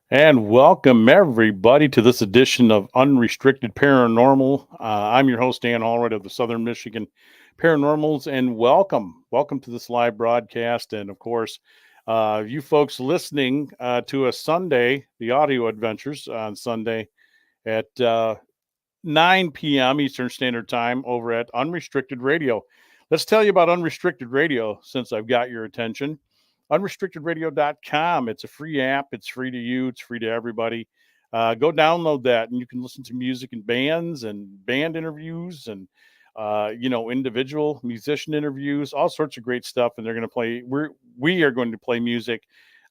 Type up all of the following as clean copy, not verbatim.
And welcome everybody to this edition of Unrestricted Paranormal. I'm your host, Dan Allred of the Southern Michigan Paranormals, and welcome to this live broadcast. And of course, you folks listening to us Sunday, the audio adventures on Sunday at 9 p.m. Eastern Standard Time over at Unrestricted Radio. Let's tell you about Unrestricted Radio since I've got your attention. Unrestrictedradio.com. It's a free app. It's free to you. It's free to everybody. Go download that, and you can listen to music and bands and band interviews and individual musician interviews, all sorts of great stuff. And they're going to play. We are going to play music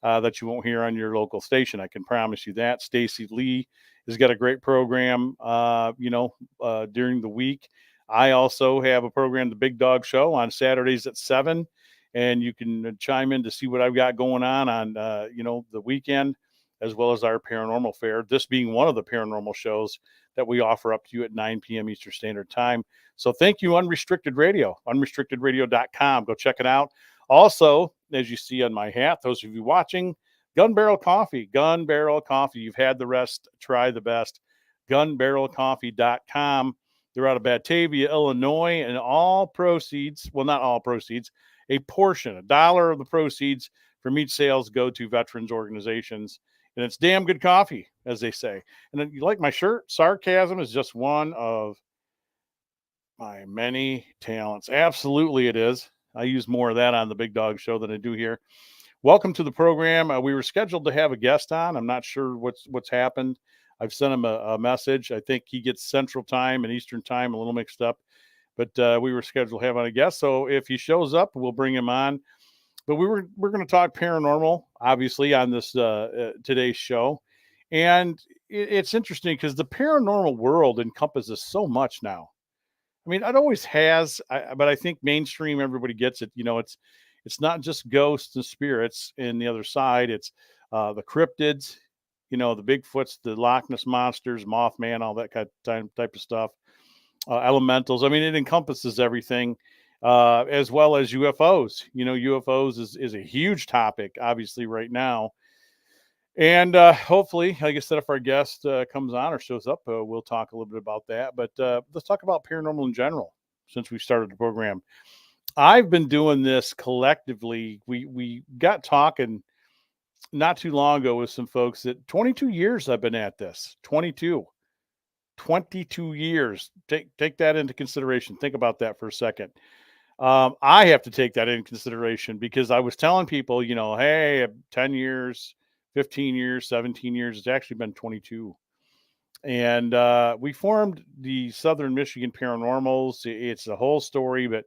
that you won't hear on your local station. I can promise you that. Stacy Lee has got a great program. During the week. I also have a program, The Big Dog Show, on Saturdays at 7, and you can chime in to see what I've got going on the weekend, as well as our paranormal fair. This being one of the paranormal shows that we offer up to you at 9 p.m. Eastern Standard Time. So thank you, Unrestricted Radio, unrestrictedradio.com. Go check it out. Also, as you see on my hat, those of you watching, Gun Barrel Coffee. Gun Barrel Coffee. You've had the rest, try the best. Gunbarrelcoffee.com. They're out of Batavia, Illinois, and all proceeds, well, not all proceeds, a portion, $1 of the proceeds from each sales go to veterans organizations. And it's damn good coffee, as they say. And then you like my shirt? Sarcasm is just one of my many talents. Absolutely, it is. I use more of that on the Big Dog Show than I do here. Welcome to the program. We were scheduled to have a guest on. I'm not sure what's happened. I've sent him a message. I think he gets Central Time and Eastern Time a little mixed up, but we were scheduled to have on a guest. So if he shows up, we'll bring him on. But we're going to talk paranormal, obviously, on this today's show, and it's interesting because the paranormal world encompasses so much now. I mean, it always has, but I think mainstream everybody gets it. It's not just ghosts and spirits in the other side. It's the cryptids, the Bigfoots, the Loch Ness monsters, Mothman, all that type of stuff. Elementals. I mean, it encompasses everything, as well as UFOs. UFOs is a huge topic, obviously, right now. And hopefully, like I said, if our guest comes on or shows up, we'll talk a little bit about that. But let's talk about paranormal in general since we started the program. I've been doing this collectively. We got talking not too long ago with some folks that 22 years I've been at this. 22 years. Take that into consideration. Think about that for a second. I have to take that into consideration because I was telling people, hey, 10 years, 15 years, 17 years. It's actually been 22. And we formed the Southern Michigan Paranormals. It's a whole story, but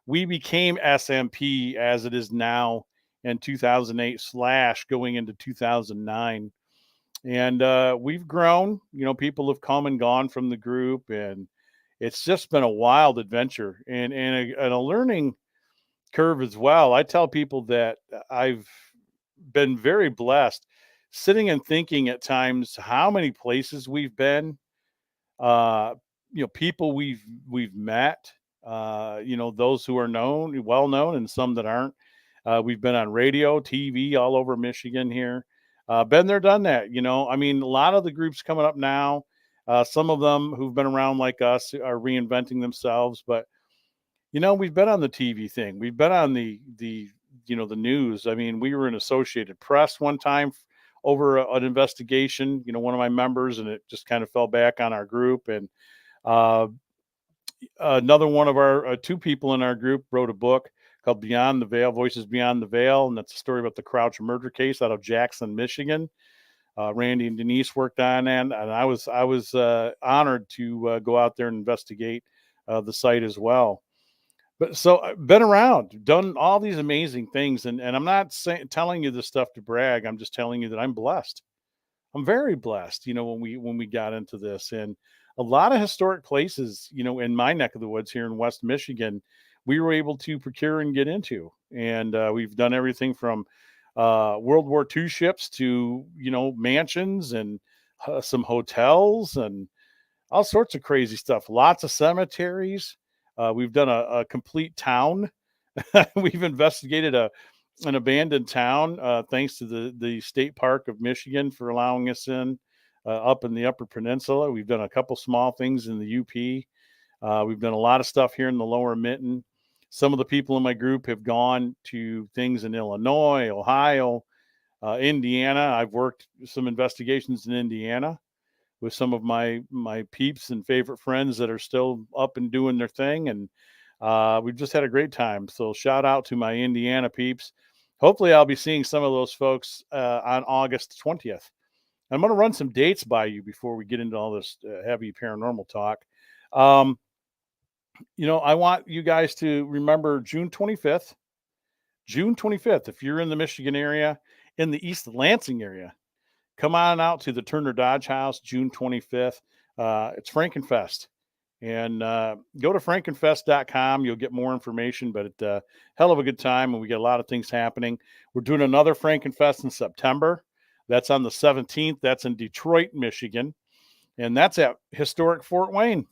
we became SMP as it is now in 2008 / going into 2009. And we've grown. People have come and gone from the group, and it's just been a wild adventure and a learning curve as well. I tell people that I've been very blessed sitting and thinking at times how many places we've been, people we've met, those who are well known, and some that aren't. We've been on radio, TV, all over Michigan here. Been there, done that. I mean, a lot of the groups coming up now. Some of them who've been around like us are reinventing themselves, but we've been on the TV thing. We've been on the news. I mean, we were in Associated Press one time over an investigation. One of my members, and it just kind of fell back on our group. And uh, another one of our two people in our group wrote a book called Beyond the Veil, Voices Beyond the Veil, and that's a story about the Crouch murder case out of Jackson, Michigan. Randy and Denise worked on that, and I was honored to go out there and investigate the site as well. But so I've been around, done all these amazing things, and I'm not telling you this stuff to brag. I'm just telling you that I'm blessed. I'm very blessed. When we got into this, and a lot of historic places, in my neck of the woods here in West Michigan, we were able to procure and get into, and we've done everything from World War II ships to mansions and some hotels and all sorts of crazy stuff. Lots of cemeteries. We've done a complete town. We've investigated an abandoned town, thanks to the state park of Michigan for allowing us in, up in the Upper Peninsula. We've done a couple small things in the UP. We've done a lot of stuff here in the Lower Mitten. Some of the people in my group have gone to things in Illinois, Ohio, Indiana. I've worked some investigations in Indiana with some of my peeps and favorite friends that are still up and doing their thing, and we've just had a great time. So shout out to my Indiana peeps. Hopefully, I'll be seeing some of those folks on August 20th. I'm going to run some dates by you before we get into all this heavy paranormal talk. Um, I want you guys to remember June 25th. June 25th, if you're in the Michigan area, in the East Lansing area, come on out to the Turner Dodge House, June 25th. It's Frankenfest. And go to frankenfest.com. You'll get more information, but it's a hell of a good time. And we get a lot of things happening. We're doing another Frankenfest in September. That's on the 17th. That's in Detroit, Michigan. And that's at historic Fort Wayne.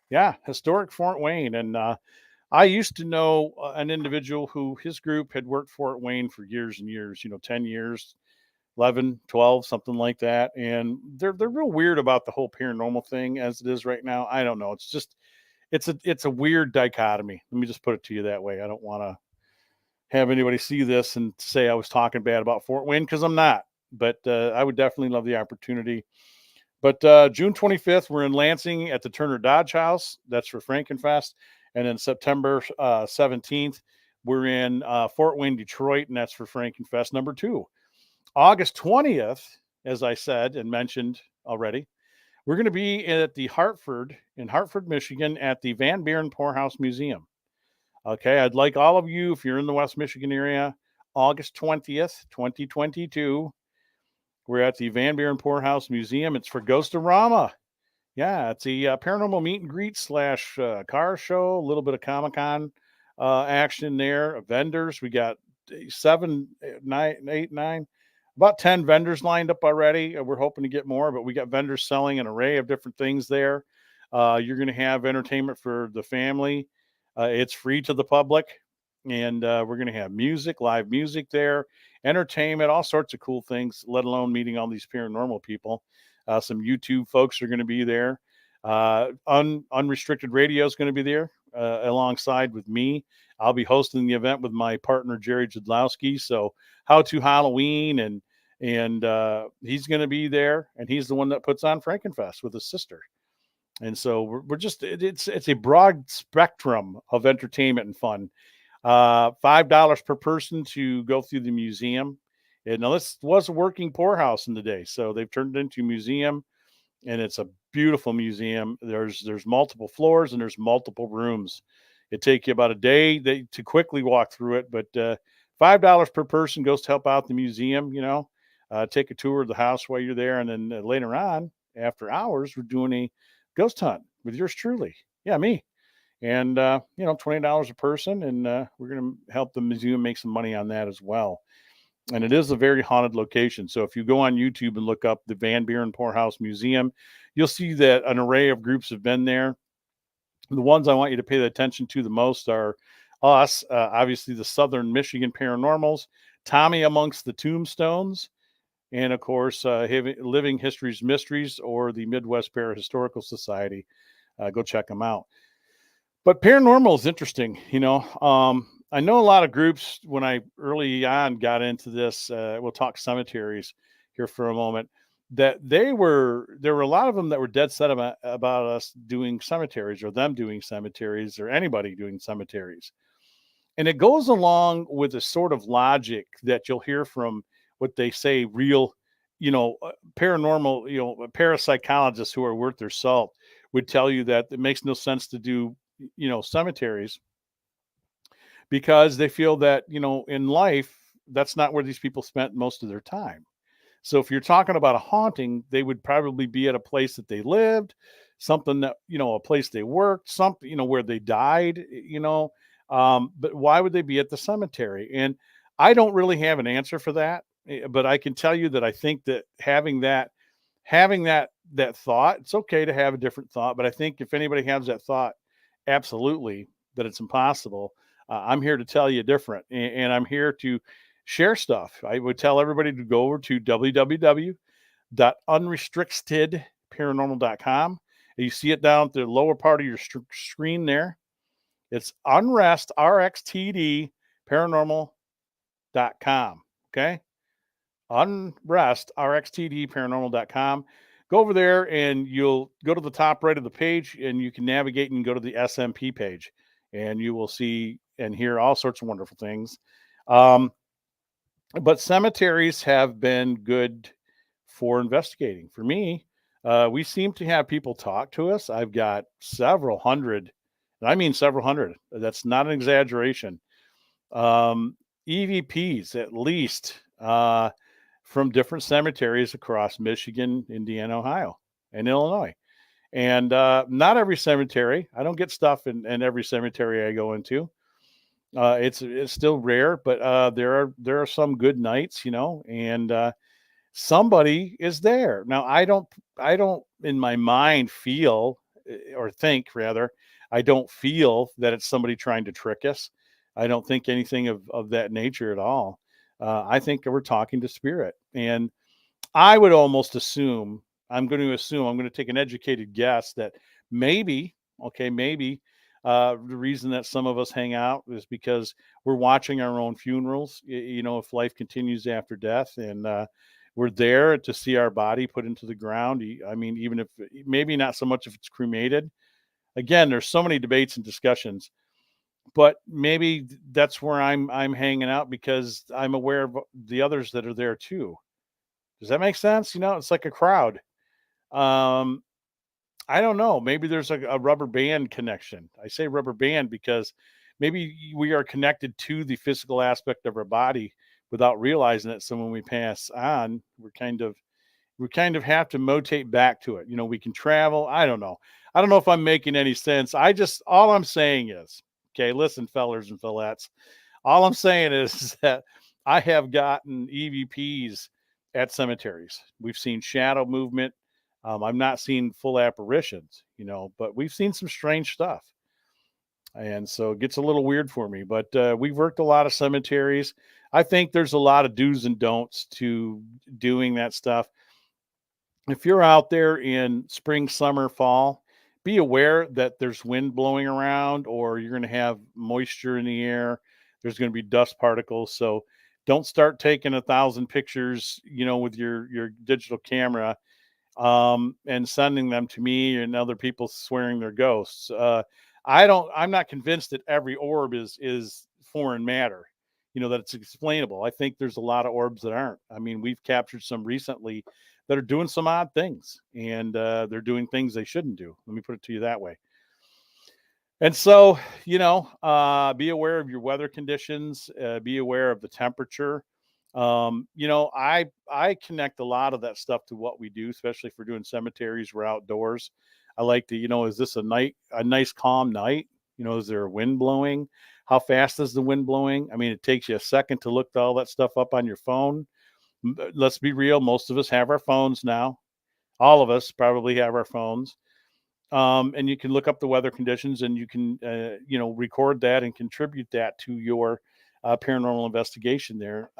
Yeah, historic Fort Wayne. And I used to know an individual who his group had worked Fort Wayne for years and years, 10 years, 11, 12, something like that. And they're real weird about the whole paranormal thing as it is right now. I don't know. It's just it's a weird dichotomy. Let me just put it to you that way. I don't want to have anybody see this and say I was talking bad about Fort Wayne, because I'm not. But I would definitely love the opportunity. But June 25th, we're in Lansing at the Turner Dodge House. That's for Frankenfest. And then September 17th, we're in Fort Wayne, Detroit, and that's for Frankenfest number 2. August 20th, as I said and mentioned already, we're going to be at the Hartford, Michigan, at the Van Buren Poorhouse Museum. Okay, I'd like all of you, if you're in the West Michigan area, August 20th, 2022, we're at the Van Buren Poorhouse Museum. It's for Ghostorama. Yeah, it's a paranormal meet and greet slash car show, a little bit of Comic-Con action there. Vendors, we got 7, 9, 8, 9, about 10 vendors lined up already. We're hoping to get more, but we got vendors selling an array of different things there. You're going to have entertainment for the family. It's free to the public. And we're going to have music, live music there, entertainment, all sorts of cool things, let alone meeting all these paranormal people. Some YouTube folks are going to be there. Unrestricted Radio is going to be there alongside with me. I'll be hosting the event with my partner, Jerry Jadlowski. So How to Halloween, and he's going to be there. And he's the one that puts on Frankenfest with his sister. And so we're just, it's a broad spectrum of entertainment and fun. $5 per person to go through the museum. And now this was a working poorhouse in the day, so they've turned it into a museum, and it's a beautiful museum. There's multiple floors and there's multiple rooms. It take you about a day to quickly walk through it, but $5 per person goes to help out the museum. Take a tour of the house while you're there, and then later on, after hours, we're doing a ghost hunt with yours truly. Yeah, me. And $20 a person, and we're going to help the museum make some money on that as well. And it is a very haunted location. So if you go on YouTube and look up the Van Buren Poorhouse Museum, you'll see that an array of groups have been there. The ones I want you to pay attention to the most are us, obviously the Southern Michigan Paranormals, Tommy Amongst the Tombstones, and of course, Living History's Mysteries, or the Midwest Parahistorical Society. Go check them out. But paranormal is interesting. I know a lot of groups, when I early on got into this, we'll talk cemeteries here for a moment, that there were a lot of them that were dead set about us doing cemeteries, or them doing cemeteries, or anybody doing cemeteries. And it goes along with a sort of logic that you'll hear from what they say real, paranormal, parapsychologists who are worth their salt would tell you that it makes no sense to do, cemeteries, because they feel that, in life, that's not where these people spent most of their time. So if you're talking about a haunting, they would probably be at a place that they lived, something that, a place they worked, something, where they died, but why would they be at the cemetery? And I don't really have an answer for that, but I can tell you that I think that having that thought, it's okay to have a different thought, but I think if anybody has that thought, absolutely, that it's impossible. I'm here to tell you different, and I'm here to share stuff. I would tell everybody to go over to www.unrestrxtd paranormal.com. You see it down at the lower part of your screen there. It's Unrestrxtd Paranormal.com. Okay. Unrestrxtd Paranormal.com. Go over there and you'll go to the top right of the page and you can navigate and go to the SMP page and you will see and hear all sorts of wonderful things. But cemeteries have been good for investigating. For me, we seem to have people talk to us. I've got several hundred, and I mean several hundred. That's not an exaggeration. EVPs, at least, from different cemeteries across Michigan, Indiana, Ohio, and Illinois. And not every cemetery. I don't get stuff in every cemetery I go into. It's still rare, but there are some good nights, and somebody is there. Now I don't in my mind feel or think rather, I don't feel that it's somebody trying to trick us. I don't think anything of that nature at all. I think we're talking to spirit. And I would almost assume, I'm going to take an educated guess that maybe, okay, maybe the reason that some of us hang out is because we're watching our own funerals, if life continues after death, and we're there to see our body put into the ground. I mean, even if maybe not so much if it's cremated. Again, there's so many debates and discussions, but maybe that's where I'm hanging out because I'm aware of the others that are there too. Does that make sense? It's like a crowd. Um, I don't know. Maybe there's a rubber band connection. I say rubber band because maybe we are connected to the physical aspect of our body without realizing it. So when we pass on, we kind of have to motate back to it. We can travel. I don't know. I don't know if I'm making any sense. All I'm saying is, okay, listen, fellers and fellettes. All I'm saying is that I have gotten EVPs at cemeteries. We've seen shadow movement. I've not seen full apparitions, but we've seen some strange stuff. And so it gets a little weird for me. But we've worked a lot of cemeteries. I think there's a lot of do's and don'ts to doing that stuff. If you're out there in spring, summer, fall, be aware that there's wind blowing around or you're going to have moisture in the air. There's going to be dust particles. So don't start taking 1,000 pictures, with your digital camera, and sending them to me and other people swearing they're ghosts. I'm not convinced that every orb is foreign matter, that it's explainable. I think there's a lot of orbs that aren't. I mean, we've captured some recently that are doing some odd things, and they're doing things they shouldn't do. Let me put it to you that way. And so, be aware of your weather conditions, be aware of the temperature. I connect a lot of that stuff to what we do, especially if we're doing cemeteries, we're outdoors. I like to, is this a nice calm night? Is there a wind blowing? How fast is the wind blowing? I mean, it takes you a second to look all that stuff up on your phone. Let's be real. Most of us have our phones now. All of us probably have our phones. And you can look up the weather conditions and you can, record that and contribute that to your paranormal investigation there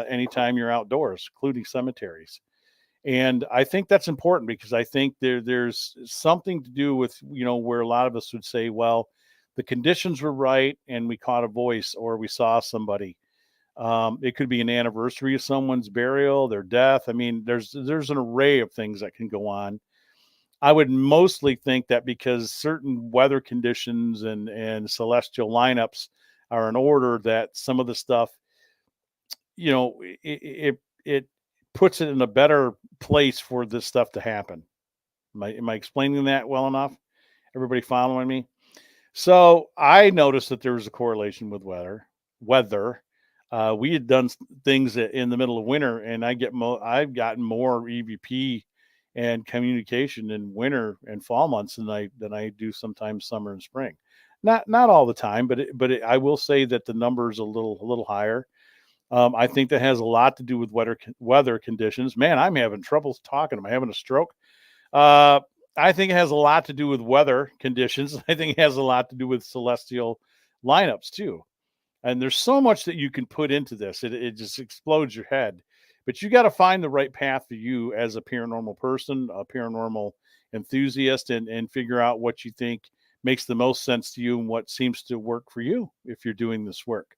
anytime you're outdoors, including cemeteries. And I think that's important because I think there's something to do with, where a lot of us would say, well, the conditions were right and we caught a voice or we saw somebody. It could be an anniversary of someone's burial, their death. I mean, there's an array of things that can go on. I would mostly think that because certain weather conditions and celestial lineups are in order, that some of the stuff, it puts it in a better place for this stuff to happen. Am I explaining that well enough? Everybody following me? So I noticed that there was a correlation with weather. We had done things in the middle of winter, and I've gotten more EVP and communication in winter and fall months than I do sometimes summer and spring. Not all the time, but I will say that the number is a little higher. I think that has a lot to do with weather conditions. Man, I'm having trouble talking. Am I having a stroke? I think it has a lot to do with weather conditions. I think it has a lot to do with celestial lineups too. And there's so much that you can put into this. It just explodes your head. But you got to find the right path for you as a paranormal person, a paranormal enthusiast, and figure out what you think makes the most sense to you and what seems to work for you if you're doing this work.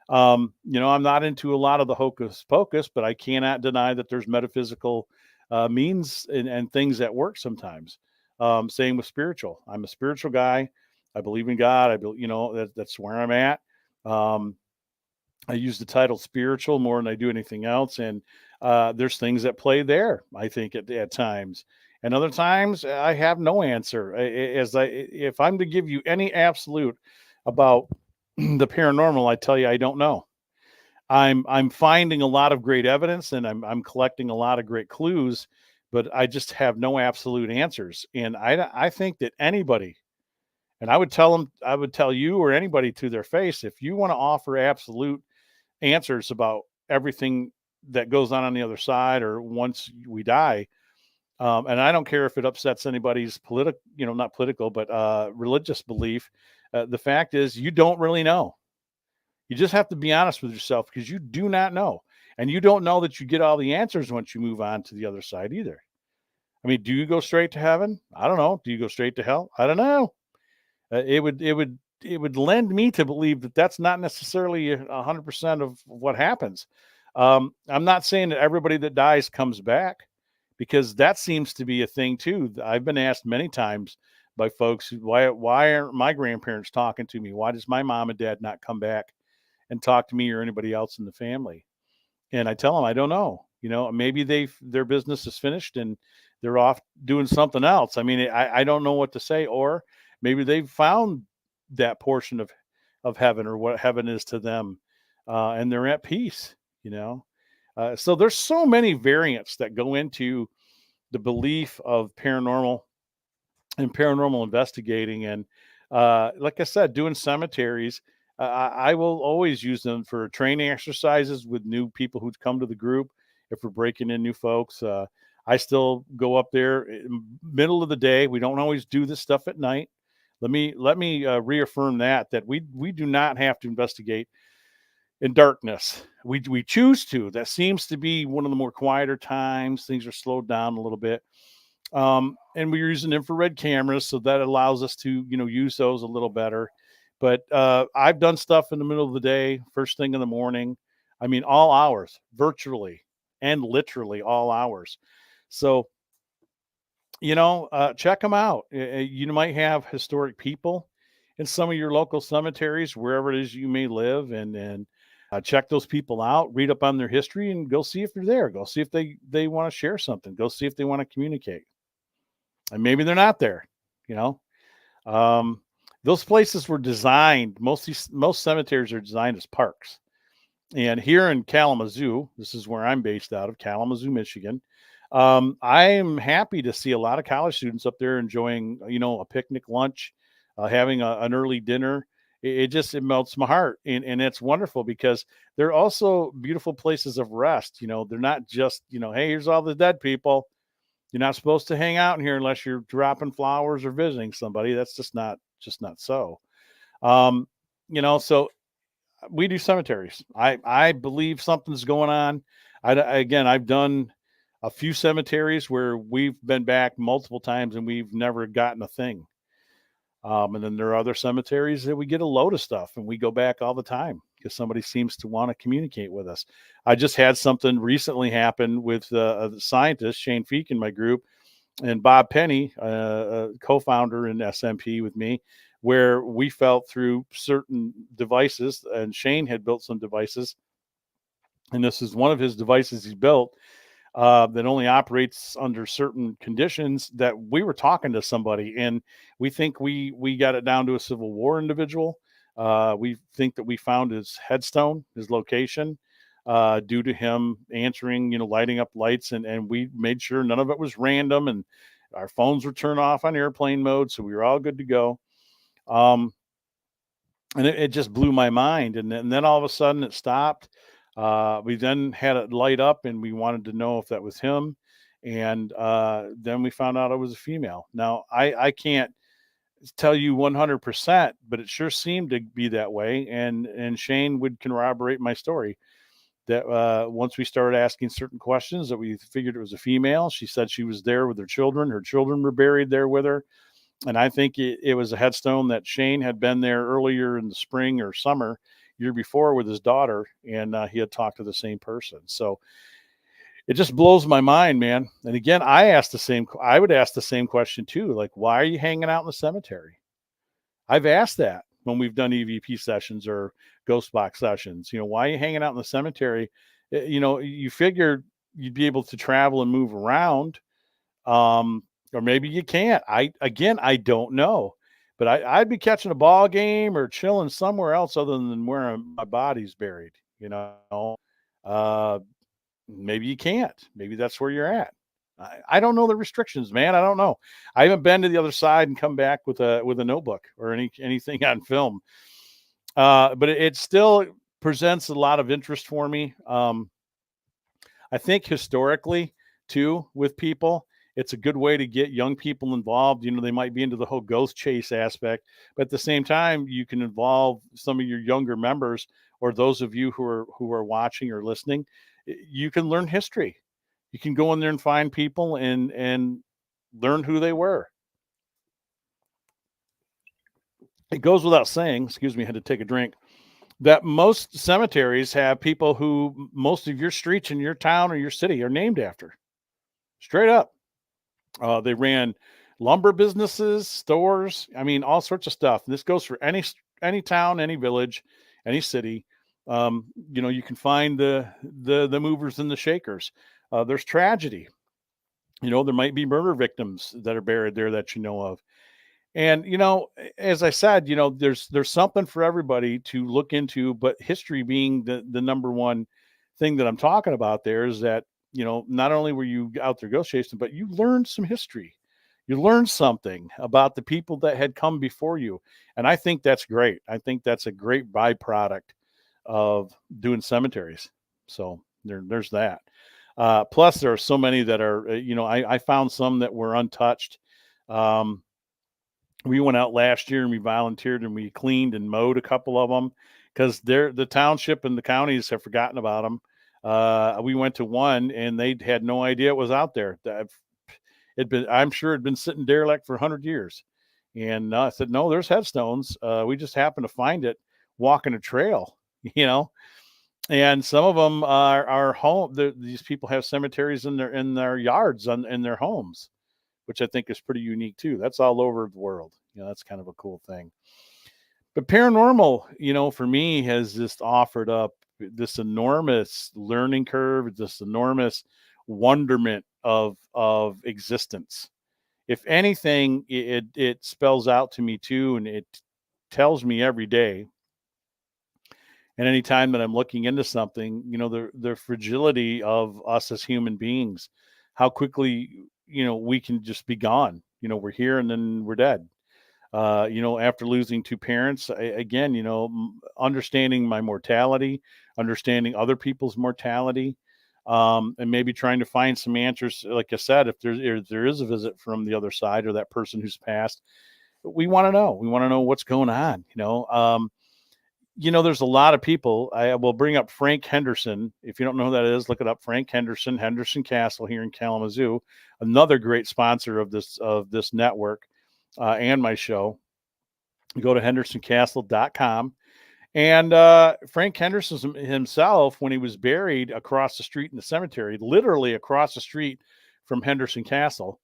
I'm not into a lot of the hocus pocus, but I cannot deny that there's metaphysical means and things that work sometimes. Same with spiritual. I'm a spiritual guy. I believe in God. I believe, that's where I'm at. Um, I use the title spiritual more than I do anything else. And there's things that play there, I think, at times. And other times I have no answer. If I'm to give you any absolute about the paranormal, I tell you, I don't know. I'm finding a lot of great evidence and I'm collecting a lot of great clues, but I just have no absolute answers. And I think that anybody, and I would tell you or anybody to their face, if you want to offer absolute answers about everything that goes on the other side or once we die, and I don't care if it upsets anybody's political, not political, but religious belief. The fact is, you don't really know. You just have to be honest with yourself because you do not know. And you don't know that you get all the answers once you move on to the other side either. I mean, do you go straight to heaven? I don't know. Do you go straight to hell? I don't know. It would lend me to believe that that's not necessarily 100% of what happens. I'm not saying that everybody that dies comes back because that seems to be a thing too. I've been asked many times by folks, why aren't my grandparents talking to me? Why does my mom and dad not come back and talk to me or anybody else in the family? And I tell them, I don't know. Maybe their business is finished and they're off doing something else. I mean, I don't know what to say. Or maybe they've found that portion of heaven or what heaven is to them, and they're at peace. So there's so many variants that go into the belief of paranormal and paranormal investigating. And like I said, doing cemeteries, I will always use them for training exercises with new people who come to the group. If we're breaking in new folks, I still go up there in middle of the day. We don't always do this stuff at night. Let me reaffirm that we do not have to investigate in darkness. We choose to. That seems to be one of the more quieter times. Things are slowed down a little bit, and we're using infrared cameras, so that allows us to use those a little better. But I've done stuff in the middle of the day, first thing in the morning. I mean, all hours, virtually and literally all hours. So check them out. You might have historic people in some of your local cemeteries, wherever it is you may live, and check those people out. Read up on their history, and go see if they're there. Go see if they want to share something. Go see if they want to communicate. And maybe they're not there. You know, um, those places were designed. Most cemeteries are designed as parks. And here in Kalamazoo, this is where I'm based out of, Kalamazoo, Michigan. I am happy to see a lot of college students up there enjoying, a picnic lunch, having an early dinner. It melts my heart, and it's wonderful because they're also beautiful places of rest. They're not just, hey, here's all the dead people. You're not supposed to hang out in here unless you're dropping flowers or visiting somebody. That's just not so. Um, so we do cemeteries. I believe something's going on. Again, I've done a few cemeteries where we've been back multiple times and we've never gotten a thing. And then there are other cemeteries that we get a load of stuff and we go back all the time because somebody seems to want to communicate with us. I just had something recently happen with the scientist Shane Feek in my group and Bob Penny, a co-founder in SMP with me, where we felt through certain devices, and Shane had built some devices, and this is one of his devices he built that only operates under certain conditions. That we were talking to somebody, and we think we got it down to a Civil War individual. We think that we found his headstone, his location, due to him answering, lighting up lights, and we made sure none of it was random, and our phones were turned off on airplane mode, so we were all good to go. Um, and it just blew my mind. And then all of a sudden it stopped. We then had it light up, and we wanted to know if that was him. And then we found out it was a female. Now I can't tell you 100%, but it sure seemed to be that way. And Shane would corroborate my story that once we started asking certain questions, that we figured it was a female. She said she was there with her children. Her children were buried there with her. And I think it was a headstone that Shane had been there earlier in the spring or summer year before with his daughter, and he had talked to the same person. So it just blows my mind, man. And again, I would ask the same question too. Like, why are you hanging out in the cemetery? I've asked that when we've done EVP sessions or ghost box sessions. Why are you hanging out in the cemetery? You figured you'd be able to travel and move around. Or maybe you can't. I don't know. But I'd be catching a ball game or chilling somewhere else other than where my body's buried. Uh, maybe you can't. Maybe that's where you're at. I don't know the restrictions, man. I don't know. I haven't been to the other side and come back with a notebook or anything on film. But it still presents a lot of interest for me. I think historically too, with people, it's a good way to get young people involved. They might be into the whole ghost chase aspect, but at the same time, you can involve some of your younger members or those of you who are watching or listening. You can learn history. You can go in there and find people and learn who they were. It goes without saying, excuse me, I had to take a drink, that most cemeteries have people who most of your streets in your town or your city are named after. Straight up. They ran lumber businesses, stores. I mean, all sorts of stuff. And this goes for any town, any village, any city. You can find the movers and the shakers. There's tragedy. There might be murder victims that are buried there that you know of. And as I said, there's something for everybody to look into. But history being the number one thing that I'm talking about there is that not only were you out there ghost chasing, but you learned some history. You learned something about the people that had come before you. And I think that's great. I think that's a great byproduct of doing cemeteries. So there's that. Plus, there are so many that are, I found some that were untouched. We went out last year and we volunteered and we cleaned and mowed a couple of them because the township and the counties have forgotten about them. We went to one and they had no idea it was out there. I'm sure it'd been sitting derelict for 100 years. And I said, no, there's headstones. We just happened to find it walking a trail, and some of them are home. These people have cemeteries in their yards in their homes, which I think is pretty unique too. That's all over the world. That's kind of a cool thing. But paranormal, for me has just offered up this enormous learning curve, this enormous wonderment of existence. If anything, it spells out to me too, and it tells me every day. And anytime that I'm looking into something, the fragility of us as human beings, how quickly we can just be gone. We're here and then we're dead. After losing two parents, understanding my mortality, understanding other people's mortality, and maybe trying to find some answers. Like I said, if there is a visit from the other side or that person who's passed, we want to know. We want to know what's going on. There's a lot of people. I will bring up Frank Henderson. If you don't know who that is, look it up. Frank Henderson, Henderson Castle here in Kalamazoo, another great sponsor of this network and my show. You go to hendersoncastle.com. And Frank Henderson himself, when he was buried across the street in the cemetery, literally across the street from Henderson Castle,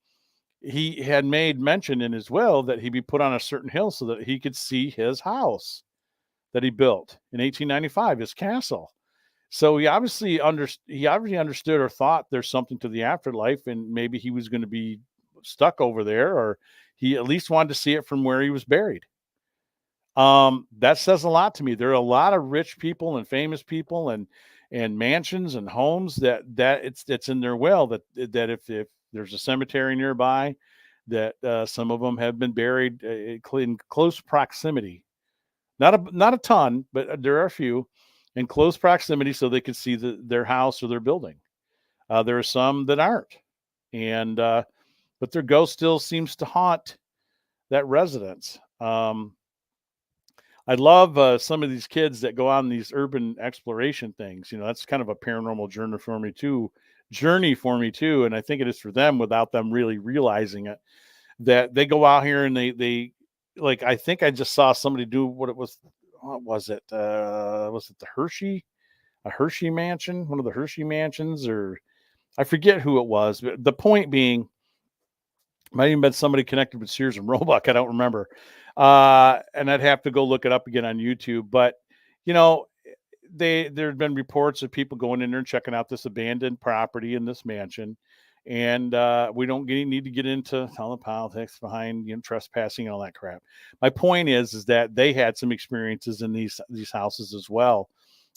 he had made mention in his will that he be put on a certain hill so that he could see his house that he built in 1895, his castle. So he obviously understood or thought there's something to the afterlife, and maybe he was going to be stuck over there, or he at least wanted to see it from where he was buried. That says a lot to me. There are a lot of rich people and famous people and mansions and homes that it's in their will that if there's a cemetery nearby, that some of them have been buried in close proximity. Not a ton, but there are a few in close proximity, so they can see their house or their building. There are some that aren't, and but their ghost still seems to haunt residence. I love some of these kids that go on these urban exploration things. That's kind of a paranormal journey for me too. And I think it is for them without them really realizing it. That they go out here and they like. I think I just saw somebody do what it was. What was it? Was it a Hershey mansion? One of the Hershey mansions, or I forget who it was. But the point being, might even been somebody connected with Sears and Roebuck. I don't remember. And I'd have to go look it up again on YouTube. But there had been reports of people going in there and checking out this abandoned property in this mansion. And we don't need to get into all the politics behind trespassing and all that crap. My point is that they had some experiences in these houses as well.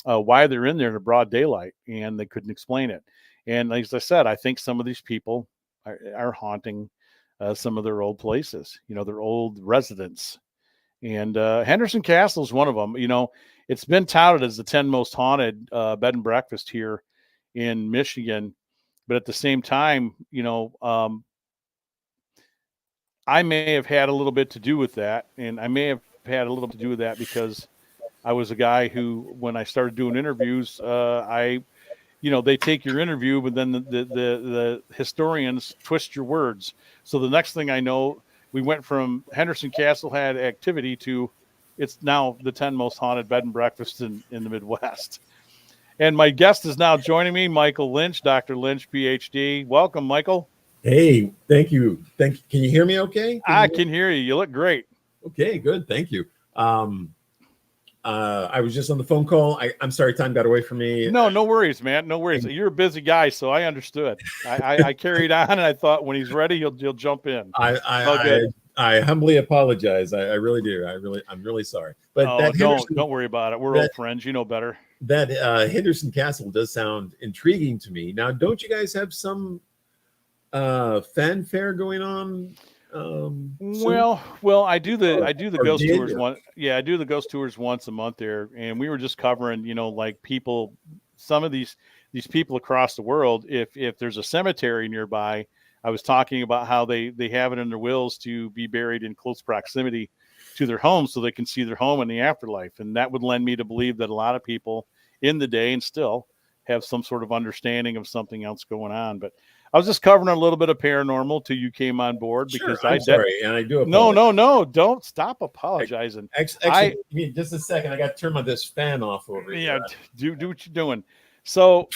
Why they're in there in the broad daylight, and they couldn't explain it. And like I said, I think some of these people are haunting some of their old places, their old residents. And Henderson Castle is one of them. It's been touted as the 10 most haunted bed and breakfast here in Michigan. But at the same time, I may have had a little bit to do with that. And I may have had a little bit to do with that because I was a guy who, when I started doing interviews, they take your interview, but then the historians twist your words. So the next thing I know, we went from Henderson Castle had activity to it's now the 10 most haunted bed and breakfasts in the Midwest. And my guest is now joining me, Michael Lynch, Dr. Lynch, PhD. Welcome, Michael. Hey, thank you. Can you hear me okay? I can hear you. You look great. Okay, good. Thank you. I was just on the phone call. I'm sorry, time got away from me. No worries, man. No worries. You're a busy guy, so I understood. I carried on, and I thought when he's ready, he'll jump in. I humbly apologize. I really do. I'm really sorry. But don't worry about it. We're old friends. You know better. That Henderson Castle does sound intriguing to me. Now, don't you guys have some fanfare going on? Well, I do the ghost tours once. Yeah, I do the ghost tours once a month there, and we were just covering, like people, some of these people across the world. If there's a cemetery nearby, I was talking about how they have it in their wills to be buried in close proximity to their home, so they can see their home in the afterlife, and that would lend me to believe that a lot of people in the day and still have some sort of understanding of something else going on. But I was just covering a little bit of paranormal till you came on board because I'm sorry, and I do apologize. No, don't stop apologizing. Actually, just a second. I got to turn this fan off over here. Yeah, do what you're doing. So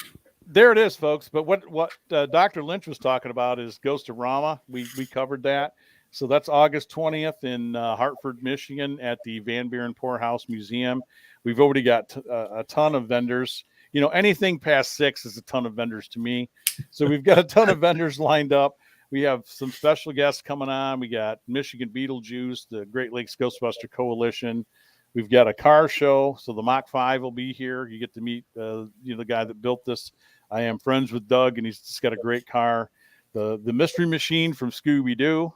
there it is, folks. But what Dr. Lynch was talking about is Ghost-orama. We covered that. So that's August 20th in Hartford, Michigan, at the Van Buren Poorhouse Museum. We've already got a ton of vendors. Anything past 6 is a ton of vendors to me. So we've got a ton of vendors lined up. We have some special guests coming on. We got Michigan Beetlejuice, the Great Lakes Ghostbuster Coalition. We've got a car show. So the Mach 5 will be here. You get to meet the guy that built this. I am friends with Doug, and he's just got a great car. The Mystery Machine from Scooby-Doo.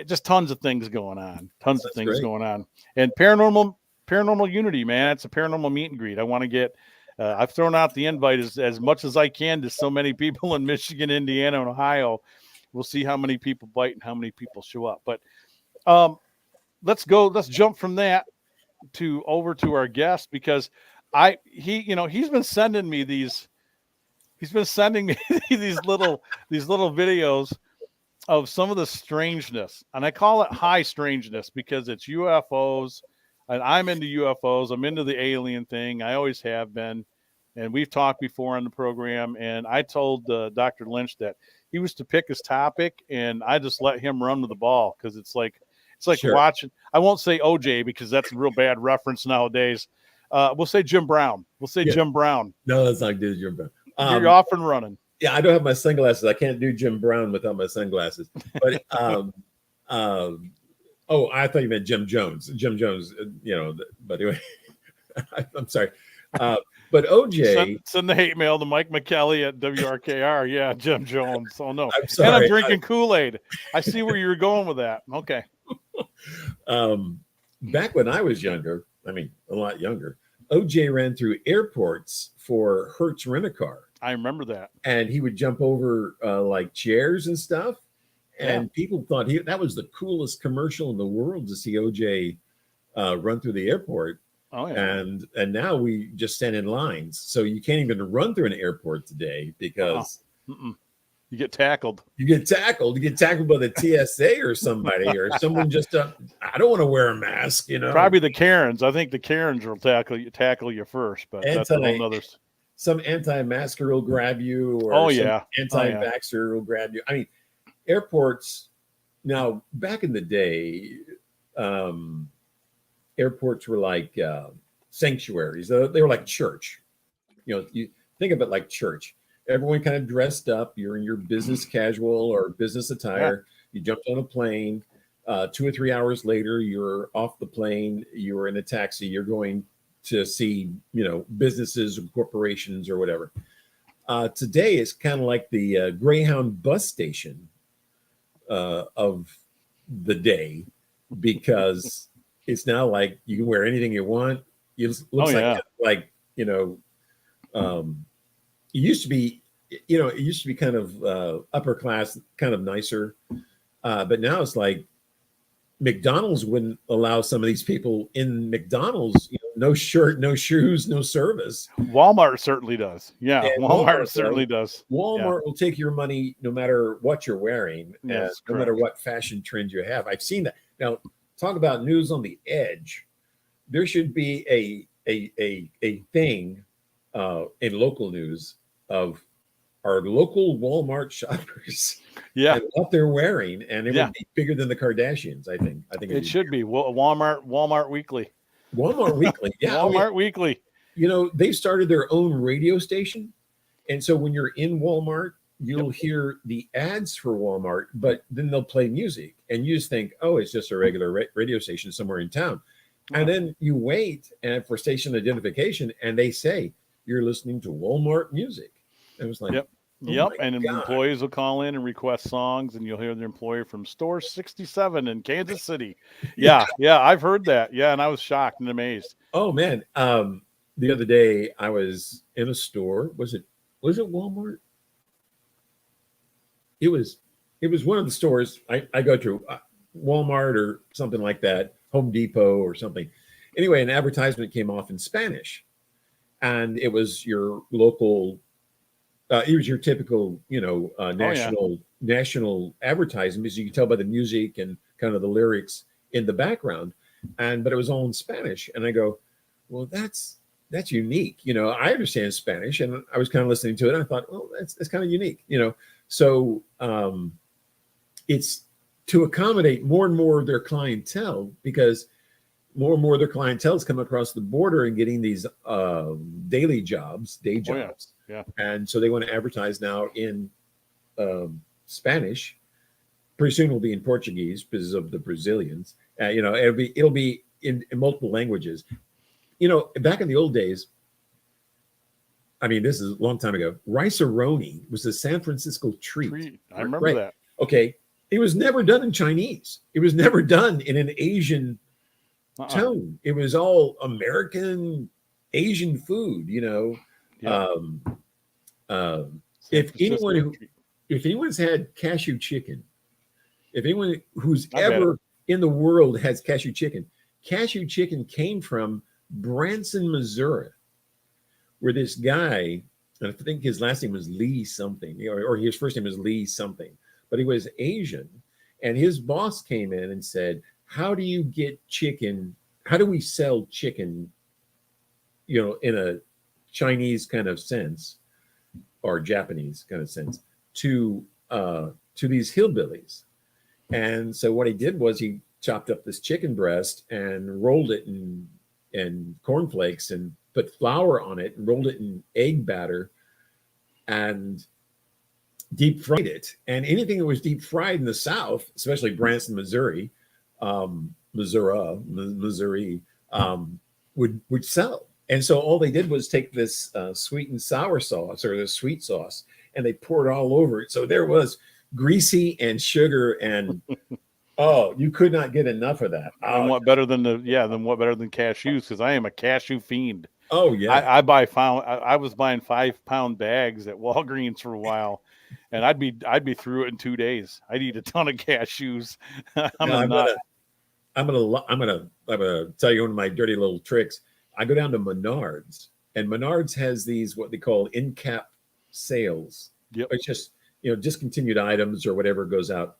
Just tons of things going on. Going on. And paranormal unity, man. It's a paranormal meet and greet. I want to get I've thrown out the invite as much as I can to so many people in Michigan, Indiana, and Ohio. We'll see how many people bite and how many people show up. But let's jump from that over to our guest, because he's been sending me these little videos of some of the strangeness, and I call it high strangeness because it's UFOs, and I'm into UFOs. I'm into the alien thing. I always have been, and we've talked before on the program. And I told Dr. Lynch that he was to pick his topic, and I just let him run with the ball, because it's like sure. Watching. I won't say OJ because that's a real bad reference nowadays. We'll say Jim Brown. Jim Brown. No, that's not good, Jim Brown. You're off and running. Yeah, I don't have my sunglasses. I can't do Jim Brown without my sunglasses. But oh, I thought you meant Jim Jones. Jim Jones, but anyway, I'm sorry. But OJ. Send the hate mail to Mike McKelly at WRKR. Yeah, Jim Jones. Oh, no. I'm sorry. And I'm drinking Kool-Aid. I see where you were going with that. Okay. Back when I was younger, a lot younger, OJ ran through airports for Hertz Rent-A-Car. I remember that. And he would jump over like chairs and stuff. And people thought that was the coolest commercial in the world to see OJ run through the airport. Oh yeah. And now we just stand in lines, so you can't even run through an airport today because you get tackled. You get tackled by the TSA or somebody or someone just. I don't want to wear a mask, Probably the Karens. I think the Karens will tackle you first, but that's a whole other. Some anti-masker will grab you, or anti-vaxxer will grab you. I mean, airports now. Back in the day, airports were like sanctuaries. They were like church. You think of it like church. Everyone kind of dressed up. You're in your business casual or business attire. You jumped on a plane. 2 or 3 hours later, you're off the plane. You're in a taxi. You're going to see, businesses or corporations or whatever. Today, it's kind of like the Greyhound bus station of the day, because it's now like you can wear anything you want. It looks it used to be, kind of upper class, kind of nicer. But now it's like McDonald's wouldn't allow some of these people in McDonald's, no shirt, no shoes, no service. Walmart certainly does. Yeah, Walmart certainly does. Walmart will take your money no matter what you're wearing, no matter what fashion trend you have. I've seen that. Now, talk about news on the edge. There should be a thing in local news of our local Walmart shoppers, and what they're wearing, and it would be bigger than the Kardashians. I think it should be Walmart Weekly. Walmart Weekly, Walmart Weekly. They started their own radio station, and so when you're in Walmart, you'll hear the ads for Walmart, but then they'll play music, and you just think, oh, it's just a regular radio station somewhere in town, and then you wait for station identification, and they say you're listening to Walmart music. It was like, and employees will call in and request songs, and you'll hear the employer from store 67 in Kansas City. Yeah, I've heard that. Yeah, and I was shocked and amazed. Oh man, the other day I was in a store. Was it Walmart? It was one of the stores I go to, Walmart or something like that, Home Depot or something. Anyway, an advertisement came off in Spanish, and it was your local. It was your typical, national advertising, because you could tell by the music and kind of the lyrics in the background, but it was all in Spanish. And I go, well, that's unique. I understand Spanish, and I was kind of listening to it, and I thought, well, that's kind of unique. So it's to accommodate more and more of their clientele, because more and more of their clientele is coming across the border and getting these day jobs. And so they want to advertise now in Spanish. Pretty soon it'll be in Portuguese because of the Brazilians. It'll be in multiple languages. Back in the old days, I mean, this is a long time ago, rice-a-roni was a San Francisco treat. I remember that. Okay. It was never done in Chinese. It was never done in an Asian tone. It was all American, Asian food, If anyone's had cashew chicken, if anyone who's ever in the world has cashew chicken came from Branson, Missouri, where this guy, and I think his last name was Lee something, or his first name was Lee something, but he was Asian, and his boss came in and said, how do you get chicken? How do we sell chicken, in a Chinese kind of sense, or Japanese kind of sense, to these hillbillies? And so what he did was he chopped up this chicken breast and rolled it in cornflakes and put flour on it and rolled it in egg batter and deep fried it. And anything that was deep fried in the South, especially Branson, Missouri, Missouri, would sell. And so all they did was take this sweet and sour sauce, or the sweet sauce, and they poured it all over it. So there was greasy and sugar, and you could not get enough of that. And what better than cashews? Because I am a cashew fiend. Oh yeah. I was buying 5-pound bags at Walgreens for a while, and I'd be through it in 2 days. I'd eat a ton of cashews. I'm No, a nut. I'm gonna tell you one of my dirty little tricks. I go down to Menards, and Menards has these what they call in cap sales. Yep. It's just discontinued items or whatever goes out.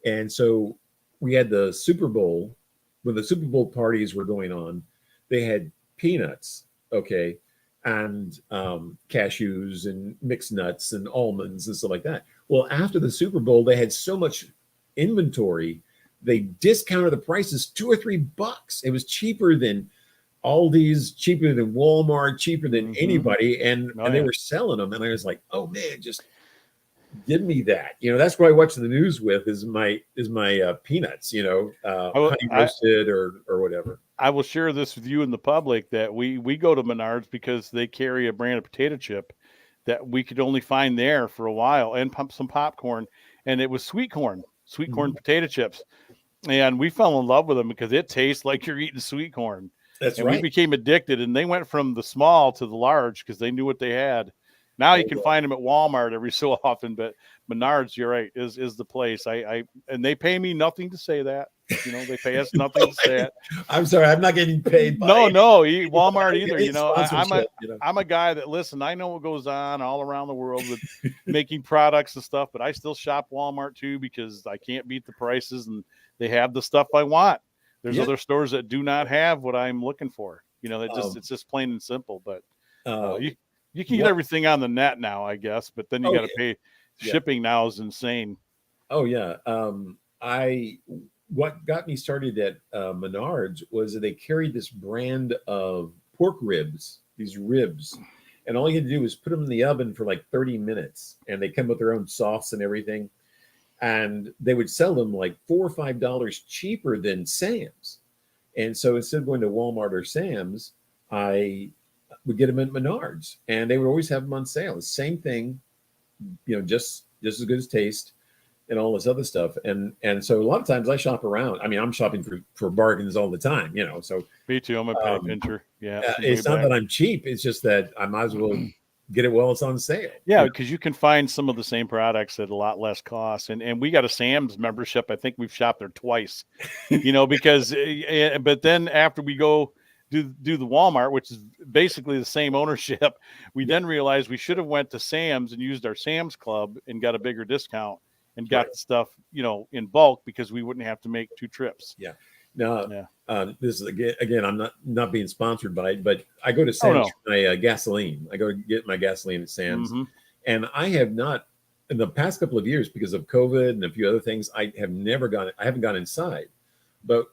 And so we had the Super Bowl when the Super Bowl parties were going on. They had peanuts, okay, and cashews and mixed nuts and almonds and stuff like that. Well, after the Super Bowl, they had so much inventory, they discounted the prices $2 or $3. It was cheaper than Aldi's, cheaper than Walmart, cheaper than anybody, and they were selling them. And I was like, oh man, just give me that. That's what I watch the news with is my peanuts. Honey roasted or whatever. I will share this with you and the public that we go to Menards because they carry a brand of potato chip that we could only find there for a while, and some popcorn, and it was sweet corn potato chips, and we fell in love with them because it tastes like you're eating sweet corn. That's and right. We became addicted, and they went from the small to the large because they knew what they had. Now you can find them at Walmart every so often, but Menards, you're right, is the place. And they pay me nothing to say that. They pay us nothing to say it. I'm sorry, I'm not getting paid. No, Walmart either. I'm a guy that listen. I know what goes on all around the world with making products and stuff, but I still shop Walmart too because I can't beat the prices and they have the stuff I want. There's other stores that do not have what I'm looking for. It's just plain and simple. But you can get everything on the net now, I guess, but then you got to pay. Shipping now is insane. Oh yeah. What got me started at Menards was that they carried this brand of pork ribs, these ribs, and all you had to do was put them in the oven for like 30 minutes, and they come with their own sauce and everything, and they would sell them like $4 or $5 cheaper than Sam's. And so instead of going to Walmart or Sam's, I would get them at Menards, and they would always have them on sale. The same thing, just as good as taste and all this other stuff. And so a lot of times I shop around. I mean, I'm shopping for bargains all the time, so. Me too. I'm a penny pincher. Yeah. It's not that I'm cheap. It's just that I might as well get it while it's on sale. Yeah, because you can find some of the same products at a lot less cost. And we got a Sam's membership. I think we've shopped there twice, because, but then after we go do the Walmart, which is basically the same ownership, we then realized we should have went to Sam's and used our Sam's Club and got a bigger discount and got the stuff, in bulk because we wouldn't have to make 2 trips. Yeah. Now, this is again, I'm not being sponsored by it, but I go to Sam's for my gasoline. I go get my gasoline at Sam's, and I have not in the past couple of years because of COVID and a few other things. I haven't gone inside, but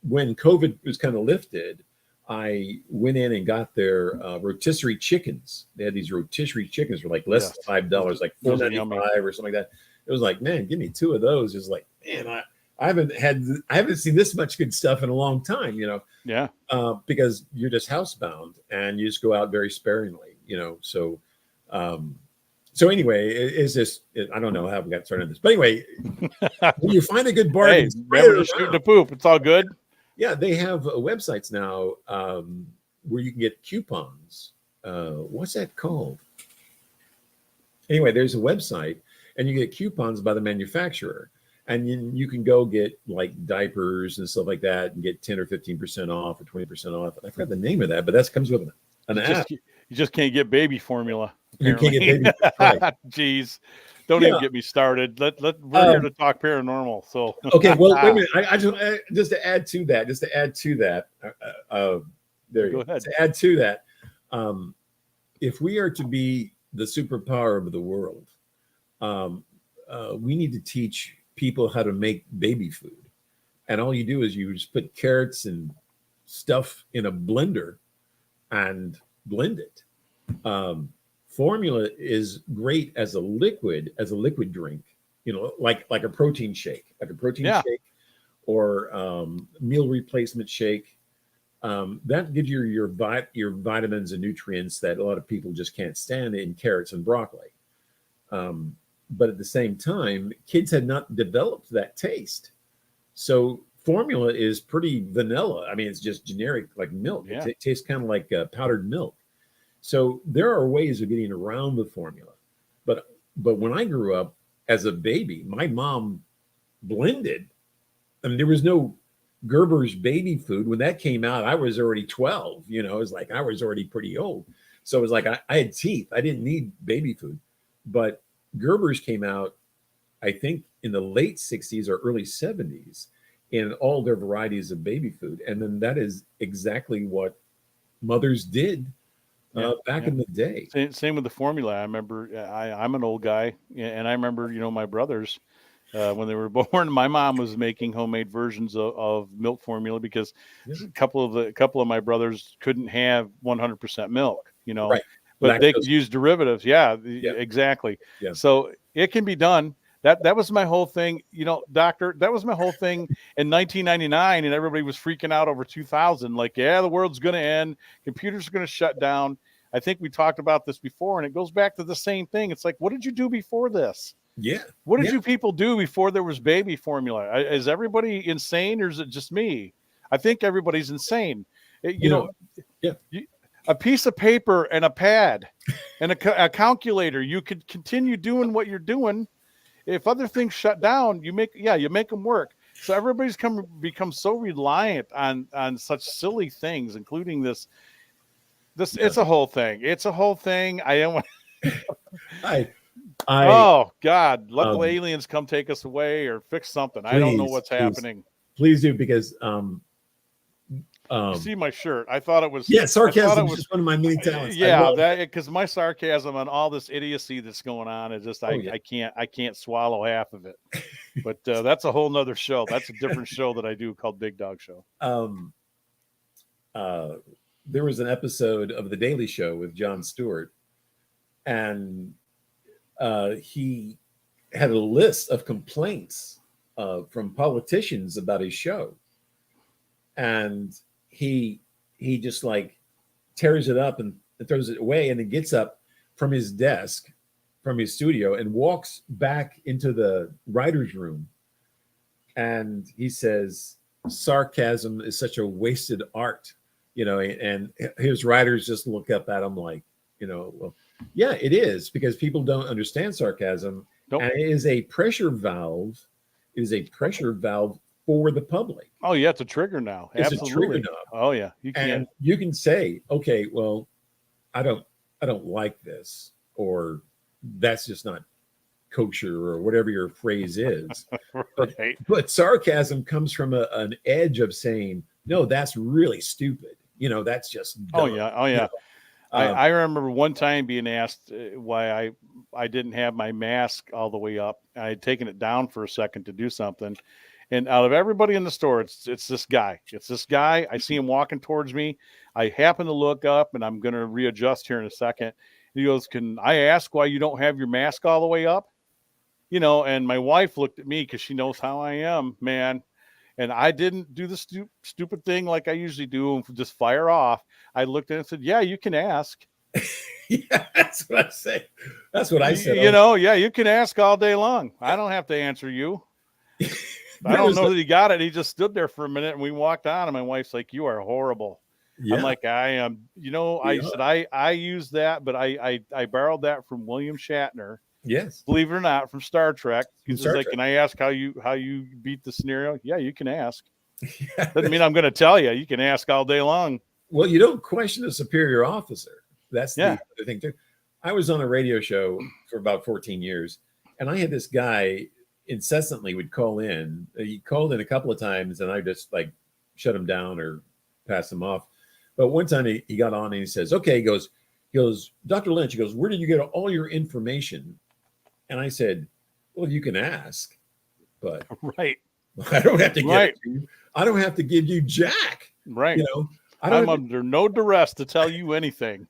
when COVID was kind of lifted, I went in and got their rotisserie chickens. They had these rotisserie chickens for like less than $5, like $4.95 or something like that. It was like, man, give me 2 of those. It's like, man, I haven't seen this much good stuff in a long time, Yeah. Because you're just housebound and you just go out very sparingly, So, so anyway, it's just I don't know how we got started on this, but anyway, when you find a good bargain, remember to shoot the poop. It's all good. Yeah, they have websites now where you can get coupons. What's that called? Anyway, there's a website, and you get coupons by the manufacturer, and you can go get like diapers and stuff like that, and get 10 or 15% off or 20% off. I forgot the name of that, but that comes with an app. You just can't get baby formula. Apparently. You can't get baby. Right. Jeez. Don't even get me started. We're here to talk paranormal. So okay, well, wait a minute. I just to add to that. There you go. Ahead. To add to that, if we are to be the superpower of the world, we need to teach people how to make baby food. And all you do is you just put carrots and stuff in a blender and blend it. Formula is great as a liquid drink, like a protein shake, shake or meal replacement shake. That gives you your vitamins and nutrients that a lot of people just can't stand in carrots and broccoli. But at the same time, kids had not developed that taste. So formula is pretty vanilla. I mean, it's just generic like milk. Yeah. It tastes kind of like powdered milk. So there are ways of getting around the formula. But when I grew up as a baby, my mom blended. I mean, there was no Gerber's baby food. When that came out, I was already 12. You know, it was like I was already pretty old. So it was like I had teeth. I didn't need baby food. But Gerber's came out, I think, in the late 60s or early 70s in all their varieties of baby food. And then that is exactly what mothers did back in the day. Same with the formula. I remember I'm an old guy, and I remember, my brothers, when they were born, my mom was making homemade versions of milk formula because a couple of my brothers couldn't have 100% milk, Right. but Lactose. they could use derivatives. Yeah, Yeah. exactly. Yeah. So it can be done. That was my whole thing, doctor. That was my whole thing in 1999, and everybody was freaking out over 2000. Like, yeah, the world's going to end. Computers are going to shut down. I think we talked about this before, and it goes back to the same thing. It's like, what did you do before this? Yeah. What did you people do before there was baby formula? Is everybody insane, or is it just me? I think everybody's insane. A piece of paper and a pad and a calculator. You could continue doing what you're doing. If other things shut down, you make them work. So everybody's become so reliant on such silly things, including this. It's a whole thing. It's a whole thing. I don't want. Oh God! Let the aliens come take us away or fix something. Please, I don't know what's happening. Please do, because you see my shirt. I thought it was sarcasm was just one of my many talents. Yeah, because my sarcasm on all this idiocy that's going on is just I can't swallow half of it. But that's a whole nother show. That's a different show that I do called Big Dog Show. There was an episode of The Daily Show with Jon Stewart, and he had a list of complaints from politicians about his show, and he just like tears it up and throws it away, and then gets up from his desk, from his studio, and walks back into the writer's room, and he says, sarcasm is such a wasted art, and his writers just look up at him like, well, yeah, it is, because people don't understand sarcasm. Nope. And it is a pressure valve. It is a pressure valve for the public. Oh yeah, it's a trigger now. It's Absolutely. a trigger knob. Oh yeah, you can say, okay, well, I don't like this, or that's just not kosher, or whatever your phrase is. Right. But sarcasm comes from an edge of saying, no, that's really stupid. That's just dumb. Oh yeah. I remember one time being asked why I didn't have my mask all the way up. I had taken it down for a second to do something. And out of everybody in the store, it's this guy. It's this guy. I see him walking towards me. I happen to look up, and I'm going to readjust here in a second. He goes, "Can I ask why you don't have your mask all the way up?" And my wife looked at me because she knows how I am, man. And I didn't do the stupid thing like I usually do and just fire off. I looked at it and said, yeah, you can ask. Yeah, that's what I say. That's what I said. Yeah, you can ask all day long. I don't have to answer you. I don't know that he got it. He just stood there for a minute, and we walked on, and my wife's like, you are horrible. Yeah. I'm like, I am, I said, I used that, but I borrowed that from William Shatner. Yes. Believe it or not, from Star Trek. He's like, can I ask how you beat the scenario? Yeah, you can ask. Yeah. Doesn't mean I'm going to tell you. You can ask all day long. Well, you don't question a superior officer. That's the other thing too. I was on a radio show for about 14 years, and I had this guy incessantly would call in. He called in a couple of times, and I just like shut him down or pass him off. But one time he got on and he says, okay, he goes, Dr. Lynch, he goes, where did you get all your information? And I said, well, you can ask, but right. I don't have to give it to you. I don't have to give you jack. Right. I'm under no duress to tell you anything.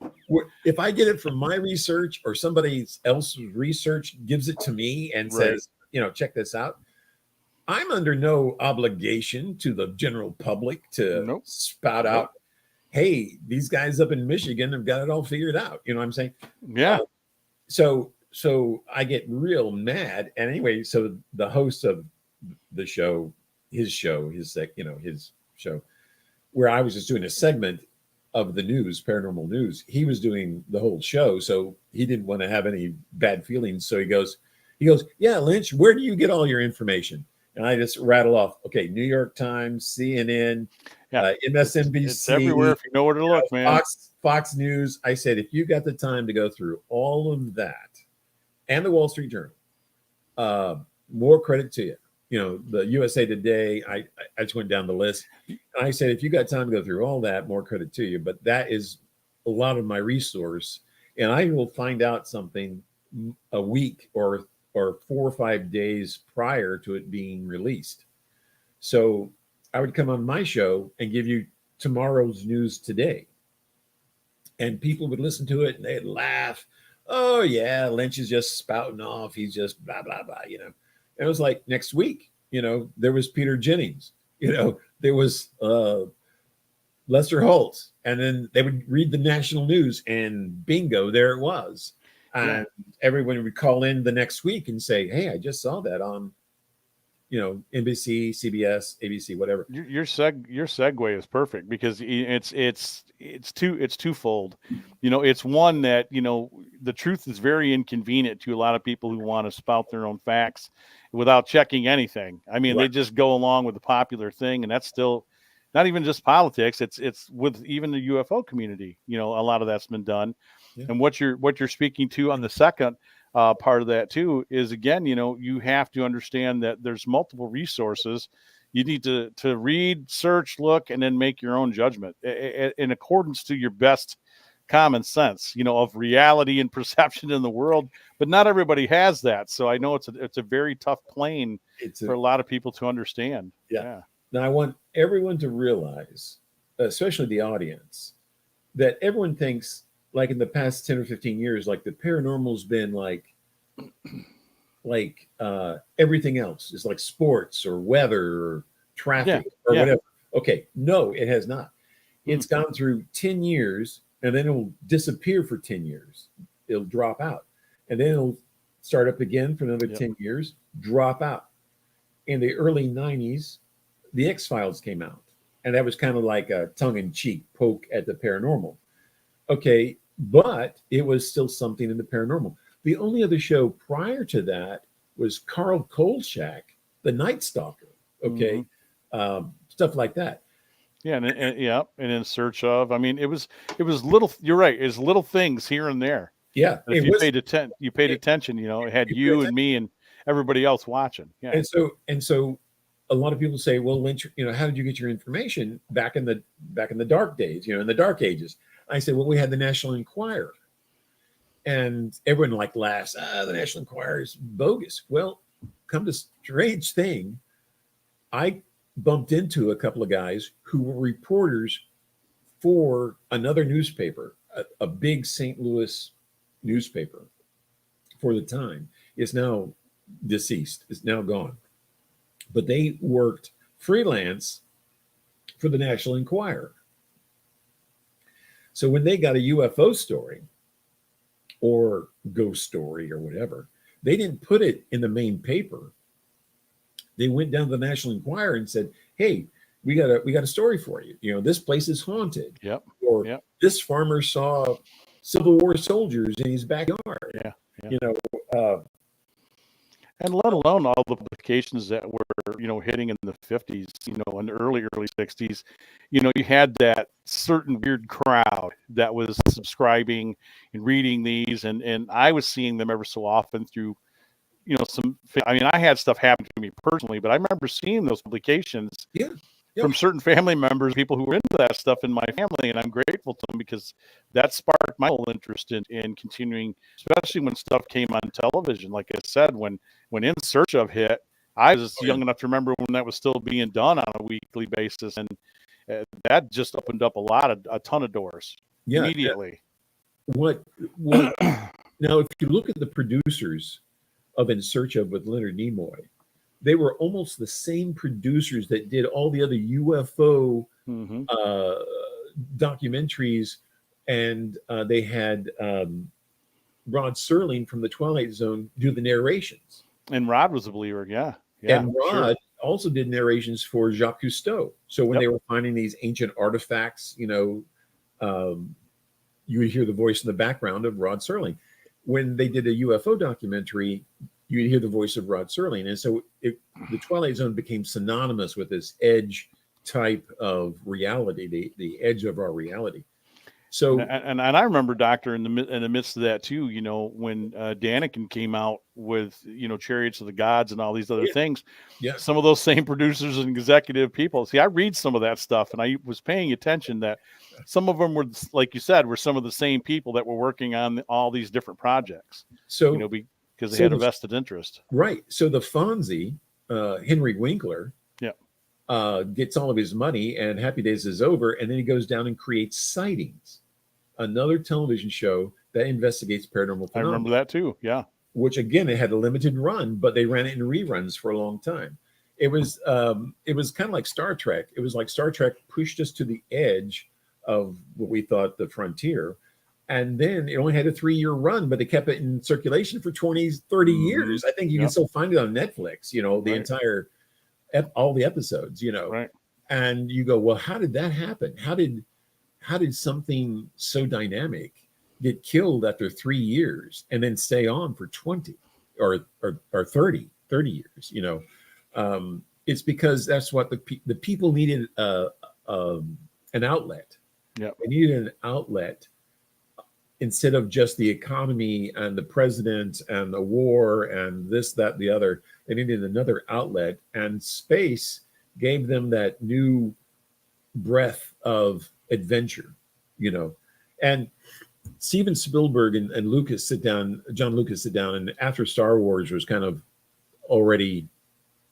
If I get it from my research or somebody else's research gives it to me and says, check this out, I'm under no obligation to the general public to spout out, hey, these guys up in Michigan have got it all figured out. You know what I'm saying? Yeah. So I get real mad. And anyway, so the host of the show his show, his show, where I was just doing a segment of the news, paranormal news. He was doing the whole show, so he didn't want to have any bad feelings. So he goes, yeah, Lynch, where do you get all your information? And I just rattle off, okay, New York Times, CNN, MSNBC. It's everywhere if you know where to look, man. Fox News. I said, if you got the time to go through all of that and the Wall Street Journal, more credit to you. The USA Today, I just went down the list. And I said, if you got time to go through all that, more credit to you. But that is a lot of my resource. And I will find out something a week or 4 or 5 days prior to it being released. So I would come on my show and give you tomorrow's news today. And people would listen to it and they'd laugh. Oh, yeah, Lynch is just spouting off. He's just blah, blah, blah, And it was like next week, there was Peter Jennings, there was Lester Holt. And then they would read the national news and bingo, there it was. And everyone would call in the next week and say, hey, I just saw that on, NBC, CBS, ABC, whatever. Your segue is perfect because it's twofold. It's one that, the truth is very inconvenient to a lot of people who want to spout their own facts without checking anything. I mean, They just go along with the popular thing, and that's still not even just politics. It's with even the UFO community. A lot of that's been done. Yeah. And what you're speaking to on the second part of that too is, again, you have to understand that there's multiple resources. You need to read, search, look, and then make your own judgment in accordance to your best common sense, of reality and perception in the world. But not everybody has that. So I know it's a very tough plane for a lot of people to understand. Yeah. Now I want everyone to realize, especially the audience, that everyone thinks, like in the past 10 or 15 years, like the paranormal's been like everything else is like sports or weather or traffic or whatever. Okay. No, it has not. It's gone through 10 years and then it will disappear for 10 years. It'll drop out and then it'll start up again for another 10 years, drop out. In the early 90s, the X-Files came out, and that was kind of like a tongue-in-cheek poke at the paranormal. Okay, but it was still something in the paranormal. The only other show prior to that was Carl Kolchak, the Night Stalker. Okay, stuff like that. Yeah, and In Search Of. I mean, it was little. You're right. It's little things here and there. Yeah, and if you paid attention. It had you and me and everybody else watching. Yeah, and so. A lot of people say, well, Lynch, how did you get your information back in the dark days, in the dark ages? I said, well, we had the National Enquirer. And everyone laughs, the National Enquirer is bogus. Well, come to strange thing, I bumped into a couple of guys who were reporters for another newspaper, a big St. Louis newspaper for the time. It's now deceased. It's now gone. But they worked freelance for the National Enquirer. So when they got a UFO story or ghost story or whatever, they didn't put it in the main paper. They went down to the National Enquirer and said, hey, we got a story for you. This place is haunted. Yep. Or this farmer saw Civil War soldiers in his backyard. Yeah. And let alone all the publications that were, hitting in the 50s, in the early 60s, you had that certain weird crowd that was subscribing and reading these. And I was seeing them ever so often through, I had stuff happen to me personally, but I remember seeing those publications from certain family members, people who were into that stuff in my family. And I'm grateful to them because that sparked my whole interest in continuing, especially when stuff came on television. Like I said, when In Search Of hit, I was young enough to remember when that was still being done on a weekly basis. And that just opened up a ton of doors immediately. What now, if you look at the producers of In Search Of with Leonard Nimoy, they were almost the same producers that did all the other UFO documentaries. And they had Rod Serling from the Twilight Zone do the narrations. And Rod was a believer. Yeah. And Rod, also did narrations for Jacques Cousteau. So when they were finding these ancient artifacts, you would hear the voice in the background of Rod Serling. When they did a UFO documentary, you'd hear the voice of Rod Serling. And so the Twilight Zone became synonymous with this edge type of reality, the edge of our reality. So, and I remember, Doctor, in the midst of that too, when Daniken came out with, Chariots of the Gods and all these other things, some of those same producers and executive people. See, I read some of that stuff, and I was paying attention that some of them were, like you said, were some of the same people that were working on all these different projects. So, because they had a vested interest. Right. So the Fonzie, Henry Winkler, gets all of his money, and Happy Days is over, and then he goes down and creates Sightings, another television show that investigates paranormal phenomena. I remember that too. Yeah. Which again, it had a limited run, but they ran it in reruns for a long time. It was kind of like Star Trek. It was like Star Trek pushed us to the edge of what we thought the frontier. And then it only had a 3-year run, but they kept it in circulation for 20, 30 years. I think you can still find it on Netflix, the entire, all the episodes, Right. And you go, well, how did that happen? How did something so dynamic get killed after 3 years and then stay on for 20 or 30 years? It's because that's what the people needed, an outlet. Yeah. They needed an outlet instead of just the economy and the president and the war and this, that, the other. They needed another outlet, and space gave them that new breath of adventure, and Steven Spielberg and John Lucas sit down, and after Star Wars was kind of already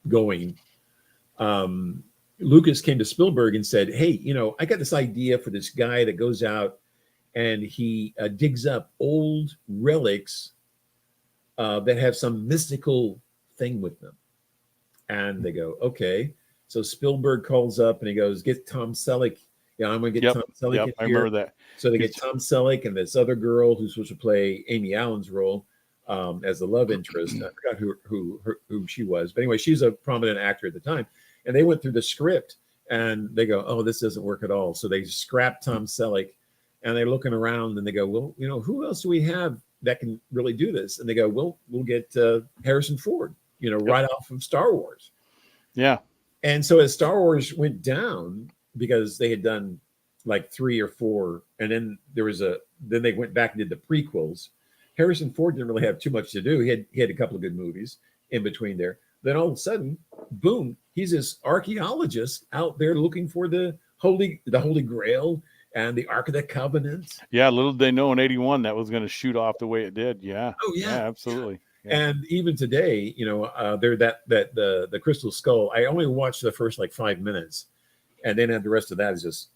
going, Lucas came to Spielberg and said, hey, I got this idea for this guy that goes out and he digs up old relics that have some mystical thing with them. And they go, okay. So Spielberg calls up and he goes, get Tom Selleck. I'm going to get Tom Selleck in here. I remember that. So they get Tom Selleck and this other girl who's supposed to play Amy Allen's role as the love interest. I forgot who she was. But anyway, she's a prominent actor at the time. And they went through the script and they go, oh, this doesn't work at all. So they scrapped Tom Selleck, and they're looking around and they go, well, who else do we have that can really do this? And they go, well, we'll get Harrison Ford, right off of Star Wars. Yeah. And so as Star Wars went down, because they had done like 3 or 4, and then then they went back and did the prequels. Harrison Ford didn't really have too much to do. He had a couple of good movies in between there. Then all of a sudden, boom, he's this archaeologist out there looking for the Holy Grail and the Ark of the Covenant. Yeah, little did they know in '81 that was going to shoot off the way it did. Yeah. Oh yeah, absolutely. Yeah. And even today, they're the Crystal Skull. I only watched the first like 5 minutes, and then the rest of that is just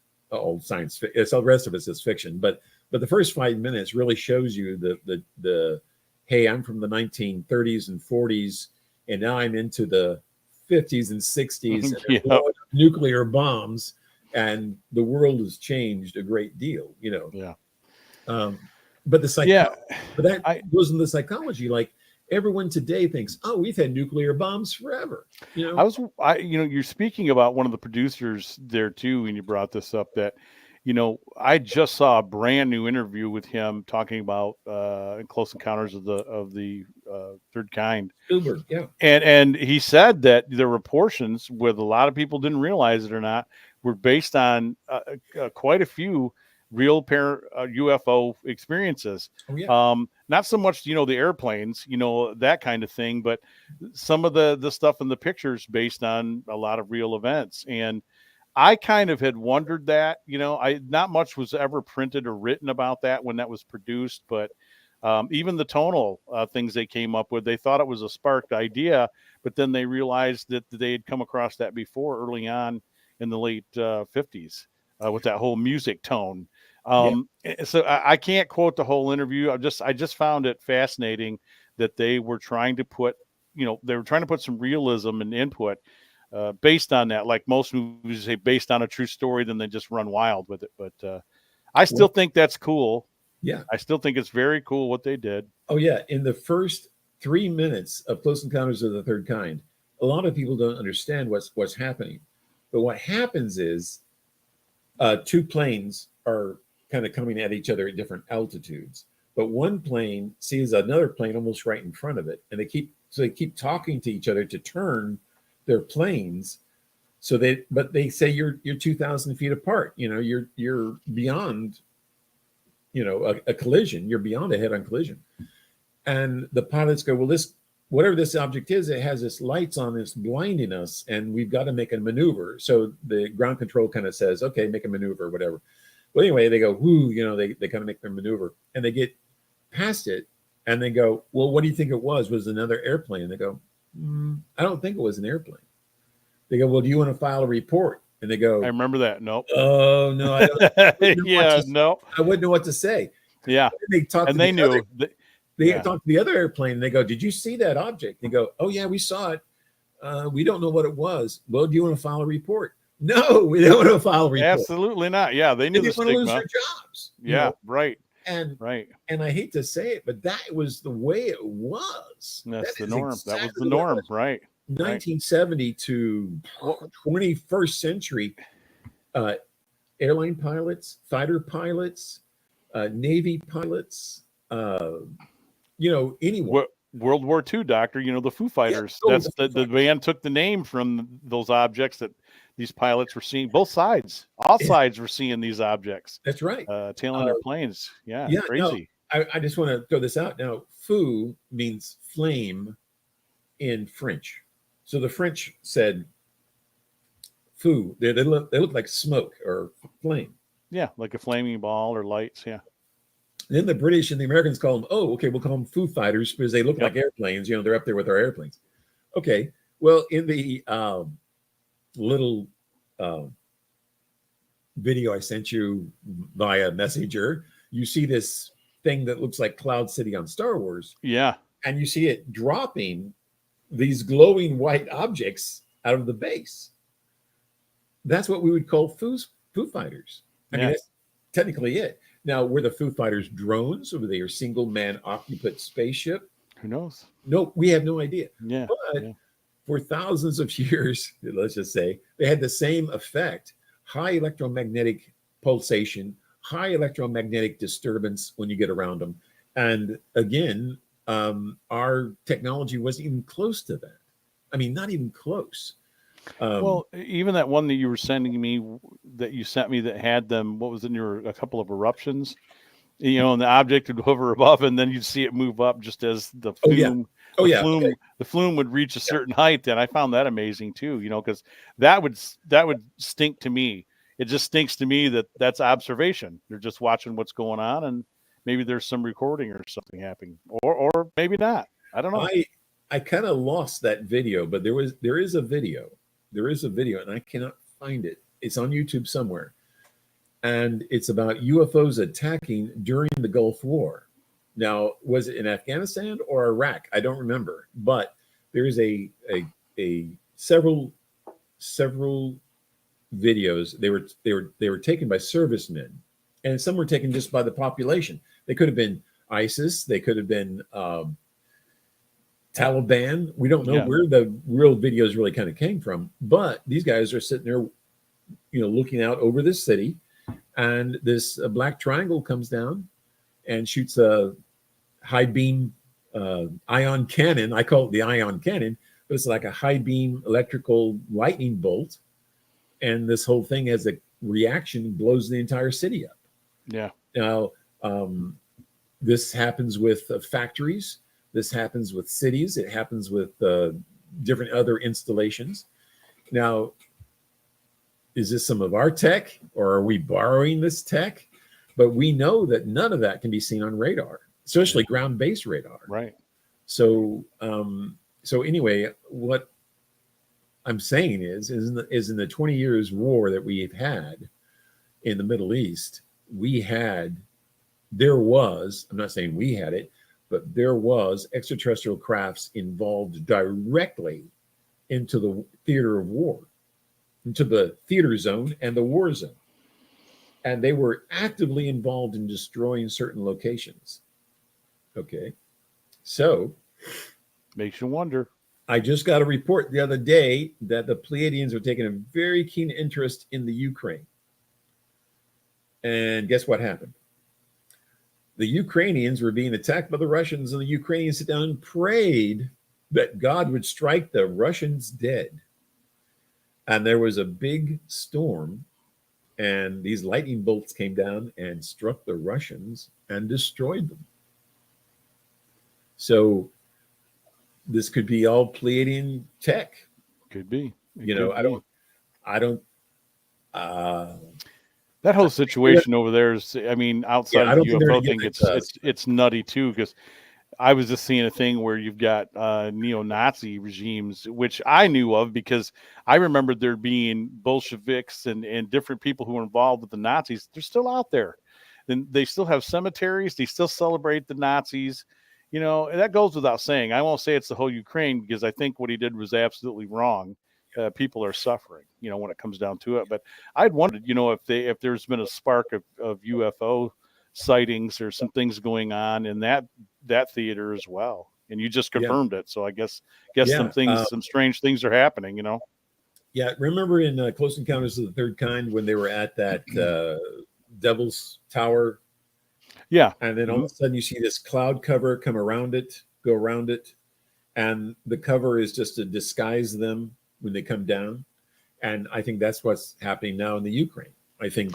science fiction. It's the rest of it's just fiction. But the first 5 minutes really shows you the hey, I'm from the 1930s and 40s, and now I'm into the 50s and 60s, and Yep. nuclear bombs, and the world has changed a great deal. Yeah. But that goes into the psychology. Like, everyone today thinks, oh, we've had nuclear bombs forever. You're speaking about one of the producers there too, and you brought this up that, I just saw a brand new interview with him talking about Close Encounters of the Third Kind. Spielberg, yeah. And he said that there were portions where a lot of people didn't realize it or not were based on quite a few real UFO experiences. Oh, yeah. Not so much, the airplanes, that kind of thing, but some of the stuff in the pictures based on a lot of real events. And I kind of had wondered that, not much was ever printed or written about that when that was produced, but even the tonal things they came up with, they thought it was a sparked idea, but then they realized that they had come across that before early on in the late 50s with that whole music tone. So I can't quote the whole interview. I just found it fascinating that they were trying to put, some realism and input based on that. Like most movies say, based on a true story, then they just run wild with it. But I still think that's cool. Yeah. I still think it's very cool what they did. Oh yeah. In the first 3 minutes of Close Encounters of the Third Kind, a lot of people don't understand what's happening. But what happens is two planes are kind of coming at each other at different altitudes. But one plane sees another plane almost right in front of it, and they keep talking to each other to turn their planes. But they say you're 2,000 feet apart. You're beyond, a collision. You're beyond a head-on collision. And the pilots go, well, whatever this object is, it has this lights on, it's blinding us, and we've got to make a maneuver. So the ground control kind of says, okay, make a maneuver, whatever. Well, anyway, they go, whoo, they kind of make their maneuver, and they get past it, and they go, well, what do you think it was? Was it another airplane? They go, I don't think it was an airplane. They go, well, do you want to file a report? And they go, I remember that. Nope. Oh no, I don't. No. I wouldn't know what to say. Yeah. They talk, and they knew. They talk to the other airplane, and they go, did you see that object? They go, oh yeah, we saw it. We don't know what it was. Well, do you want to file a report? No, we don't want to file a report. Absolutely not. Yeah, they knew the stigma. They want to lose their jobs. Yeah, right. And I hate to say it, but that was the way it was. That's the norm. Exactly that was the norm, right? 1970 to 21st century, airline pilots, fighter pilots, Navy pilots, anyone. World War II, Doctor, the Foo Fighters. Yeah, the band took the name from those objects that these pilots were seeing. Both sides, all sides were seeing these objects. That's right. Tailing their planes. Yeah, crazy. No, I just want to throw this out. Now, feu means flame in French. So the French said feu. They look like smoke or flame. Yeah, like a flaming ball or lights. Yeah. Then the British and the Americans call them, we'll call them Foo Fighters because they look like airplanes. They're up there with our airplanes. Okay. Well, in the little video I sent you via Messenger, you see this thing that looks like Cloud City on Star Wars. Yeah. And you see it dropping these glowing white objects out of the base. That's what we would call Foo Fighters. I mean, that's technically it. Now, were the Foo Fighters drones, or were they a single man occupant spaceship? Who knows? No, we have no idea. Yeah. But for thousands of years, let's just say, they had the same effect: high electromagnetic pulsation, high electromagnetic disturbance when you get around them. And again, our technology wasn't even close to that. I mean, not even close. Well, even that one that you were sending me, that you sent me, that had them, what was it? There were a couple of eruptions, and the object would hover above, and then you'd see it move up just as the flume. The flume would reach a certain height. And I found that amazing too, because that would stink to me. It just stinks to me that that's observation. They're just watching what's going on, and maybe there's some recording or something happening, or maybe not. I don't know. I kind of lost that video, but there is a video. There is a video, and I cannot find it. It's on YouTube somewhere. And it's about UFOs attacking during the Gulf War. Now, was it in Afghanistan or Iraq? I don't remember. But there is a several videos. They were taken by servicemen, and some were taken just by the population. They could have been ISIS. They could have been Taliban. We don't know where the real videos really kind of came from, but these guys are sitting there, looking out over this city, and this black triangle comes down and shoots a high beam ion cannon. I call it the ion cannon, but it's like a high beam electrical lightning bolt, and this whole thing has a reaction, blows the entire city up. Yeah. Now, this happens with factories. This happens with cities. It happens with different other installations. Now, is this some of our tech, or are we borrowing this tech? But we know that none of that can be seen on radar, especially ground-based radar. Right. So, anyway, what I'm saying is in the 20 years war that we've had in the Middle East, there was, I'm not saying we had it, but there was extraterrestrial crafts involved directly into the theater of war, into the theater zone and the war zone. And they were actively involved in destroying certain locations. Okay. So. Makes you wonder. I just got a report the other day that the Pleiadians are taking a very keen interest in the Ukraine. And guess what happened? The Ukrainians were being attacked by the Russians, and the Ukrainians sat down and prayed that God would strike the Russians dead. And there was a big storm, and these lightning bolts came down and struck the Russians and destroyed them. So this could be all Pleiadian tech. Could be. I don't. That whole situation over there is, I mean, outside of the UFO thing, it's nutty too, because I was just seeing a thing where you've got neo-Nazi regimes, which I knew of because I remember there being Bolsheviks and different people who were involved with the Nazis. They're still out there. And they still have cemeteries. They still celebrate the Nazis. And that goes without saying. I won't say it's the whole Ukraine, because I think what he did was absolutely wrong. People are suffering, when it comes down to it. But I'd wondered, if there's been a spark of UFO sightings or some things going on in that theater as well. And you just confirmed it. So I guess some strange things are happening, Yeah. Remember in Close Encounters of the Third Kind when they were at that Devil's Tower? Yeah. And then all of a sudden you see this cloud cover go around it. And the cover is just to disguise them when they come down. And I think that's what's happening now in the Ukraine. I think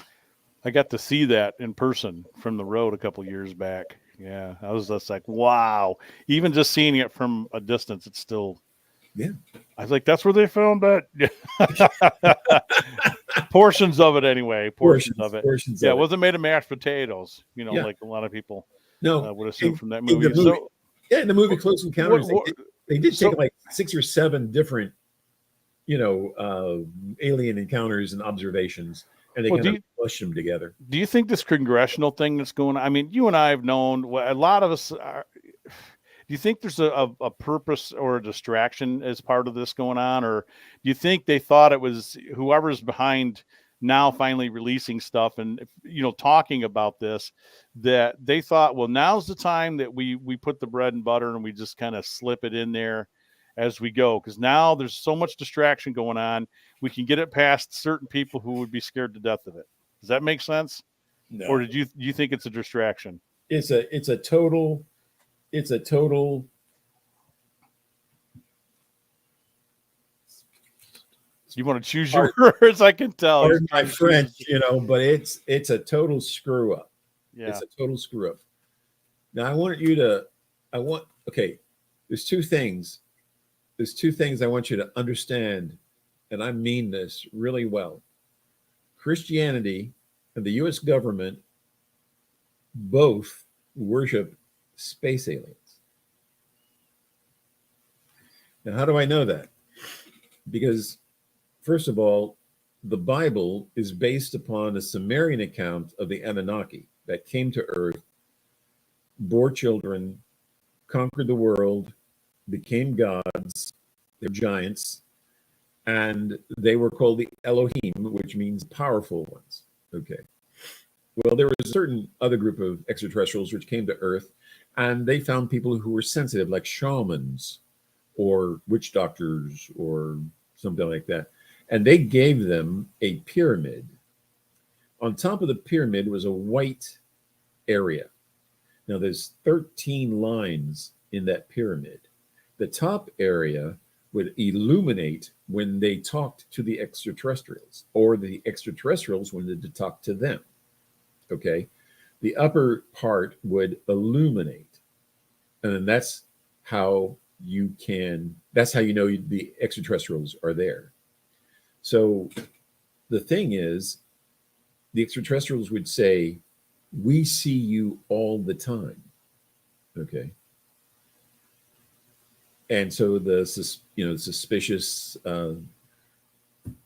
I got to see that in person from the road a couple years back. Yeah. I was just like, wow. Even just seeing it from a distance, it's still, I was like, that's where they filmed it. Portions of it anyway. Portions of it. It wasn't made of mashed potatoes, like a lot of people would assume from that movie. In the movie Close Encounters, they did take like 6 or 7 different alien encounters and observations, and they kind of push them together. Do you think this congressional thing that's going on? I mean, you and I have known, a lot of us are. Do you think there's a purpose or a distraction as part of this going on, or do you think they thought it was whoever's behind now finally releasing stuff and talking about this, that they thought, well, now's the time that we put the bread and butter and we just kind of slip it in there as we go, because now there's so much distraction going on, we can get it past certain people who would be scared to death of it. Does that make sense? No. Or do you think it's a distraction? It's a total. You want to choose your words? I can tell. Pardon my French, but it's a total screw up. Yeah. It's a total screw up. Now there's two things. There's 2 things I want you to understand, and I mean this really well. Christianity and the U.S. government both worship space aliens. Now, how do I know that? Because, first of all, the Bible is based upon a Sumerian account of the Anunnaki that came to Earth, bore children, conquered the world, became gods. They're giants, and they were called the Elohim, which means powerful ones. Okay. Well, there was a certain other group of extraterrestrials which came to Earth, and they found people who were sensitive, like shamans or witch doctors or something like that. And they gave them a pyramid. On top of the pyramid was a white area. Now, there's 13 lines in that pyramid. The top area would illuminate when they talked to the extraterrestrials, or the extraterrestrials when they talked to them. Okay. The upper part would illuminate. And then that's how you know the extraterrestrials are there. So the thing is, the extraterrestrials would say, we see you all the time. Okay. And so the suspicious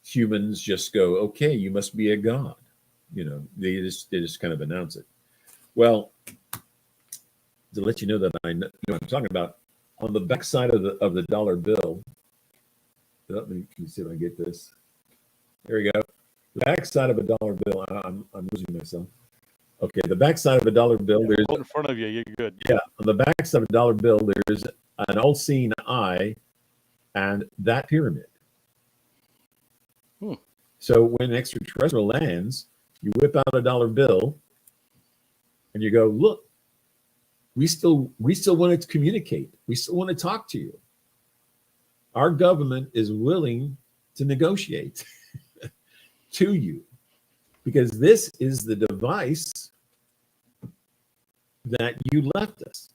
humans just go, okay, you must be a god. They just kind of announce it. Well, to let you know that I know what I'm talking about, on the back side of the dollar bill, let me see if I can get this. There we go. The back side of a dollar bill. I'm losing myself. Okay, the back side of a dollar bill. There's in front of you. You're good. Yeah, on the back side of a dollar bill, there's an all-seeing eye and that pyramid. Hmm. So when an extraterrestrial lands, you whip out a dollar bill and you go, look, we still want to communicate. We still want to talk to you. Our government is willing to negotiate to you, because this is the device that you left us.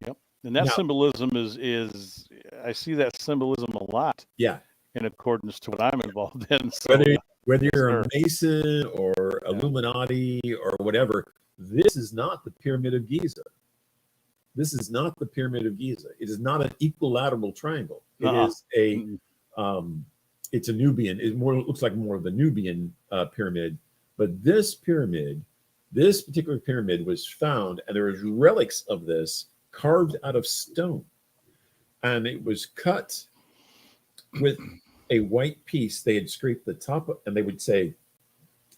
Yep. And that symbolism is I see that symbolism a lot. Yeah. In accordance to what I'm involved in. So, whether you're a Mason or Illuminati or whatever, this is not the Pyramid of Giza. This is not the Pyramid of Giza. It is not an equilateral triangle. It is it's a Nubian. It looks like more of the Nubian pyramid. But this pyramid, this particular pyramid was found, and there is relics of this carved out of stone. And it was cut with a white piece. They had scraped the top, and they would say,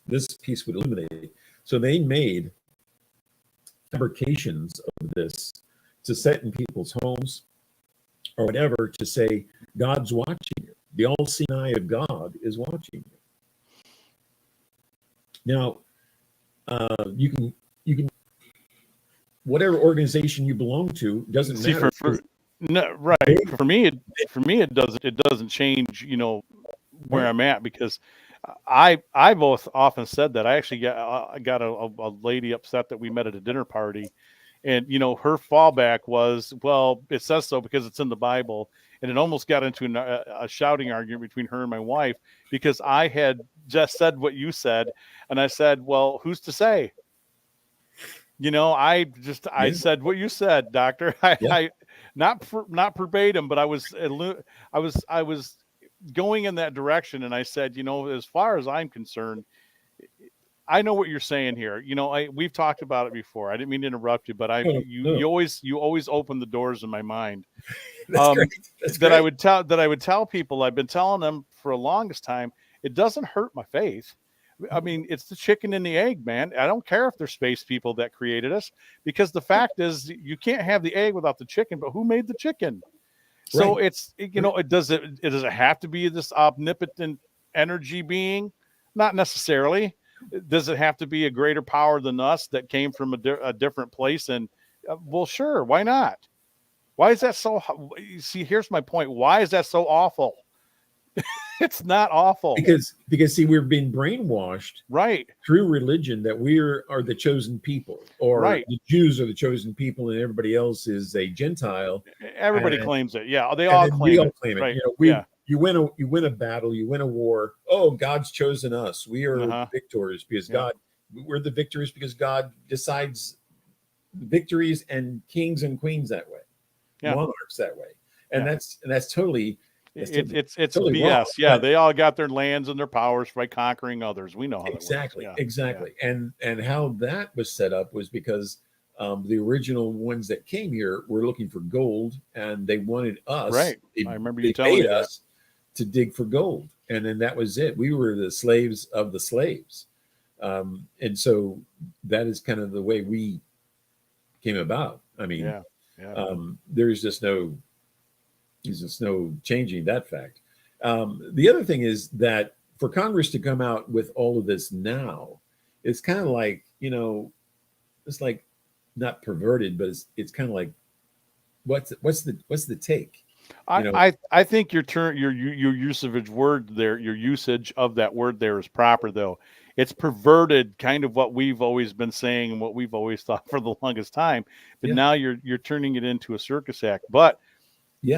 this piece would illuminate it. So they made fabrications of this to set in people's homes or whatever, to say, God's watching you. The all-seeing eye of God is watching you. Now, you can, whatever organization you belong to, doesn't matter. No, right. For me, it doesn't change, where I'm at, because I've often said that. I actually got a lady upset that we met at a dinner party, and her fallback was, well, it says so because it's in the Bible, and it almost got into a shouting argument between her and my wife because I had just said what you said, and I said, well, who's to say? I said what you said, Doctor. I not verbatim, but I was going in that direction, and I said, as far as I'm concerned, I know what you're saying here. We've talked about it before. I didn't mean to interrupt you, but you always open the doors in my mind. That's great. That I would tell people. I've been telling them for the longest time. It doesn't hurt my faith. I mean, it's the chicken and the egg, man. I don't care if they're space people that created us, because the fact is you can't have the egg without the chicken, but who made the chicken? So it's, does it have to be this omnipotent energy being? Not necessarily. Does it have to be a greater power than us that came from a different place? And well, sure. Why not? Why is that so? See, here's my point. Why is that so awful? It's not awful, because see, we're being brainwashed through religion that we are the chosen people, or the Jews are the chosen people and everybody else is a Gentile. Everybody claims it. Yeah, they all claim it. Right. You win a battle, you win a war. Oh, God's chosen us. We are victors because we're the victors because God decides victories and kings and queens that way, monarchs that way, and that's totally. It's totally BS. Wrong. Yeah, they all got their lands and their powers by conquering others. We know how exactly, that works. Exactly. And how that was set up was because the original ones that came here were looking for gold, and they wanted us. Right. I remember you telling me us to dig for gold, and then that was it. We were the slaves of the slaves, and so that is kind of the way we came about. I mean, there's just no changing that fact. The other thing is that for Congress to come out with all of this now, it's kind of like, it's like not perverted, but it's kind of like, what's the take? I think your usage word there, your usage of that word there is proper, though. It's perverted, kind of what we've always been saying and what we've always thought for the longest time. But now you're turning it into a circus act. But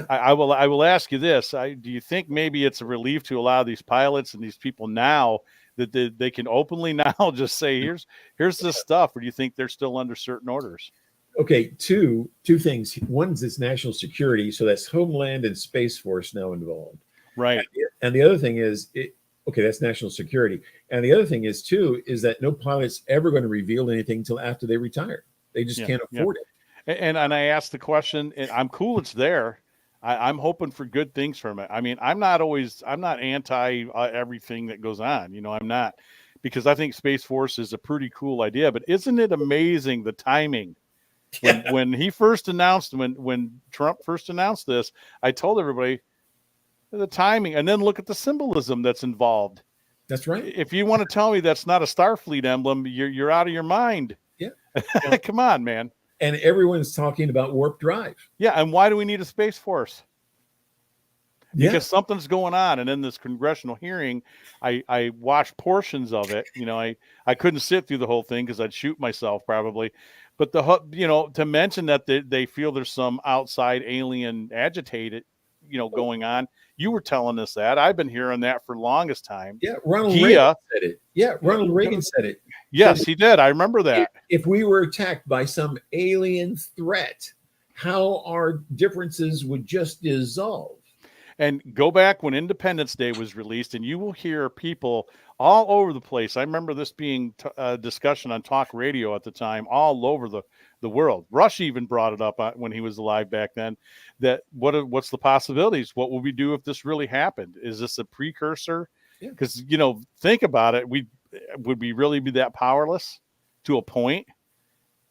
I will ask you this. Do you think maybe it's a relief to allow these pilots and these people now that they can openly now just say, here's this stuff, or do you think they're still under certain orders? Okay, two things. One is national security, so that's Homeland and Space Force now involved. Right. And the other thing is, that's national security. And the other thing is that no pilot's ever going to reveal anything until after they retire. They just can't afford it. And I asked the question, and I'm cool it's there. I'm hoping for good things from it. I mean, I'm not anti everything that goes on. I'm not, because I think Space Force is a pretty cool idea. But isn't it amazing the timing? When he first announced, when Trump first announced this, I told everybody, the timing, and then look at the symbolism that's involved. That's right. If you want to tell me that's not a Starfleet emblem, you're out of your mind. Yeah. Come on, man. And everyone's talking about warp drive. Yeah, and why do we need a Space Force? Because Yeah. something's going on. And in this congressional hearing, I watched portions of it. You know, I couldn't sit through the whole thing because I'd shoot myself probably. But to mention that they feel there's some outside alien agitated, going on. You were telling us that. I've been hearing that for the longest time. Yeah, Ronald Reagan said it. Yeah, Ronald Reagan said it. Yes, he did. I remember that. If we were attacked by some alien threat, how our differences would just dissolve. And go back when Independence Day was released, and you will hear people all over the place. I remember this being a discussion on talk radio at the time, all over the world. Rush even brought it up when he was alive back then. That what's the possibilities? What will we do if this really happened? Is this a precursor? Because think about it. Would we really be that powerless to a point?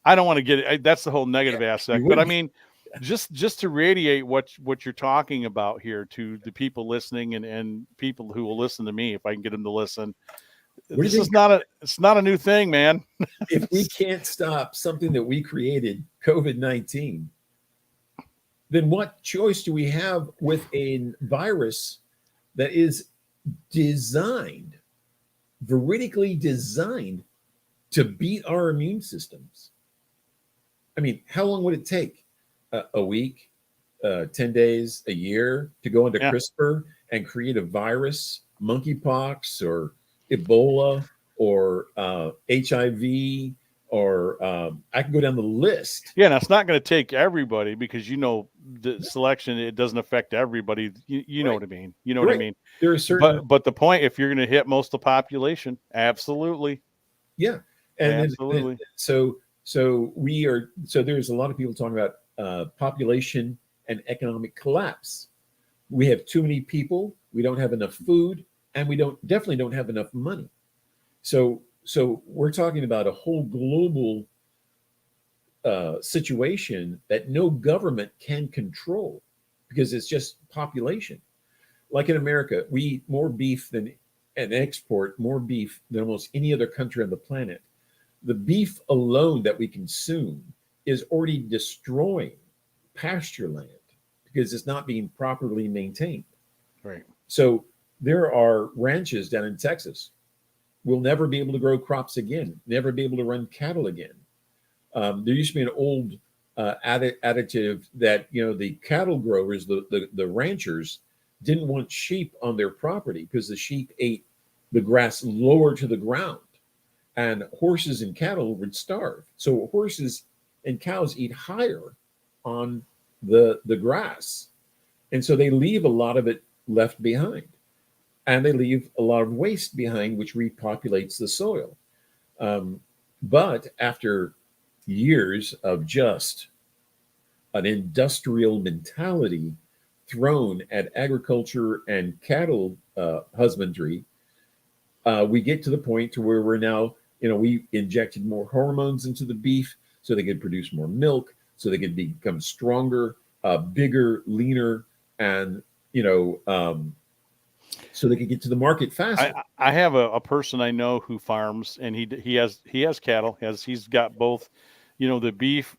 I don't want to get it. That's the whole negative aspect. But I mean, just to radiate what you're talking about here to the people listening and people who will listen to me, if I can get them to listen. It's not a new thing, man. If we can't stop something that we created, COVID-19, then what choice do we have with a virus that is veridically designed to beat our immune systems? I mean, how long would it take? A week, 10 days, a year to go into CRISPR and create a virus, monkeypox or Ebola or HIV, or I can go down the list. Yeah, and it's not going to take everybody because the selection, it doesn't affect everybody. You know what I mean. You know what I mean. There are certain, but the point, if you're going to hit most of the population, absolutely. Yeah, and absolutely. So there's a lot of people talking about population and economic collapse. We have too many people. We don't have enough food, and we definitely don't have enough money. So we're talking about a whole global situation that no government can control because it's just population. Like in America, we eat more beef and export more beef than almost any other country on the planet. The beef alone that we consume is already destroying pasture land because it's not being properly maintained. Right. So there are ranches down in Texas. We'll never be able to grow crops again, never be able to run cattle again. There used to be an old additive that, the cattle growers, the ranchers didn't want sheep on their property because the sheep ate the grass lower to the ground and horses and cattle would starve. So horses and cows eat higher on the grass. And so they leave a lot of it left behind. And they leave a lot of waste behind, which repopulates the soil. But after years of just an industrial mentality thrown at agriculture and cattle husbandry, we get to the point to where we're now, we injected more hormones into the beef so they could produce more milk, so they could become stronger, bigger, leaner, and, so they could get to the market faster. I have a person I know who farms, and he has cattle. He's got both, the beef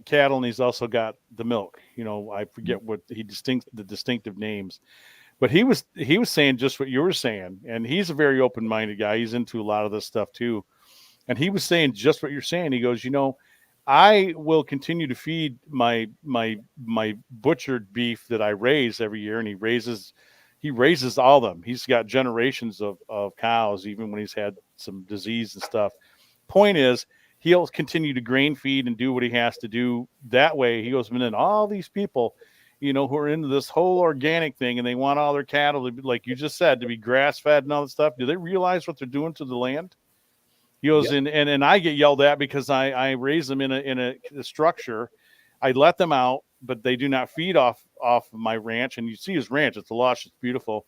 cattle, and he's also got the milk. I forget what the distinctive names, but he was saying just what you were saying, and he's a very open-minded guy. He's into a lot of this stuff too, and he was saying just what you're saying. He goes, I will continue to feed my butchered beef that I raise every year, and he raises all of them. He's got generations of cows, even when he's had some disease and stuff. Point is, he'll continue to grain feed and do what he has to do that way. He goes, and then all these people, who are into this whole organic thing and they want all their cattle to be, like you just said, to be grass fed and all that stuff. Do they realize what they're doing to the land? He goes, and I get yelled at because I raise them in a structure. I let them out, but they do not feed off my ranch. And you see his ranch; it's lush, it's beautiful,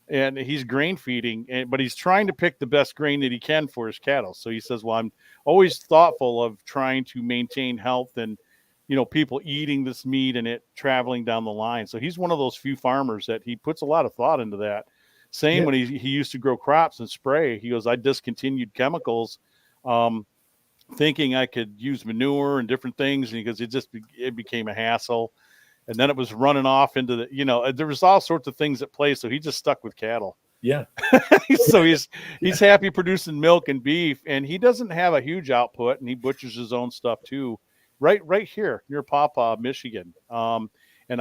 and he's grain feeding. But he's trying to pick the best grain that he can for his cattle. So he says, "Well, I'm always thoughtful of trying to maintain health and people eating this meat and it traveling down the line. So he's one of those few farmers that he puts a lot of thought into that. Same when he used to grow crops and spray. He goes, I discontinued chemicals, thinking I could use manure and different things, and because it became a hassle. And then it was running off into the, there was all sorts of things at play. So he just stuck with cattle. Yeah. So he's happy producing milk and beef, and he doesn't have a huge output, and he butchers his own stuff too. Right here near Pawpaw, Michigan. And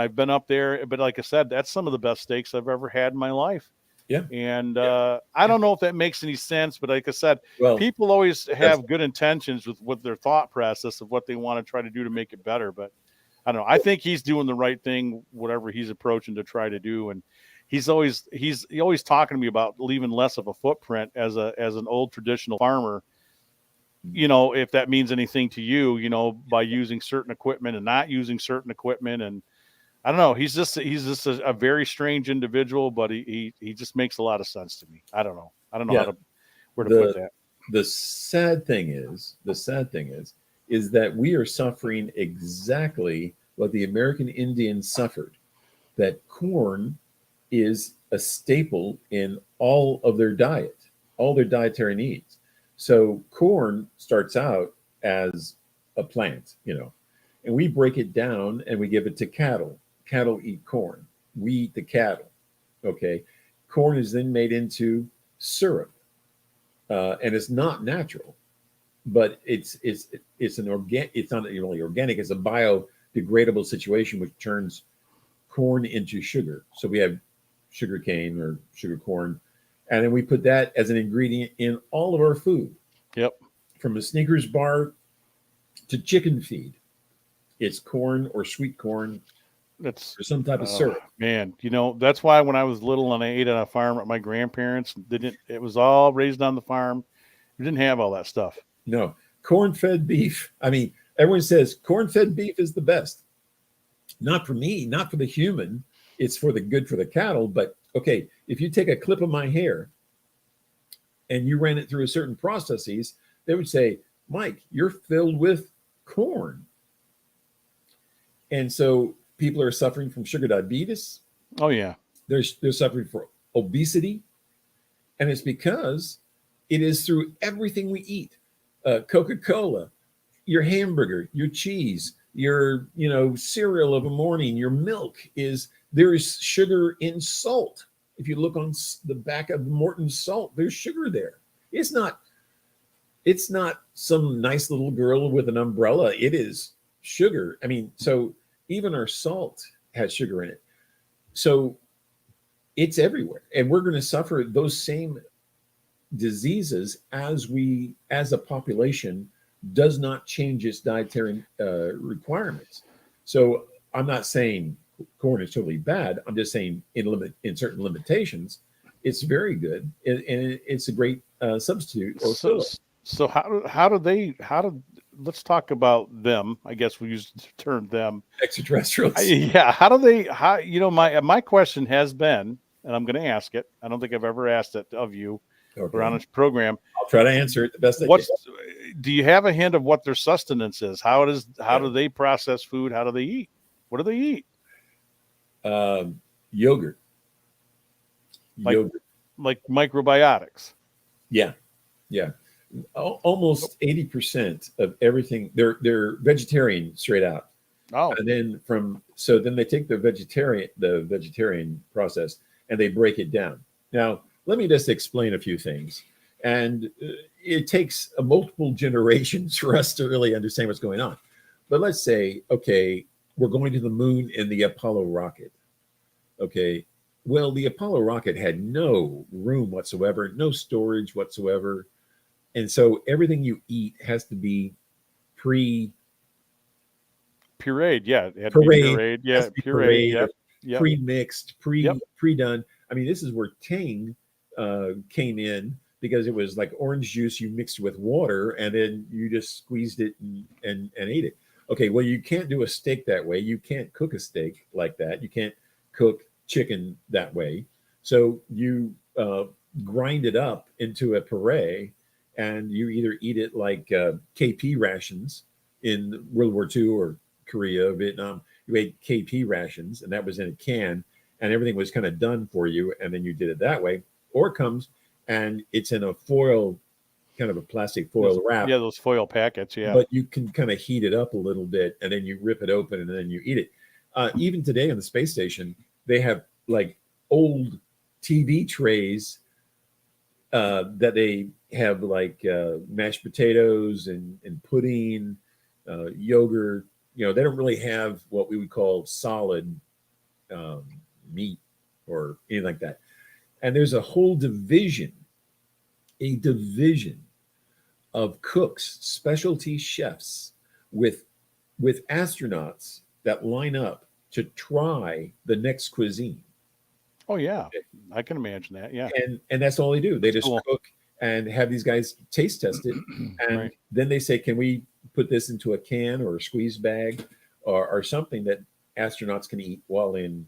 I've been up there, but like I said, that's some of the best steaks I've ever had in my life. Yeah. And I don't know if that makes any sense, but like I said, people always have good intentions with their thought process of what they want to try to do to make it better. But I don't know. I think he's doing the right thing, whatever he's approaching to try to do. And he's always talking to me about leaving less of a footprint as an old traditional farmer. If that means anything to you, by using certain equipment and not using certain equipment. And I don't know. He's just a very strange individual, but he just makes a lot of sense to me. I don't know where to put that. The sad thing is that we are suffering exactly what the American Indians suffered. That corn is a staple in all of their diet, all their dietary needs. So corn starts out as a plant, and we break it down and we give it to cattle. Cattle eat corn. We eat the cattle. Okay. Corn is then made into syrup. And it's not natural, but it's not really organic. It's a biodegradable situation, which turns corn into sugar. So we have sugar cane or sugar corn, and then we put that as an ingredient in all of our food. Yep. From a Snickers bar to chicken feed, it's corn or sweet corn. That's or some type of syrup. Man, that's why when I was little and I ate on a farm at my grandparents, it was all raised on the farm. We didn't have all that stuff. No, corn-fed beef. I mean, everyone says corn-fed beef is the best. Not for me, not for the human. It's for the good for the cattle. But okay, if you take a clip of my hair and you ran it through a certain processes, they would say, Mike, you're filled with corn. And so people are suffering from sugar diabetes. Oh yeah. They're suffering from obesity. And it's because it is through everything we eat. Coca-Cola, your hamburger, your cheese, your cereal of a morning, your milk there is sugar in salt. If you look on the back of Morton salt, there's sugar there. It's not some nice little girl with an umbrella. It is sugar. I mean, so even our salt has sugar in it. So it's everywhere. And we're going to suffer those same diseases as a population does not change its dietary requirements. So I'm not saying corn is totally bad. I'm just saying in certain limitations, it's very good. And it's a great substitute. So how do let's talk about them. I guess we use the term them. Extraterrestrials. Yeah. My question has been, and I'm going to ask it. I don't think I've ever asked it of you or on a program. I'll try to answer it the best I can. Do you have a hint of what their sustenance is? How do they process food? How do they eat? What do they eat? Yogurt. Like microbiotics. Yeah. Yeah. Almost 80% of everything they're vegetarian straight out. Oh, and then then they take the vegetarian process and they break it down. Now, let me just explain a few things. And it takes multiple generations for us to really understand what's going on. But let's say, okay, we're going to the moon in the Apollo rocket. Okay, well, the Apollo rocket had no room whatsoever, no storage whatsoever. And so everything you eat has to be pureed. Yeah, it had pureed. Yeah, pureed. Yep. Pre-mixed, pre-done. I mean, this is where Tang came in, because it was like orange juice you mixed with water and then you just squeezed it and ate it. Okay, well, you can't do a steak that way. You can't cook a steak like that. You can't cook chicken that way. So you grind it up into a puree, and you either eat it like KP rations in World War II or Korea, Vietnam, you ate KP rations, and that was in a can, and everything was kind of done for you, and then you did it that way. Or it comes and it's in a foil, kind of a plastic foil wrap. Yeah, those foil packets. Yeah, but you can kind of heat it up a little bit, and then you rip it open, and then you eat it. Even today on the space station, they have like old TV trays that they have like mashed potatoes and pudding, yogurt. You know, they don't really have what we would call solid meat or anything like that. And there's a whole division, a division of cooks, specialty chefs with astronauts that line up to try the next cuisine. Oh yeah, I can imagine that. Yeah, and that's all they do. They just cool. cook and have these guys taste test it, and Right. then they say, "Can we put this into a can or a squeeze bag, or something that astronauts can eat while in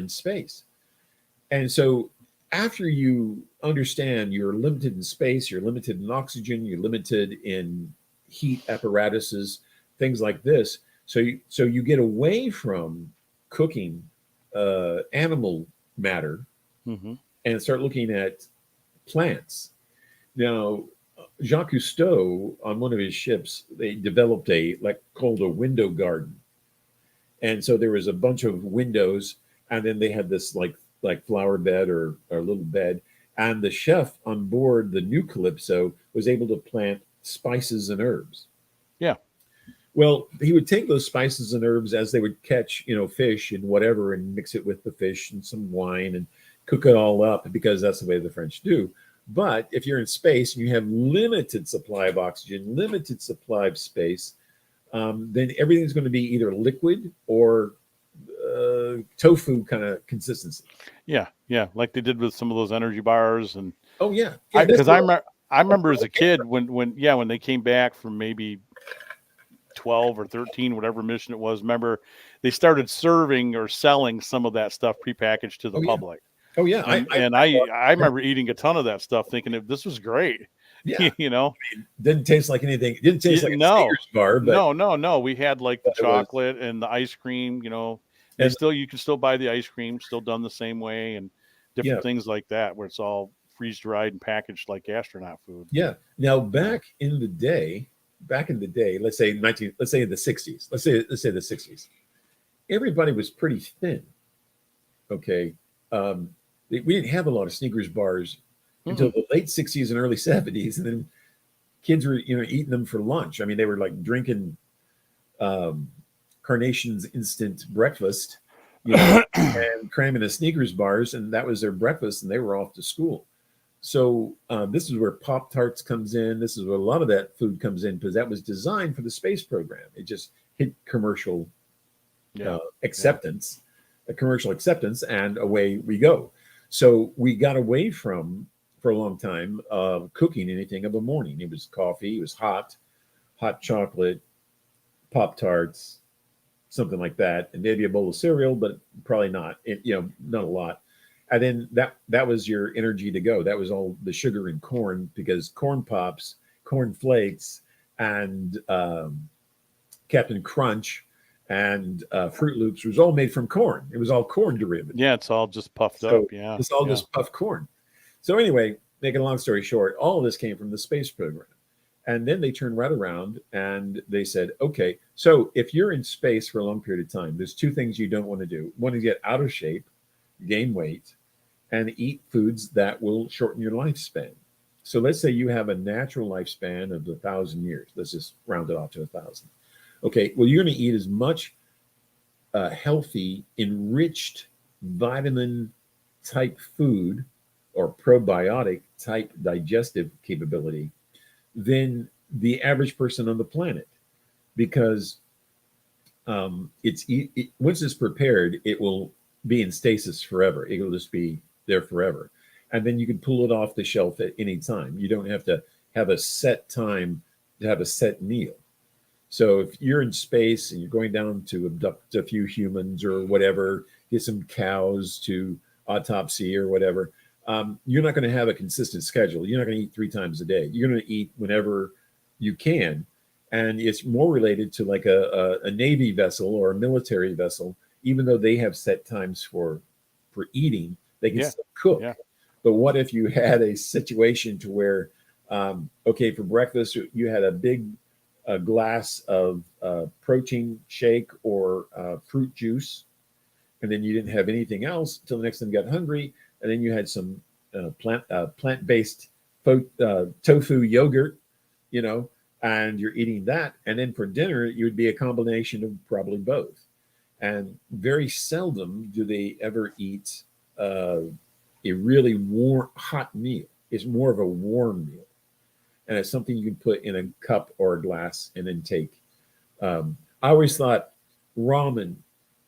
space?" And so, after you understand you're limited in space, you're limited in oxygen, you're limited in heat apparatuses, things like this. So you get away from cooking animal matter Mm-hmm. and start looking at plants. Now, Jacques Cousteau, on one of his ships, they developed called a window garden. And so there was a bunch of windows, and then they had this like flower bed or little bed. And the chef on board the new Calypso was able to plant spices and herbs. Yeah. Well, he would take those spices and herbs as they would catch, fish and whatever, and mix it with the fish and some wine and cook it all up, because that's the way the French do. But if you're in space and you have limited supply of oxygen, limited supply of space, then everything's going to be either liquid or tofu kind of consistency. Yeah, like they did with some of those energy bars. And oh yeah, because I remember as a kid when they came back from maybe 12 or 13, whatever mission it was. Remember, they started serving or selling some of that stuff prepackaged to the public. Oh yeah, I remember eating a ton of that stuff, thinking this was great. Yeah, didn't taste like anything. It didn't taste like a Snickers bar. But no. We had like the chocolate and the ice cream. You can still buy the ice cream, still done the same way, and different things like that, where it's all freeze dried and packaged like astronaut food. Yeah. Now back in the day, let's say in the 60s. Let's say the 60s. Everybody was pretty thin. Okay. We didn't have a lot of Snickers bars until the late 60s and early 70s, and then kids were eating them for lunch. I mean, they were like drinking Carnation's instant breakfast, and cramming the Snickers bars, and that was their breakfast, and they were off to school. So this is where Pop-Tarts comes in. This is where a lot of that food comes in, because that was designed for the space program. It just hit commercial acceptance, and away we go. So we got away from, for a long time, cooking anything of a morning. It was coffee, it was hot chocolate, Pop-Tarts, something like that, and maybe a bowl of cereal, but probably not. Not a lot. And then that was your energy to go. That was all the sugar and corn, because Corn Pops, Corn Flakes, and Captain Crunch and Fruit Loops was all made from corn. It was all corn derivative. Yeah, it's all just puffed up. Yeah, it's all just puffed corn. So anyway, making a long story short, all of this came from the space program. And then they turned right around and they said, okay, so if you're in space for a long period of time, there's two things you don't want to do. One is get out of shape, gain weight, and eat foods that will shorten your lifespan. So let's say you have a natural lifespan of 1,000 years. Let's just round it off to 1,000. Okay, well, you're going to eat as much healthy, enriched vitamin type food or probiotic type digestive capability than the average person on the planet, because once it's prepared, it will be in stasis forever. It will just be there forever. And then you can pull it off the shelf at any time. You don't have to have a set time to have a set meal. So if you're in space and you're going down to abduct a few humans or whatever, get some cows to autopsy or whatever, you're not going to have a consistent schedule. You're not going to eat 3 times a day. You're going to eat whenever you can. and it's more related to like a Navy vessel or a military vessel. Even though they have set times for eating, they can still cook. Yeah. But what if you had a situation to where, okay, for breakfast you had a big glass of protein shake or fruit juice, and then you didn't have anything else until the next time you got hungry, and then you had some plant-based tofu yogurt, you know, and you're eating that, and then for dinner it would be a combination of probably both. And very seldom do they ever eat a really warm, hot meal. It's more of a warm meal, and it's something you can put in a cup or a glass and then take. I always thought ramen,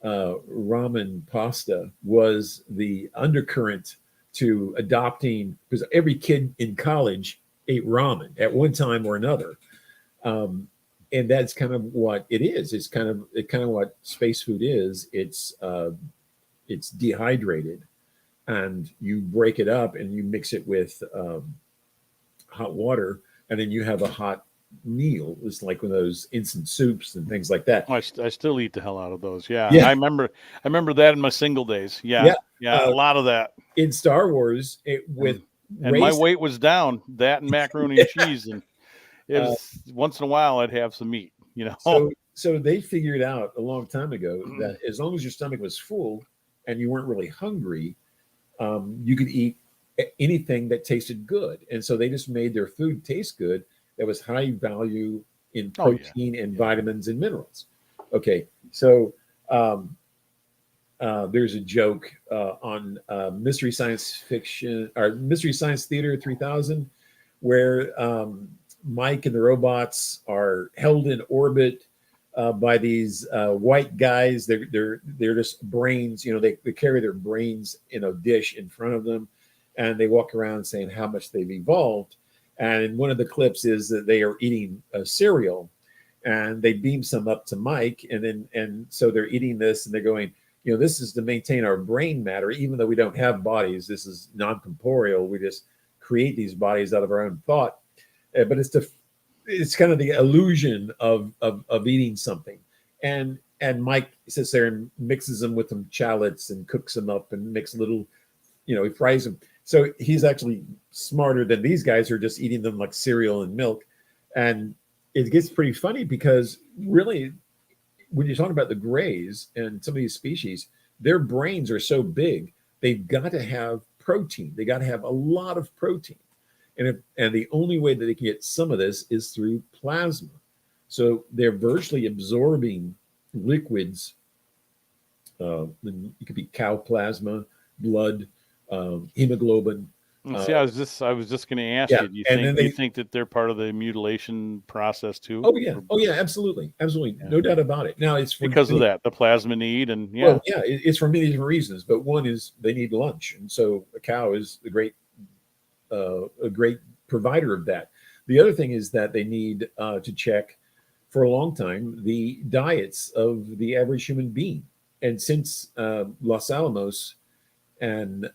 ramen pasta was the undercurrent to adopting, because every kid in college ate ramen at one time or another. And that's kind of what it is. It's kind of what space food is. It's dehydrated, and you break it up and you mix it with hot water, and then you have a hot meal. It's like one of those instant soups and things like that. I still eat the hell out of those. Yeah. Yeah. I remember that in my single days. Yeah. A lot of that. In Star Wars, and my weight was down. That and macaroni and cheese, and it was once in a while I'd have some meat. You know. So they figured out a long time ago that as long as your stomach was full and you weren't really hungry, you could eat anything that tasted good. And so they just made their food taste good. That was high value in protein and vitamins and minerals. Okay, so there's a joke on Mystery Science Fiction or Mystery Science Theater 3000, where Mike and the robots are held in orbit by these white guys. They're just brains. You know, they carry their brains in a dish in front of them, and they walk around saying how much they've evolved. And one of the clips is that they are eating a cereal, and they beam some up to Mike, and so they're eating this, and they're going, you know, this is to maintain our brain matter, even though we don't have bodies. This is non-corporeal. We just create these bodies out of our own thought. But it's kind of the illusion of eating something. And Mike sits there and mixes them with some shallots and cooks them up and makes little, you know, he fries them. So he's actually smarter than these guys who are just eating them like cereal and milk. And it gets pretty funny because really, when you're talking about the grays and some of these species, their brains are so big, they've got to have protein. They got to have a lot of protein. And the only way that they can get some of this is through plasma. So they're virtually absorbing liquids. It could be cow plasma, blood, hemoglobin. See, I was just going to ask you. Do you think that they're part of the mutilation process too? Oh yeah, absolutely. Yeah. No doubt about it. Now it's because of that, the plasma need, and it's for many different reasons. But one is they need lunch, and so a cow is a great provider of that. The other thing is that they need to check for a long time the diets of the average human being, and since Los Alamos and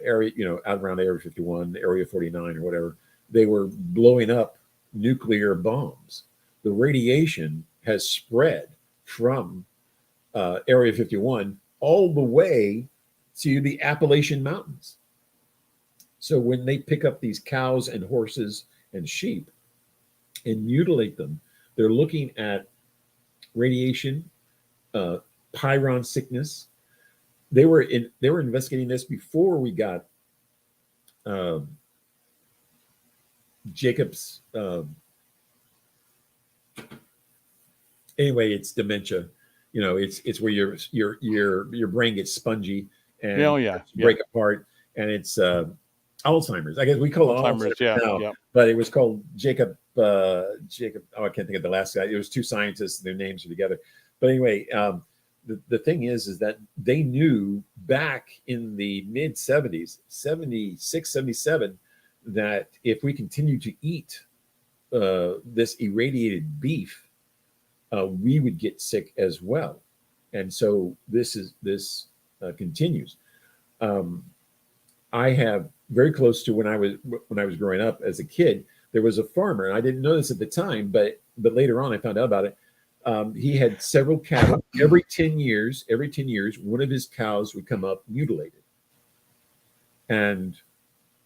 area, you know, out around Area 51, Area 49, or whatever, they were blowing up nuclear bombs. The radiation has spread from Area 51 all the way to the Appalachian Mountains. So when they pick up these cows and horses and sheep and mutilate them, they're looking at radiation, pyron sickness. They were investigating this before we got Jacob's. Anyway, it's dementia. You know, it's where your brain gets spongy and break apart, and it's Alzheimer's. I guess we call it Alzheimer's now, but it was called Jacob. Oh, I can't think of the last guy. It was two scientists. Their names are together. But anyway, the thing is that they knew back in the mid 70s, 76, 77, that if we continue to eat this irradiated beef, we would get sick as well. And so this continues. I have very close to when I was growing up as a kid, there was a farmer, and I didn't know this at the time, but later on I found out about it. He had several cattle. Every 10 years, one of his cows would come up mutilated. And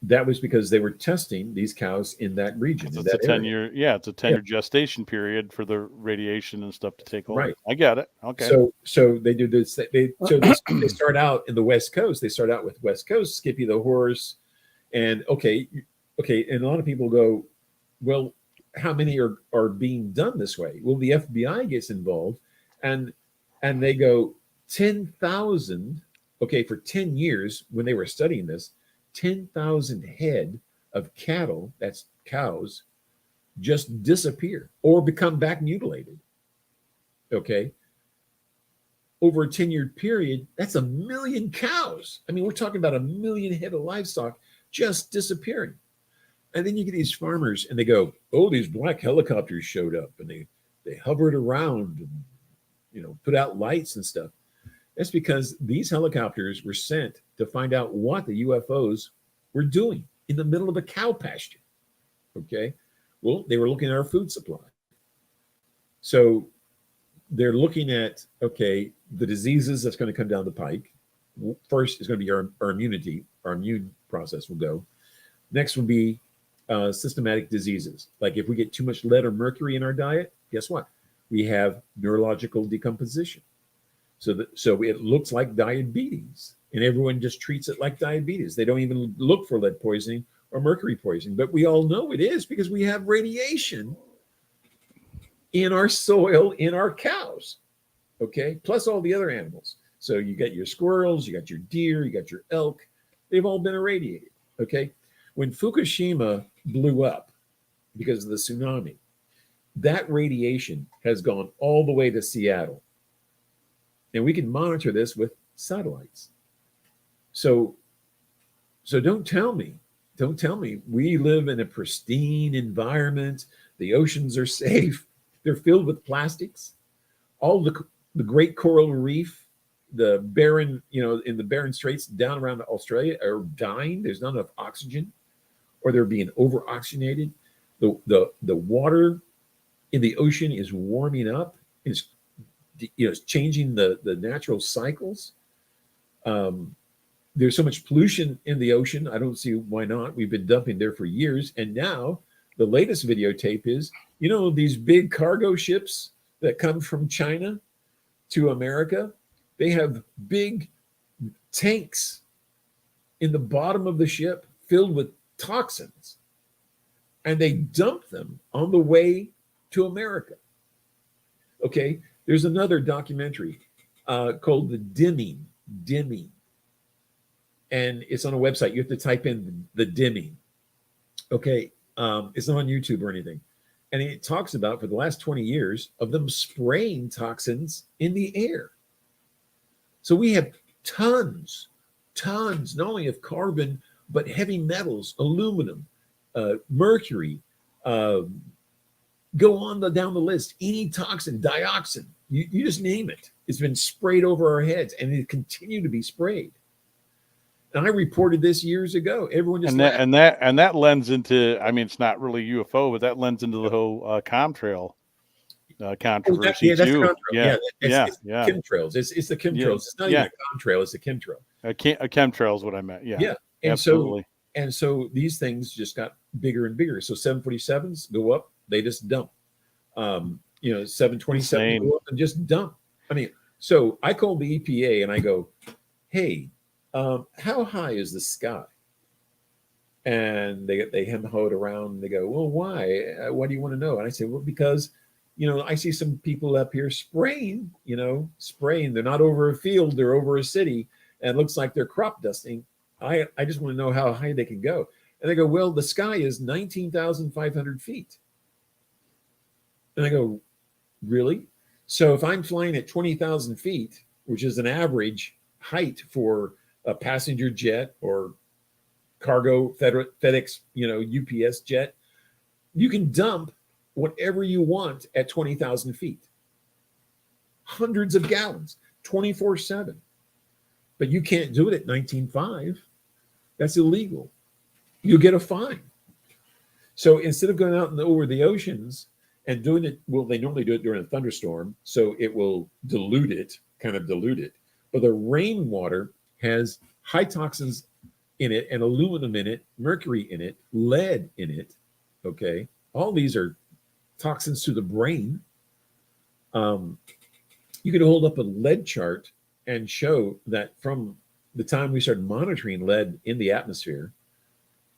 that was because they were testing these cows in that region. It's a 10-year, it's a 10-year gestation period for the radiation and stuff to take hold. Right. I get it. Okay. So they do this. They start out in the West Coast. They start out with West Coast, Skippy the horse, and okay. And a lot of people go, well, how many are being done this way? Well, the FBI gets involved, and they go 10,000. Okay, for 10 years when they were studying this. 10,000 head of cattle, that's cows, just disappear or become back mutilated. Okay. Over a 10-year period, that's 1 million cows. I mean, we're talking about 1 million head of livestock just disappearing. And then you get these farmers and they go, oh, these black helicopters showed up and they hovered around and, put out lights and stuff. That's because these helicopters were sent to find out what the UFOs were doing in the middle of a cow pasture. Okay. Well, they were looking at our food supply. So they're looking at, okay, the diseases that's going to come down the pike. First is going to be our immunity. Our immune process will go. Next will be systematic diseases. Like if we get too much lead or mercury in our diet, guess what? We have neurological decomposition. So it looks like diabetes, and everyone just treats it like diabetes. They don't even look for lead poisoning or mercury poisoning, but we all know it is because we have radiation in our soil, in our cows, okay? Plus all the other animals. So you got your squirrels, you got your deer, you got your elk. They've all been irradiated, okay? When Fukushima blew up because of the tsunami, that radiation has gone all the way to Seattle. And we can monitor this with satellites. So don't tell me we live in a pristine environment. The oceans are safe. They're filled with plastics. All the great coral reef, the barren, in the Barren Straits down around Australia are dying. There's not enough oxygen, or they're being over-oxygenated. The water in the ocean is warming up. It's changing the natural cycles. There's so much pollution in the ocean. I don't see why not. We've been dumping there for years. And now the latest videotape is, these big cargo ships that come from China to America, they have big tanks in the bottom of the ship filled with toxins. And they dump them on the way to America. Okay. There's another documentary called The Dimming. And it's on a website. You have to type in The Dimming. Okay. It's not on YouTube or anything. And it talks about, for the last 20 years, of them spraying toxins in the air. So we have tons, not only of carbon, but heavy metals, aluminum, mercury, go on down the list. Any toxin, dioxin, you just name it. It's been sprayed over our heads, and it continued to be sprayed. And I reported this years ago. Everyone just and that lends into. I mean, it's not really UFO, but that lends into the whole chemtrail controversy that's too. It's chemtrails. It's the chemtrails. It's not even a contrail. It's a chemtrail. A chemtrail is what I meant. Yeah. And absolutely. So these things just got bigger and bigger. So 747s go up. They just dump. 727 go up and just dump. I mean, so I called the EPA and I go, hey, how high is the sky? And they hem-ho it around. And they go, well, why? Why do you want to know? And I say, well, because, I see some people up here spraying. They're not over a field, they're over a city, and it looks like they're crop dusting. I just want to know how high they can go. And they go, well, the sky is 19,500 feet. And I go, really? So if I'm flying at 20,000 feet, which is an average height for a passenger jet or cargo FedEx, UPS jet, you can dump whatever you want at 20,000 feet. Hundreds of gallons, 24/7. But you can't do it at 19.5. That's illegal. You get a fine. So instead of going out over the oceans and doing it, well, they normally do it during a thunderstorm, so it will kind of dilute it. But the rainwater has high toxins in it, and aluminum in it, mercury in it, lead in it. Okay, all these are toxins to the brain. You could hold up a lead chart and show that from the time we started monitoring lead in the atmosphere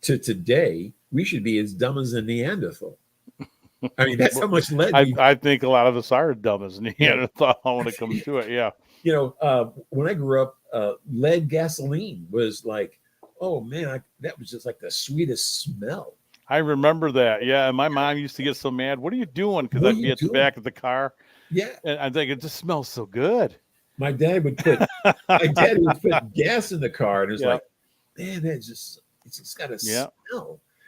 to today, we should be as dumb as a Neanderthal. I mean, that's how much lead. I think a lot of us are dumb as Neanderthal when it comes to it. Yeah. When I grew up, lead gasoline was like, oh man, that was just like the sweetest smell. I remember that. Yeah. And my mom used to get so mad. What are you doing? Because I'd be at the back of the car. Yeah. And I think it just smells so good. My dad would put gas in the car, and it was like, man, it's just got a smell.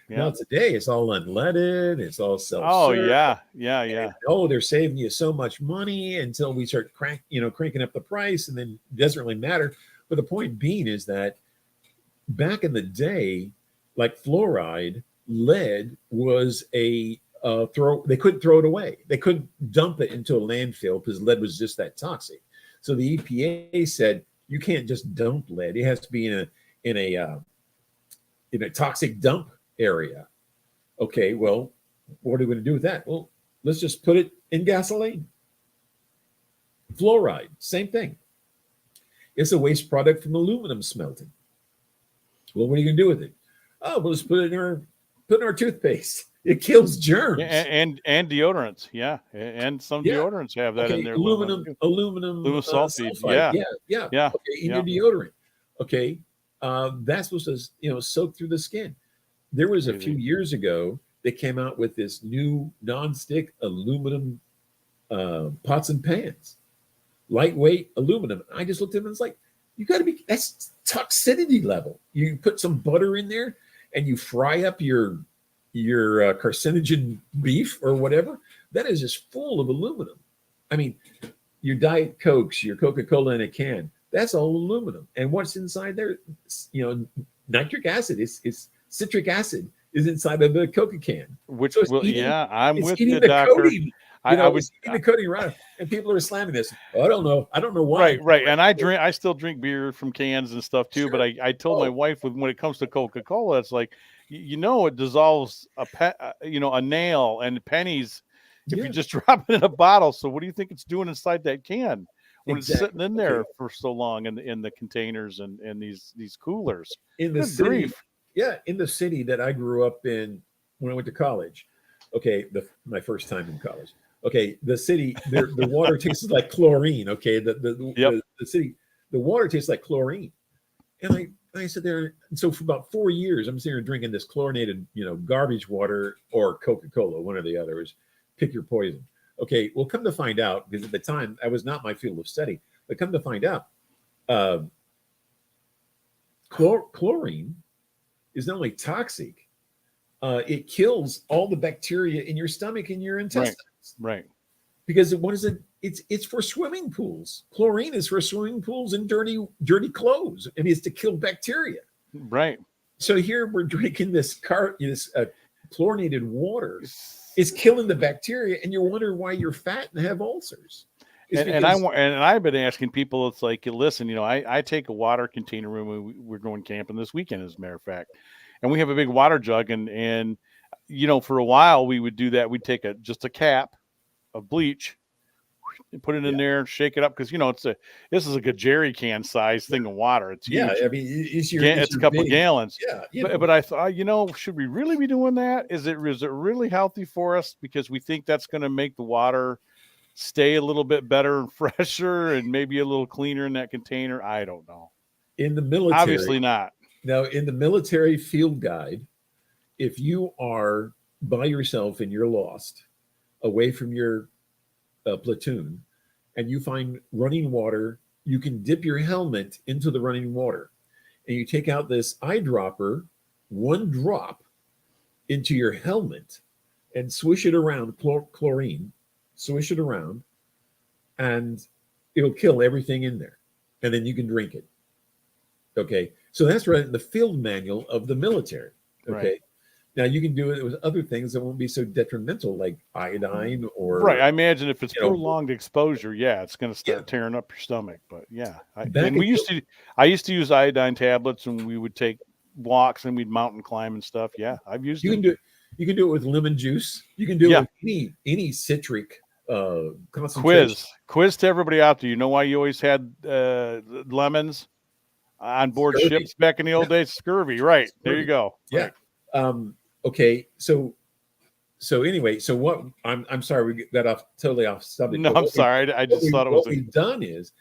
Yeah. Now today it's all unleaded, it's all self-serve. Oh yeah. And, they're saving you so much money until we start cranking up the price, and then it doesn't really matter. But the point being is that back in the day, like fluoride, lead was a they couldn't throw it away. They couldn't dump it into a landfill because lead was just that toxic. So the EPA said you can't just dump lead. It has to be in a toxic dump area. Okay, well, what are we going to do with that? Well, let's just put it in gasoline. Fluoride, same thing. It's a waste product from aluminum smelting. Well, what are you going to do with it? Oh, we'll just put it in our toothpaste. It kills germs. And deodorants, yeah. And some deodorants have that in there. Aluminum sulfide. Yeah. Okay, in your deodorant. Okay. That's supposed to, soak through the skin. There was a few years ago, they came out with this new nonstick aluminum pots and pans. Lightweight aluminum. I just looked at them and it's like, that's toxicity level. You put some butter in there and you fry up your carcinogen beef or whatever, that is just full of aluminum. I mean, your Diet Cokes, your Coca-Cola in a can, that's all aluminum. And what's inside there? Nitric acid. It's citric acid is inside of the Coca can. I'm with you, doctor. Codeine. I was eating the codeine right, and people are slamming this. I don't know why. Right. And I still drink beer from cans and stuff too. Sure. But I told my wife when it comes to Coca-Cola, it's like, it dissolves a nail and pennies if you just drop it in a bottle. So what do you think it's doing inside that can when it's sitting in there for so long in the containers and these coolers? In the city, in the city that I grew up in when I went to college. Okay, my first time in college. Okay, the city, the water tastes like chlorine. Okay, the city, the water tastes like chlorine, and I sit there, and so for about 4 years, I'm sitting there drinking this chlorinated, garbage water or Coca-Cola, one or the other. Is pick your poison. Okay, well, come to find out, because at the time that was not my field of study, but come to find out, chlorine is not only toxic, it kills all the bacteria in your stomach and your intestines. Right. Because what is it? It's for swimming pools. Chlorine is for swimming pools and dirty clothes. I mean, it's to kill bacteria. Right. So here we're drinking this chlorinated water. It's killing the bacteria, and you're wondering why you're fat and have ulcers. And I've been asking people. It's like, listen, I take a water container when we're going camping this weekend, as a matter of fact, and we have a big water jug, and for a while we would do that. We'd take just a cap of bleach and put it in there, shake it up, because this is like a jerry can size thing of water. It's huge. I mean, it's a couple of gallons. Yeah, but I thought, should we really be doing that? Is it really healthy for us? Because we think that's going to make the water stay a little bit better and fresher and maybe a little cleaner in that container. I don't know. In the military, obviously not. Now, in the military field guide, if you are by yourself and you're lost away from your platoon and you find running water, you can dip your helmet into the running water and you take out this eyedropper, one drop into your helmet and swish it around, chlorine, swish it around, and it'll kill everything in there. And then you can drink it. Okay. So that's right in the field manual of the military. Okay. Right. Now you can do it with other things that won't be so detrimental, like iodine or Right. I imagine if it's you know, prolonged exposure, yeah, it's going to yeah. start tearing up your stomach. But yeah, Back and in I used to use iodine tablets when we would take walks and we'd mountain climb and stuff. Yeah, I've used you them. can do you can do it with lemon juice. You can do it Yeah. with any citric concentration. Quiz to everybody out there. You know why you always had lemons on board Scurvy. ships back in the old days? Scurvy. Right. There you Scurvy. go. Yeah. Right. Okay. So anyway, so what I'm sorry we got off totally off subject. No, But I'm sorry. I just thought it was what we've done is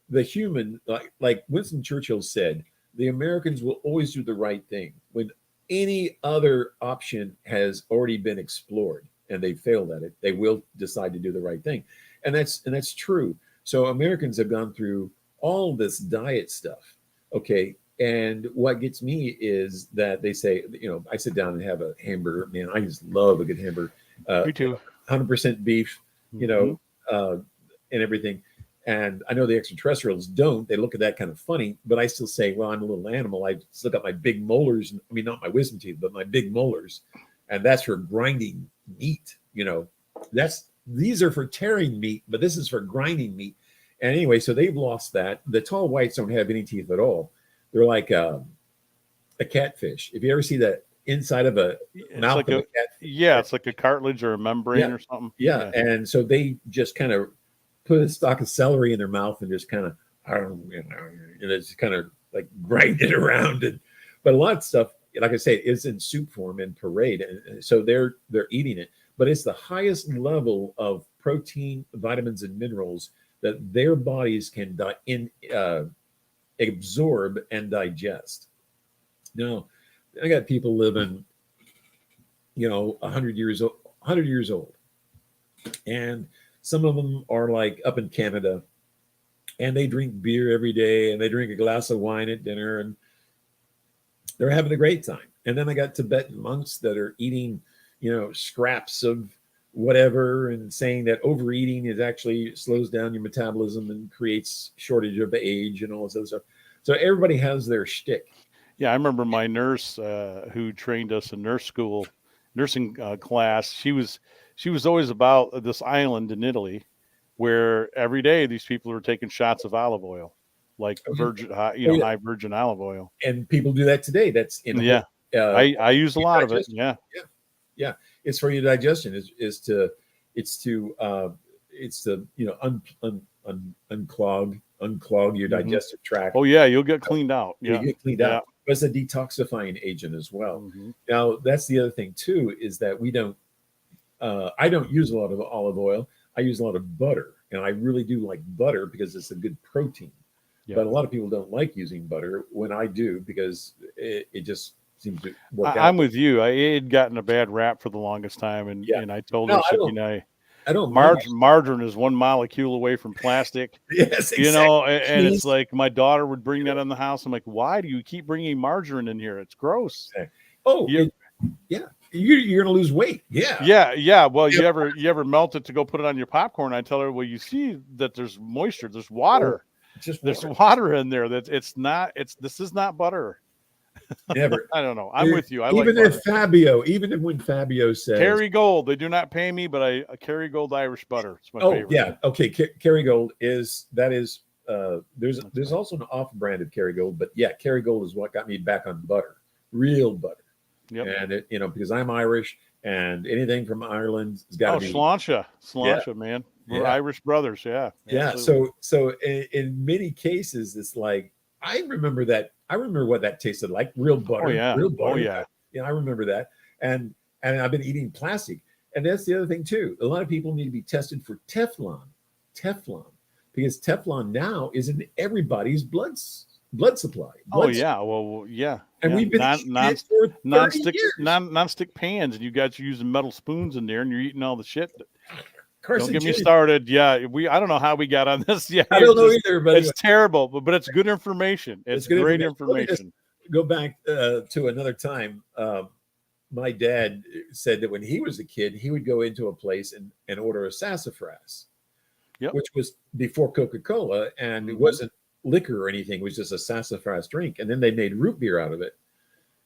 the human, like Winston Churchill said, the Americans will always do the right thing when any other option has already been explored and they failed at it. They will decide to do the right thing, and that's true. So Americans have gone through all this diet stuff. Okay, and what gets me is that they say, I sit down and have a hamburger. Man, I just love a good hamburger. Me too. 100% beef, Mhm. and everything. And I know the extraterrestrials don't. They look at that kind of funny, but I still say, well, I'm a little animal. I still got my big molars. I mean, not my wisdom teeth, but my big molars. And that's for grinding meat. These are for tearing meat, but this is for grinding meat. And anyway, so they've lost that. The tall whites don't have any teeth at all. They're like a catfish. If you ever see the inside of a mouth like of a catfish, it's like a cartilage or a membrane or something. Yeah. And so they just kind of put a stalk of celery in their mouth and just kind of, just kind of like grind it around. But a lot of stuff, like I say, is in soup form and parade. And so they're eating it, but it's the highest level of protein, vitamins, and minerals that their bodies can absorb and digest. Now, I got people living, 100 years old, and some of them are like up in Canada, and they drink beer every day, and they drink a glass of wine at dinner, and they're having a great time. And then I got Tibetan monks that are eating, scraps of whatever, and saying that overeating is actually slows down your metabolism and creates shortage of age and all this other stuff. So everybody has their shtick. Yeah, I remember my nurse who trained us in nursing class. She was always about this island in Italy where every day these people were taking shots of olive oil, like virgin, high virgin olive oil. And people do that today. That's I use a lot of it. Yeah. It's for your digestion. It's to unclog your digestive tract. Oh yeah, you'll get cleaned out. Yeah, you get cleaned out. But it's a detoxifying agent as well. Mm-hmm. Now that's the other thing too, is that we don't. I don't use a lot of olive oil. I use a lot of butter, and I really do like butter because it's a good protein. Yeah. But a lot of people don't like using butter when I do, because it just seems to work out. I'm with you. It had gotten a bad rap for the longest time, and I told her, I don't margarine is one molecule away from plastic. Yes, exactly. And it's like my daughter would bring that in the house. I'm like, why do you keep bringing margarine in here? It's gross. Oh, yeah. You're gonna lose weight. Yeah. Well, you ever melt it to go put it on your popcorn? I tell her, well, you see that there's moisture, there's water. There's water in there. This is not butter. Never. I don't know. I'm with you. Even when Fabio says Kerrygold, they do not pay me, but I Kerrygold Irish butter. It's my favorite. Yeah. Okay. Kerrygold is there's also an off-brand of Kerrygold, but yeah, Kerrygold is what got me back on butter, real butter. Yep. And because I'm Irish, and anything from Ireland has got to be Sláinte, man. We're Irish brothers. Yeah. So in many cases, it's like I remember what that tasted like, real butter. Real butter. Oh yeah. I remember that. And I've been eating plastic. And that's the other thing too. A lot of people need to be tested for Teflon, because Teflon now is in everybody's blood supply. And we've been non-stick pans, and you guys are using metal spoons in there, and you're eating all the shit. Don't get me started. Yeah, I don't know how we got on this. Yeah, I don't know either. But it's terrible, but it's good information. It's great information. Go back to another time. My dad said that when he was a kid, he would go into a place and order a sassafras, which was before Coca-Cola, and it wasn't liquor or anything. It was just a sassafras drink, and then they made root beer out of it.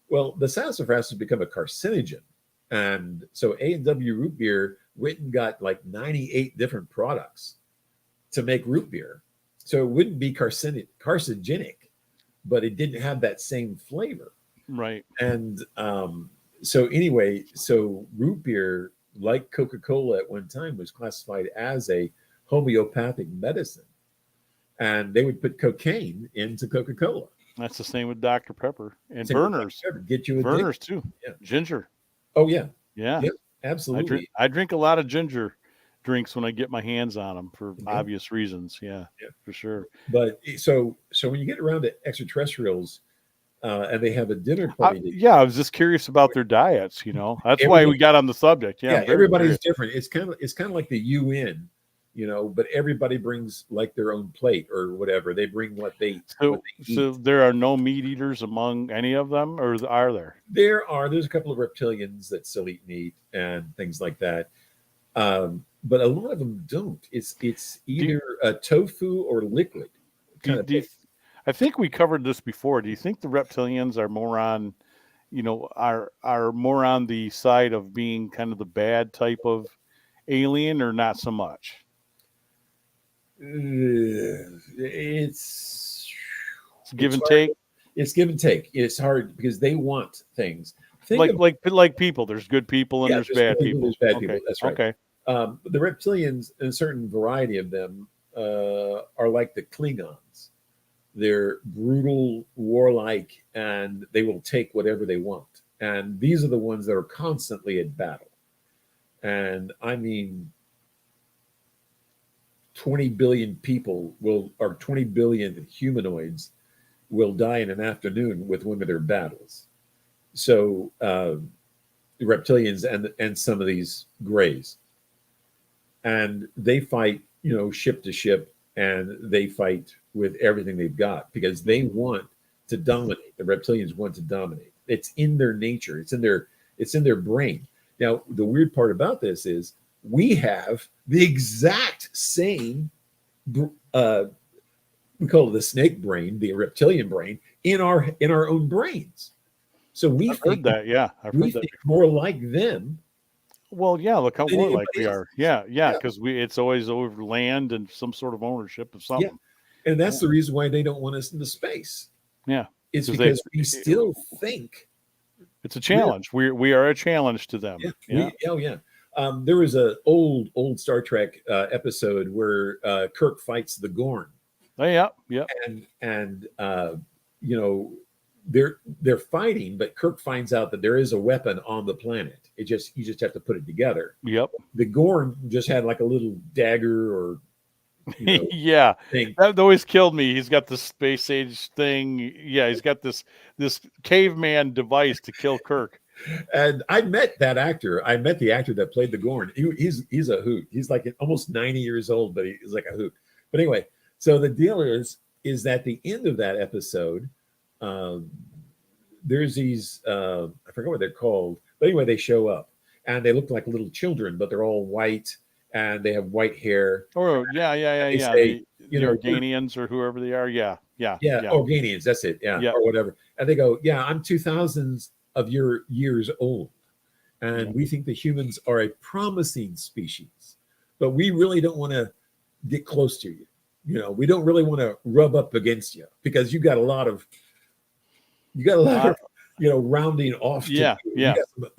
Well, the sassafras has become a carcinogen. And so A&W root beer went and got like 98 different products to make root beer. So it wouldn't be carcinogenic, but it didn't have that same flavor. Right. And so anyway, so root beer, like Coca-Cola at one time, was classified as a homeopathic medicine. And they would put cocaine into Coca-Cola. That's the same with Dr. Pepper and Same Burners. Get you Burners too. Yeah. Ginger. Oh yeah. Yeah. Yeah, absolutely. I drink a lot of ginger drinks when I get my hands on them for obvious reasons. Yeah, for sure. But so when you get around to extraterrestrials, and they have a dinner party. I was just curious about their diets. That's why we got on the subject. Yeah, everybody's different. It's kind of like the UN, but everybody brings like their own plate or whatever. They bring what they eat. So there are no meat eaters among any of them, or are there? There's a couple of reptilians that still eat meat and things like that. But a lot of them don't. It's either a tofu or liquid. I think we covered this before. Do you think the reptilians are more on, are more on the side of being kind of the bad type of alien, or not so much? It's give and take. It's give and take. It's hard because they want things. Like people. There's good people and there's bad people. There's bad people. That's right. Okay. The reptilians, a certain variety of them, are like the Klingons. They're brutal, warlike, and they will take whatever they want. And these are the ones that are constantly at battle. And I mean, 20 billion people or 20 billion humanoids will die in an afternoon with one of their battles. So the reptilians and some of these grays. And they fight, ship to ship, and they fight with everything they've got because they want to dominate. The reptilians want to dominate. It's in their nature. It's in their brain. Now, the weird part about this is we have the exact same, we call it the snake brain, the reptilian brain, in our own brains. So I've heard that. Yeah, I've heard that. More like them. Well, yeah, look how more like we are. Yeah, because it's always over land and some sort of ownership of something. Yeah. And that's the reason why they don't want us into space. Yeah. It's because we still think it's a challenge. We are a challenge to them. Yeah. There was an old Star Trek episode where Kirk fights the Gorn. Oh yeah. And they're fighting, but Kirk finds out that there is a weapon on the planet. You just have to put it together. Yep. The Gorn just had like a little dagger or yeah, thing. That always killed me. He's got this space age thing. Yeah, he's got this caveman device to kill Kirk. And I met that actor. I met the actor that played the Gorn. He's a hoot. He's like almost 90 years old, but he's like a hoot. But anyway, so the deal is at the end of that episode, there's these I forget what they're called, but anyway, they show up and they look like little children, but they're all white. And they have white hair. Oh, yeah. Say, the Organians or whoever they are. Yeah. Organians, that's it. Yeah, or whatever. And they go, I'm 2000s of your years old. And we think the humans are a promising species, but we really don't want to get close to you. We don't really want to rub up against you because you got a lot of rounding off. You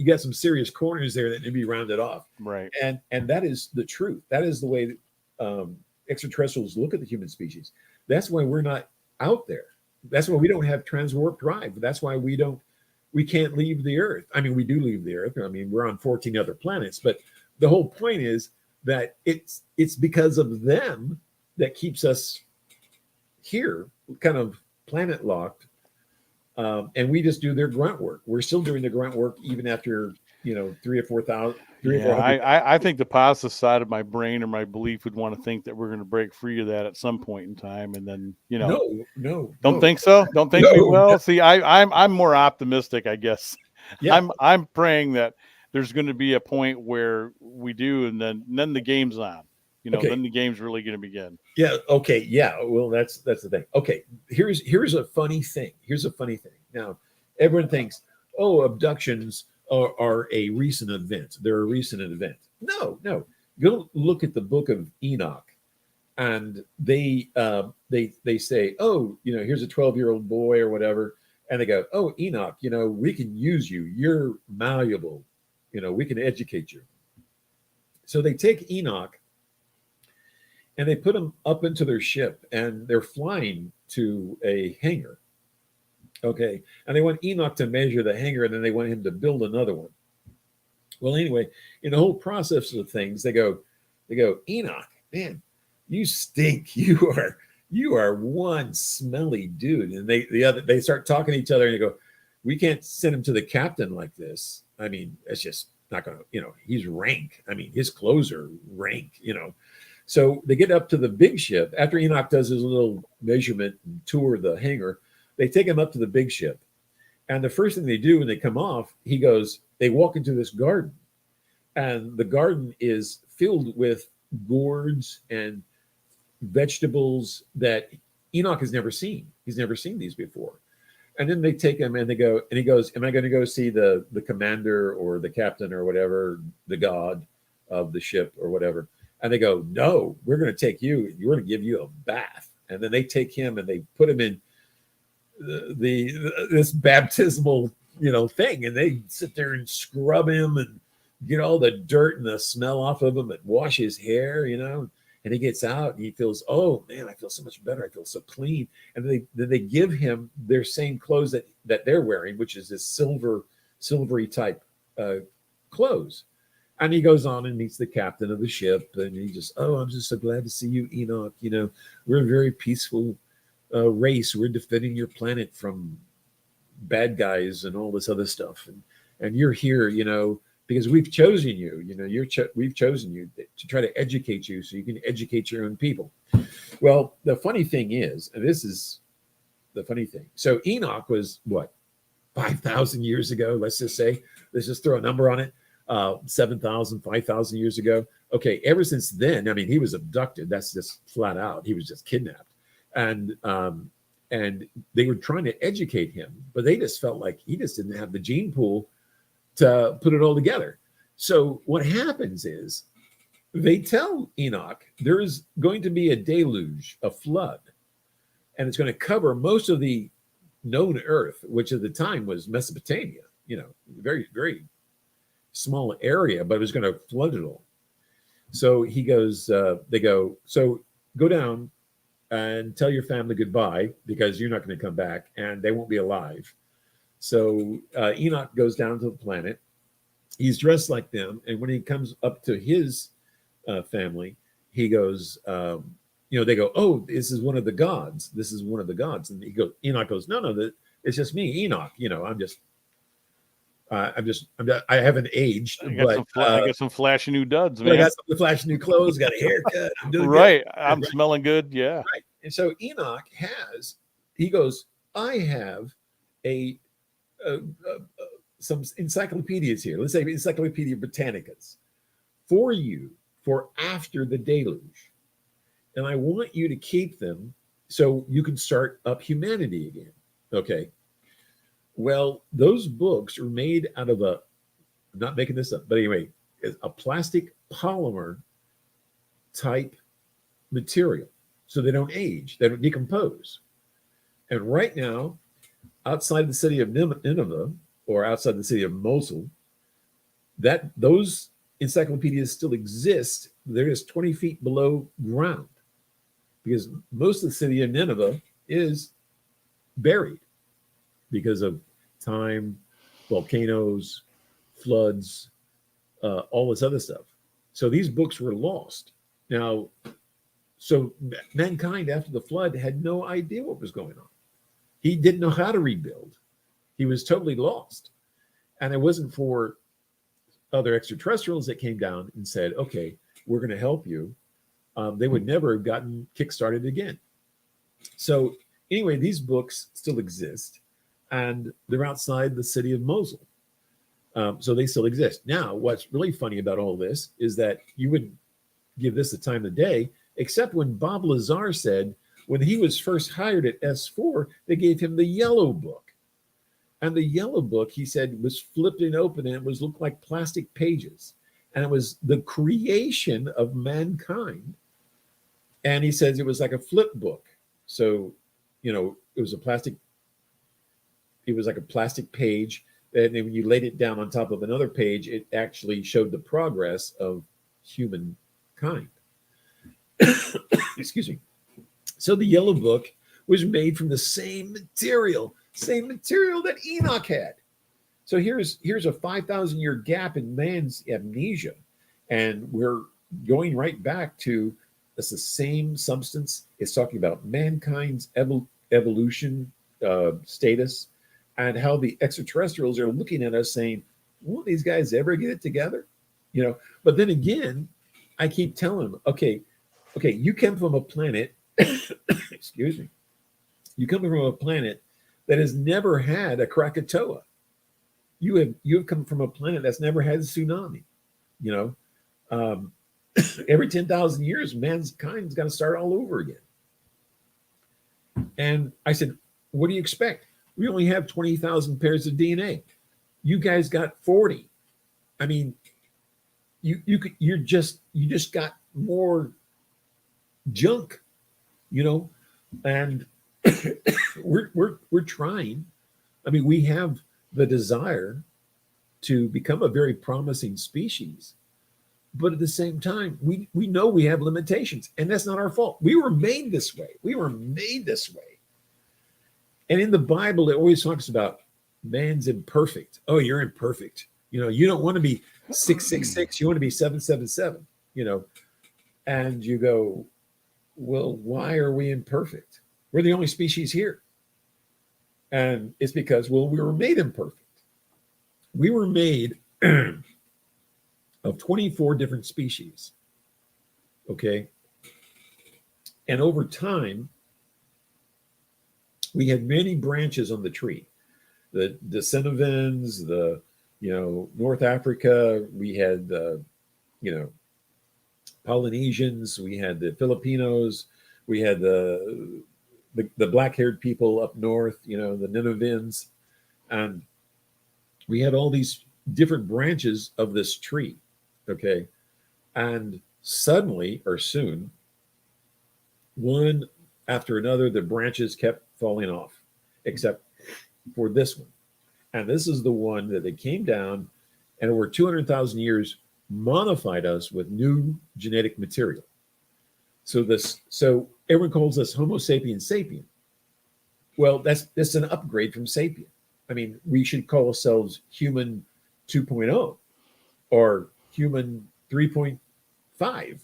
got some serious corners there that need to be rounded off. Right. And that is the truth. That is the way extraterrestrials look at the human species. That's why we're not out there. That's why we don't have transwarp drive. That's why we can't leave the Earth. I mean, we do leave the Earth. I mean, we're on 14 other planets, but the whole point is that it's because of them that keeps us here, kind of planet locked. And we just do their grunt work. We're still doing the grunt work even after 3,000 or 4,000. I think the positive side of my brain or my belief would want to think that we're going to break free of that at some point in time, and then no, don't think so. Don't think we will. See, I'm more optimistic, I guess. Yeah. I'm praying that there's going to be a point where we do, and then the game's on. Then the game's really going to begin. Yeah. Okay. Yeah. Well, that's the thing. Okay. Here's a funny thing. Now, everyone thinks, oh, abductions are a recent event. They're a recent event. No, no. Go look at the book of Enoch, and they say, oh, here's a 12-year-old boy or whatever, and they go, oh, Enoch, we can use you. You're malleable. We can educate you. So they take Enoch and they put him up into their ship, and they're flying to a hangar. Okay. And they want Enoch to measure the hangar, and then they want him to build another one. Well, anyway, in the whole process of things, they go, Enoch, man, you stink. You are one smelly dude. And they start talking to each other, and they go, we can't send him to the captain like this. I mean, it's just not going to, he's rank. I mean, his clothes are rank, So they get up to the big ship. After Enoch does his little measurement and tour the hangar, they take him up to the big ship. And the first thing they do when they come off, they walk into this garden. And the garden is filled with gourds and vegetables that Enoch has never seen. He's never seen these before. And then they take him and he goes, am I going to go see the commander or the captain or whatever, the god of the ship or whatever? And they go, no, we're going to take you. We're going to give you a bath. And then they take him and they put him in this baptismal, thing. And they sit there and scrub him and get all the dirt and the smell off of him and wash his hair, And he gets out and he feels, oh man, I feel so much better. I feel so clean. And then they give him their same clothes that they're wearing, which is this silvery type clothes. And he goes on and meets the captain of the ship, and he just, oh, I'm just so glad to see you, Enoch. We're a very peaceful race. We're defending your planet from bad guys and all this other stuff. And you're here, because we've chosen you. We've chosen you to try to educate you so you can educate your own people. Well, the funny thing is, and this is the funny thing. So Enoch was what, 5,000 years ago? Let's just throw a number on it. 7,000, 5,000 years ago. Okay, ever since then, I mean, he was abducted. That's just flat out. He was just kidnapped, and they were trying to educate him, but they just felt like he just didn't have the gene pool to put it all together. So what happens is they tell Enoch there is going to be a deluge, a flood, and it's going to cover most of the known Earth, which at the time was Mesopotamia. Very, very small area, but it was going to flood it all. So he goes, they go, so go down and tell your family goodbye because you're not going to come back and they won't be alive. So Enoch goes down to the planet. He's dressed like them. And when he comes up to his family, he goes, they go, oh, this is one of the gods. This is one of the gods. And Enoch goes, no, it's just me, Enoch. I haven't aged, I got some flashy new duds, man. I got some flashy new clothes, got a haircut. I'm doing right. Good. I'm smelling good. Yeah. Right. And so Enoch he goes, I have some encyclopedias here. Let's say Encyclopedia Britannicas for you for after the deluge. And I want you to keep them so you can start up humanity again. Okay. Well, those books are made out of I'm not making this up, but anyway, a plastic polymer type material. So they don't age, they don't decompose. And right now, outside the city of Nineveh or outside the city of Mosul, those encyclopedias still exist. They're just 20 feet below ground because most of the city of Nineveh is buried because of time, volcanoes, floods, all this other stuff. So these books were lost. Now, so mankind after the flood had no idea what was going on. He didn't know how to rebuild. He was totally lost. And it wasn't for other extraterrestrials that came down and said, okay, we're going to help you. They would never have gotten kickstarted again. So anyway, these books still exist. And they're outside the city of Mosul. So they still exist. Now, what's really funny about all this is that you wouldn't give this the time of day, except when Bob Lazar said when he was first hired at S4, they gave him the yellow book. And the yellow book, he said, was flipped and open, and it was looked like plastic pages. And it was the creation of mankind. And he says it was like a flip book. So, it was like a plastic page. And then when you laid it down on top of another page, it actually showed the progress of humankind. Excuse me. So the yellow book was made from the same material that Enoch had. So here's a 5,000 year gap in man's amnesia. And we're going right back to it's the same substance. It's talking about mankind's evolution status, and how the extraterrestrials are looking at us saying, won't these guys ever get it together? But then again, I keep telling them, okay, you come from a planet, excuse me, you come from a planet that has never had a Krakatoa. You have come from a planet that's never had a tsunami. Every 10,000 years, mankind's got to start all over again. And I said, what do you expect? We only have 20,000 pairs of DNA. You guys got 40. I mean, you just got more junk, and we're trying. I mean, we have the desire to become a very promising species, but at the same time, we know we have limitations, and that's not our fault. We were made this way. And in the Bible, it always talks about man's imperfect. Oh, you're imperfect. You don't want to be 666. You want to be 777. And you go, well, why are we imperfect? We're the only species here. And it's because, well, we were made imperfect. We were made of 24 different species. Okay. And over time, we had many branches on the tree. The Cenovans, North Africa, we had Polynesians, we had the Filipinos, we had the black-haired people up north, the Ninevans, and we had all these different branches of this tree. Okay. And suddenly or soon, one after another, the branches kept falling off, except for this one. And this is the one that they came down and over 200,000 years modified us with new genetic material. So everyone calls us Homo sapiens sapien. Well, that's an upgrade from sapien. I mean, we should call ourselves human 2.0 or human 3.5,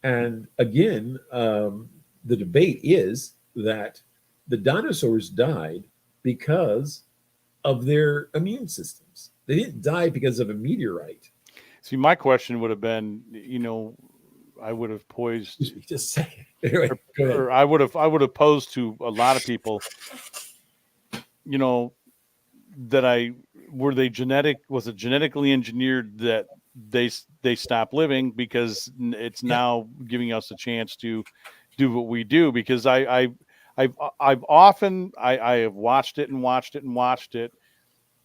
And again, the debate is that the dinosaurs died because of their immune systems. They didn't die because of a meteorite. See, my question would have been, I would have posed. Just a second. Anyway, go ahead. Or I would have posed to a lot of people, that was it genetically engineered that they stop living because it's now giving us a chance to do what we do? Because I've often watched it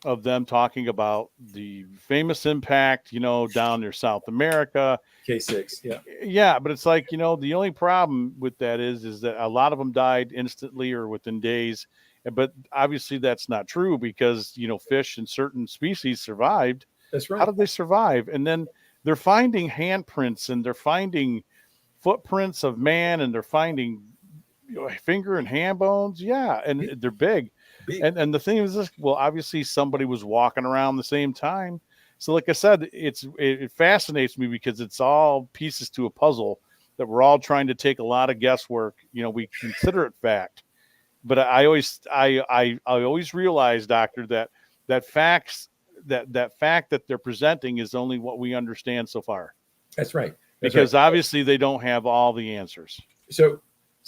of them talking about the famous impact, down near South America. K6, yeah, but it's like, the only problem with that is that a lot of them died instantly or within days. But obviously that's not true because, fish and certain species survived. That's right. How did they survive? And then they're finding handprints and they're finding footprints of man and they're finding finger and hand bones. Yeah. And they're big. And the thing is this, well, obviously somebody was walking around the same time. So like I said, it fascinates me because it's all pieces to a puzzle that we're all trying to take a lot of guesswork. We consider it fact. But I always realize, Doctor, that fact that they're presenting is only what we understand so far. That's right. Because obviously they don't have all the answers. So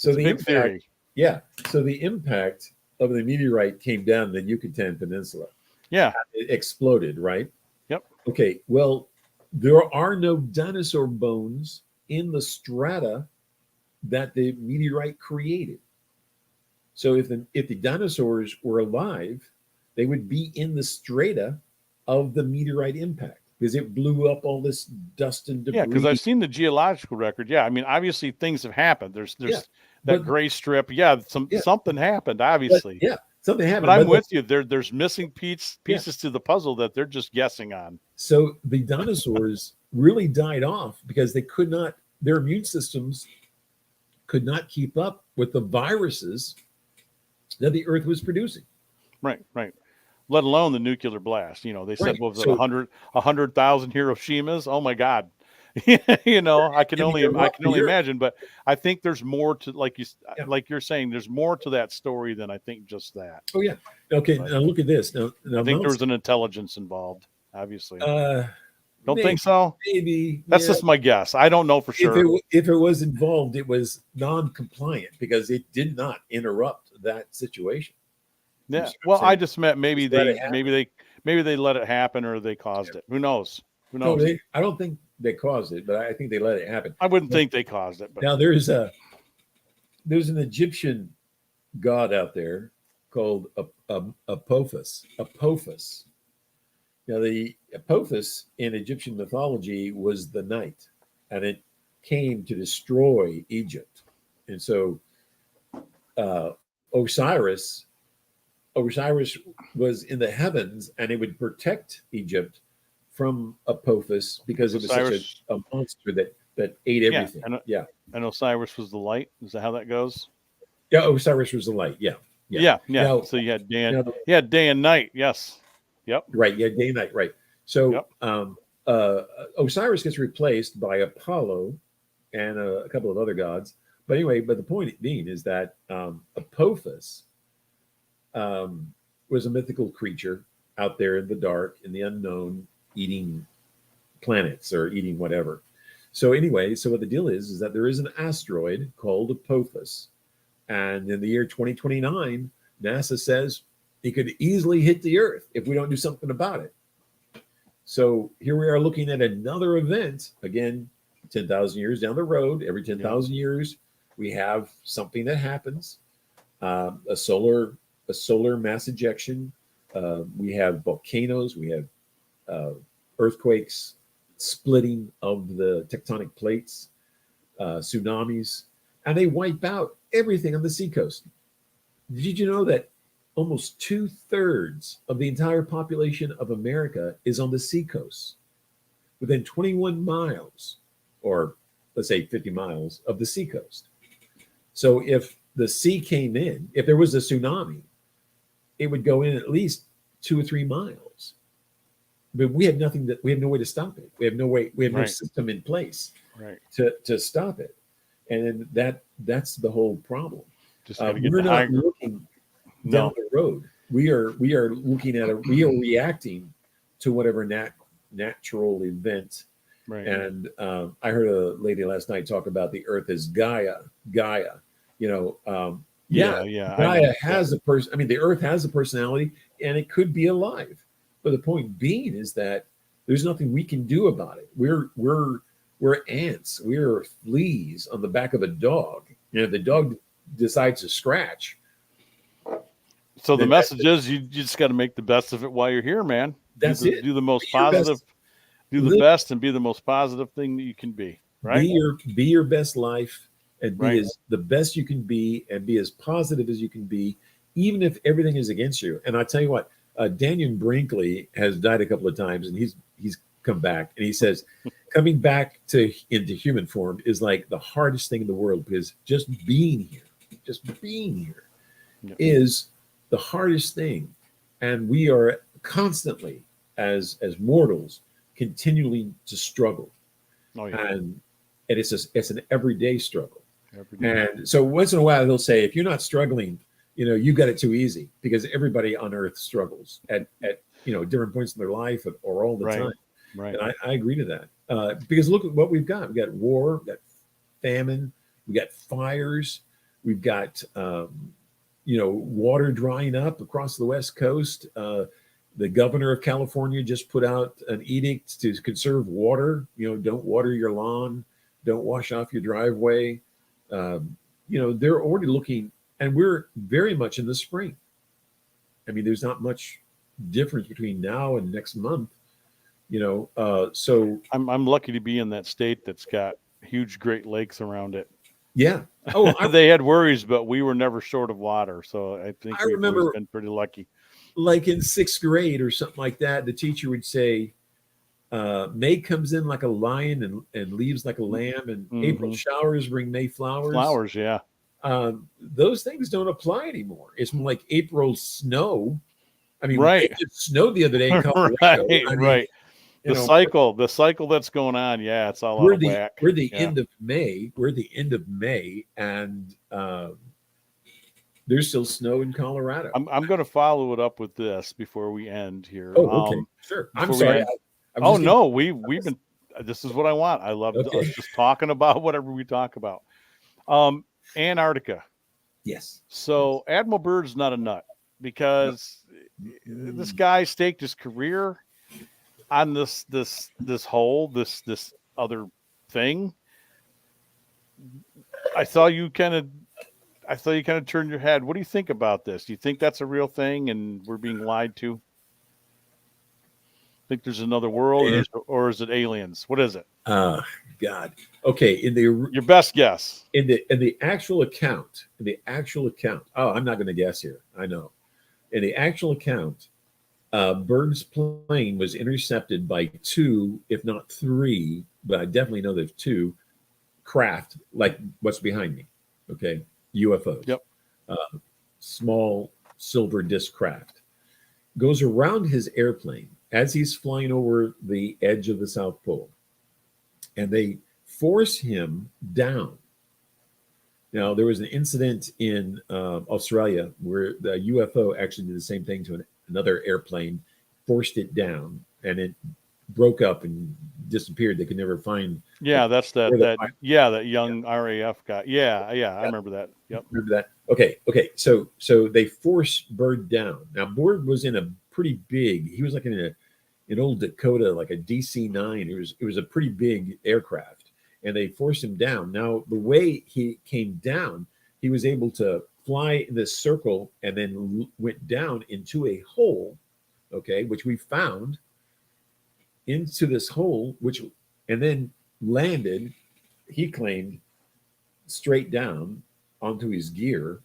the big impact, theory. Yeah. So the impact of the meteorite came down the Yucatan Peninsula. Yeah. It exploded, right? Yep. Okay. Well, there are no dinosaur bones in the strata that the meteorite created. So if the dinosaurs were alive, they would be in the strata of the meteorite impact because it blew up all this dust and Yeah, because debris. I've seen the geological record. Yeah, I mean, obviously things have happened. There's Yeah, that but gray strip. Yeah, yeah, something happened, but obviously. yeah, something But happened. I'm But with you. There's missing yeah, pieces to the puzzle that they're just guessing on. so the dinosaurs really died off because they could not. Their immune systems could not keep up with the viruses that the Earth was producing. Right, right. Let alone the nuclear blast. They said Right. what was it, So 100,000 Hiroshimas? Oh my God. I can and only the Earth. imagine. But I think there's more to Yeah. like you're saying. There's more to that story than I think just that. Oh yeah. Okay. But Now look at this. I Now think there Mount. was an intelligence involved. Obviously, Uh, don't maybe, think so. maybe, That's yeah. just my guess. I don't know for If sure. it was involved, it was non-compliant because it did not interrupt that situation. You Yeah. see what I'm Well, saying? I just meant maybe Just let it happen. they let it happen or they caused Yeah. it. Who knows? Who No, knows? I don't think they caused it, but I think they let it happen. I wouldn't But think they caused it, but now there's an Egyptian god out there called Apophis. Apophis. Now the Apophis in Egyptian mythology was the night, and it came to destroy Egypt. And so uh, Osiris Osiris was in the heavens, and it would protect Egypt from Apophis because it was such Osiris. a monster that ate Yeah, everything. and Yeah, and Osiris was the light. Is that how that goes? yeah. Osiris was the light. Yeah, yeah. Yeah, yeah. Now, So now, day and night. Yes. Yep. right. Yeah, day and night. Right. So Yep. Osiris gets replaced by Apollo and a couple of other gods. But anyway, but the point being is that Apophis was a mythical creature out there in the dark, in the unknown, eating planets or eating whatever. So anyway, so what the deal is that there is an asteroid called Apophis, and in the year 2029, NASA says it could easily hit the Earth if we don't do something about it. So here we are looking at another event again, 10,000 years down the road. Every 10,000 years, we have something that happens. A solar mass ejection. We have volcanoes. We have earthquakes, splitting of the tectonic plates, tsunamis, and they wipe out everything on the seacoast. Did you know that almost 2/3 of the entire population of America is on the seacoast, within 21 miles, or let's say 50 miles of the seacoast? So if the sea came in, if there was a tsunami, it would go in at least 2 or 3 miles. But we have no way to stop it. We have no system in place to stop it. And then that's the whole problem. Just got to get We're the not high. looking No. down the road. We are looking at we are reacting to whatever natural event. Right. And I heard a lady last night talk about the Earth as Gaia. Gaia, Gaia has a person. I mean, the Earth has a personality, and it could be alive. But the point being is that there's nothing we can do about it. We're ants. We're fleas on the back of a dog. And if the dog decides to scratch, so the message is you just got to make the best of it while you're here, man. That's it. Do the most positive. Do the best and be the most positive thing that you can be. Right. Be your best life and be as the best you can be and be as positive as you can be, even if everything is against you. And I tell you what, Daniel Brinkley has died a couple of times, and he's come back, and he says coming back into human form is like the hardest thing in the world, because just being here is the hardest thing. And we are constantly, as mortals, continually to struggle. Oh, yeah. And it's an everyday struggle. And so once in a while they'll say, if you're not struggling, you got it too easy, because everybody on earth struggles at different points in their life or all the time. Right. And I agree to that. Because look at what we've got. We've got war, we've got famine, we've got fires, we've got water drying up across the West Coast. The governor of California just put out an edict to conserve water. Don't water your lawn, don't wash off your driveway. They're already looking And we're very much in the spring. I mean, there's not much difference between now and next month, so I'm lucky to be in that state that's got huge Great Lakes around it. yeah. Oh, They had worries, but we were never short of water, so I think I we've always remember, been pretty lucky. like in sixth grade or something like that, the teacher would say, May comes in like a lion and leaves like a lamb, and April showers bring May flowers. Flowers, yeah. Those things don't apply anymore. It's more like April snow. I mean, right. it just snowed the other day in Colorado. Right. The cycle that's going on, yeah, it's all out of whack. We're the end of May. We're the end of May, and there's still snow in Colorado. I'm going to follow it up with this before we end here. Oh, okay, sure. I'm sorry. We've been. This is what I want. I love us just talking about whatever we talk about. Antarctica. Yes. So Admiral Byrd's not a nut, because this guy staked his career on this other thing. I thought you kind of turned your head. What do you think about this? Do you think that's a real thing and we're being lied to? Think there's another world, or is it aliens? What is it? God. Okay. Your best guess. In the actual account. Oh, I'm not going to guess here. I know. In the actual account, Byrd's plane was intercepted by 2, if not 3, but I definitely know there's 2 craft, like what's behind me. Okay, UFOs. Yep. Small silver disc craft goes around his airplane as he's flying over the edge of the South Pole, and they force him down. Now, there was an incident in Australia where the UFO actually did the same thing to another airplane, forced it down, and it broke up and disappeared. They could never find. Yeah, that's that young RAF guy. Yeah, I remember that. Yep. Remember that? Okay. So they forced Byrd down. Now, Byrd was in a pretty big. He was like in an old Dakota, like a DC-9. It was a pretty big aircraft, and they forced him down. Now, the way he came down, he was able to fly in this circle and then went down into a hole, okay, which we found into this hole, and then landed, he claimed, straight down onto his gear,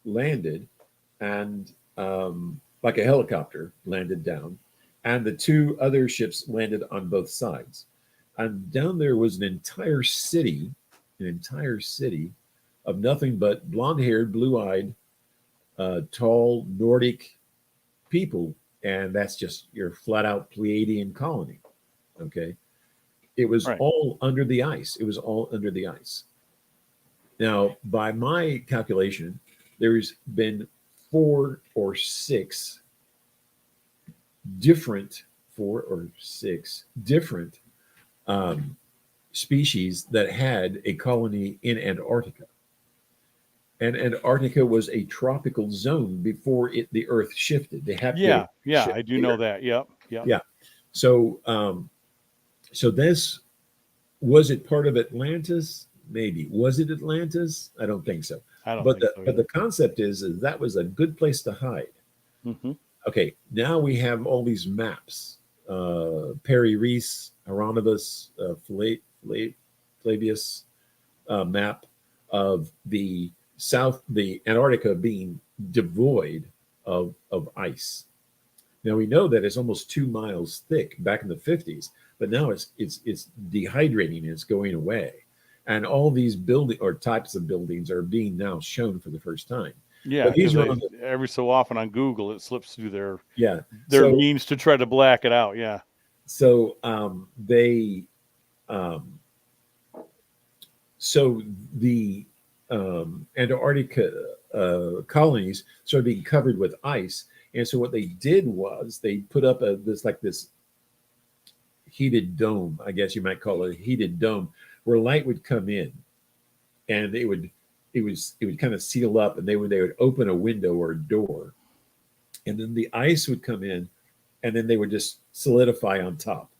landed, and like a helicopter landed down, and the 2 other ships landed on both sides. And down there was an entire city of nothing but blonde-haired, blue-eyed, tall Nordic people, and that's just your flat-out Pleiadian colony. Okay, it was all under the ice. Now, by my calculation, there's been 4 or 6 different species that had a colony in Antarctica. And Antarctica was a tropical zone before the Earth shifted. They have I do know that. Yep. Yeah. So this, was it part of Atlantis? Maybe. Was it Atlantis? I don't think so. But the concept is that was a good place to hide. Mm-hmm. Okay, now we have all these maps. Perry Reese, Hieronymus, Flavius map of the Antarctica being devoid of ice. Now we know that it's almost 2 miles thick back in the 50s, but now it's dehydrating and it's going away. And all these types of buildings are being now shown for the first time. Yeah, every so often on Google it slips through their means to try to black it out. Yeah. So the Antarctica colonies started being covered with ice, and so what they did was they put up this heated dome, I guess you might call it a heated dome, where light would come in, and it would kind of seal up, and they would open a window or a door, and then the ice would come in, and then they would just solidify on top.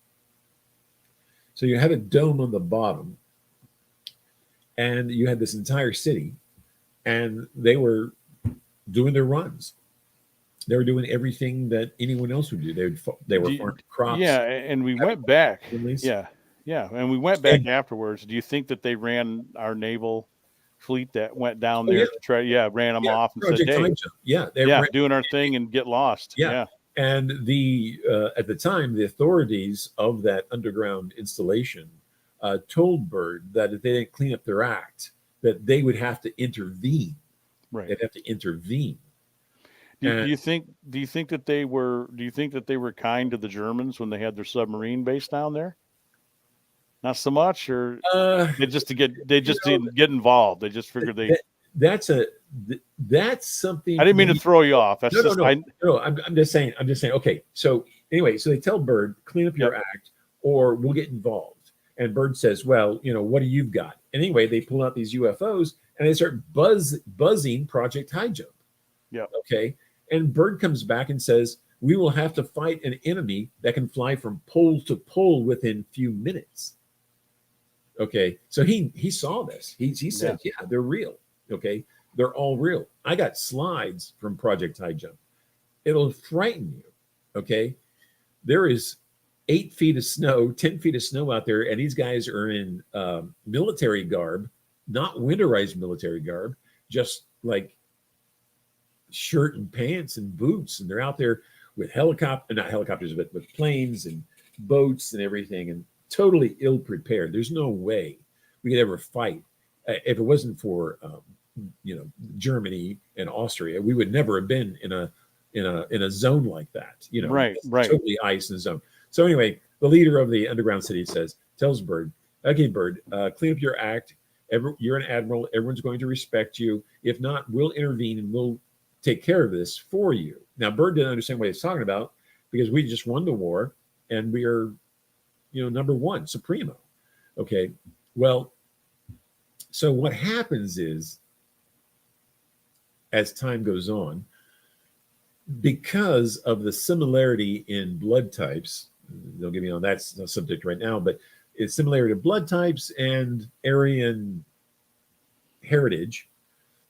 So you had a dome on the bottom, and you had this entire city and they were doing their runs. They were doing everything that anyone else would do. They were farming crops. Yeah, and we went back. Families. Yeah, and we went back afterwards. Do you think that they ran our naval fleet that went down there to try? Yeah, ran them off and Project said, "Hey, yeah, doing our thing and get lost." Yeah. And the at the time, the authorities of that underground installation told Byrd that if they didn't clean up their act, that they would have to intervene. Right. They'd have to intervene. Do you think that they were? Do you think that they were kind to the Germans when they had their submarine base down there? Not so much, or they just didn't get involved. They just figured that's something. I didn't mean to throw you off. That's no. I'm just saying. Okay. So anyway, so they tell Byrd, clean up your act, or we'll get involved. And Byrd says, well, what do you got? Anyway, they pull out these UFOs and they start buzzing Project High Jump. Yeah. Okay. And Byrd comes back and says, we will have to fight an enemy that can fly from pole to pole within few minutes. Okay. So he saw this. He said, yeah, they're real. Okay. They're all real. I got slides from Project High Jump. It'll frighten you. Okay. There is 8 feet of snow, 10 feet of snow out there. And these guys are in military garb, not winterized military garb, just like shirt and pants and boots. And they're out there with not helicopters, but with planes and boats and everything, and totally ill prepared. There's no way we could ever fight. If it wasn't for, Germany and Austria, we would never have been in a zone like that, right. Totally ice in the zone. So anyway, the leader of the underground city tells Byrd, okay, Byrd, clean up your act. You're an admiral. Everyone's going to respect you. If not, we'll intervene and we'll take care of this for you. Now, Byrd didn't understand what he's talking about because we just won the war and we are, number one, supremo. Okay. Well, so what happens is, as time goes on, because of the similarity in blood types, don't get me on that subject right now, but it's similarity of blood types and Aryan heritage,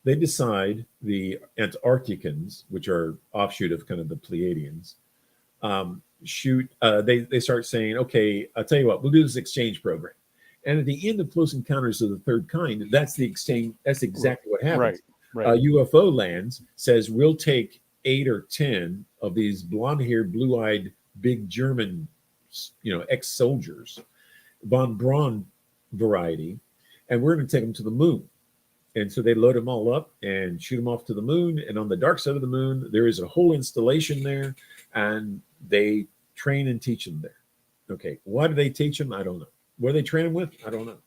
they decide the Antarcticans, which are offshoot of kind of the Pleiadians, they start saying, okay, I'll tell you what, we'll do this exchange program. And at the end of Close Encounters of the Third Kind, that's the exchange. That's exactly what happens. Right. UFO Lands says, we'll take 8 or 10 of these blonde-haired, blue-eyed, big German, ex-soldiers, von Braun variety, and we're going to take them to the moon. And so they load them all up and shoot them off to the moon. And on the dark side of the moon, there is a whole installation there, and they train and teach them there. Okay, why do they teach them? I don't know. What do they train them with? I don't know.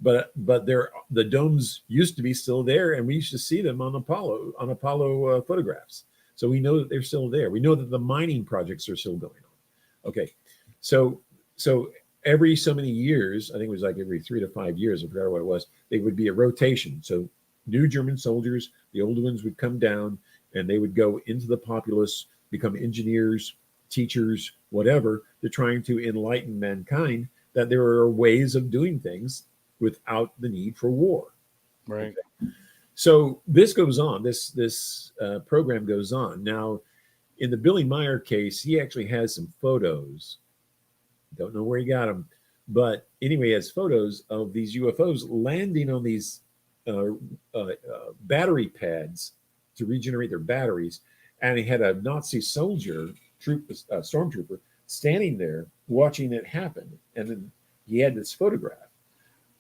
But the domes used to be still there, and we used to see them on Apollo photographs. So we know that they're still there. We know that the mining projects are still going on. Okay, so every so many years, I think it was like every 3 to 5 years, I forgot what it was, they would be a rotation. So new German soldiers, the old ones would come down and they would go into the populace, become engineers, teachers, whatever. They're trying to enlighten mankind that there are ways of doing things without the need for war. Right. Okay. So this goes on, this program goes on. Now, in the Billy Meyer case, he actually has some photos. Don't know where he got them, but anyway, he has photos of these UFOs landing on these battery pads to regenerate their batteries. And he had a Nazi stormtrooper, standing there watching it happen. And then he had this photograph.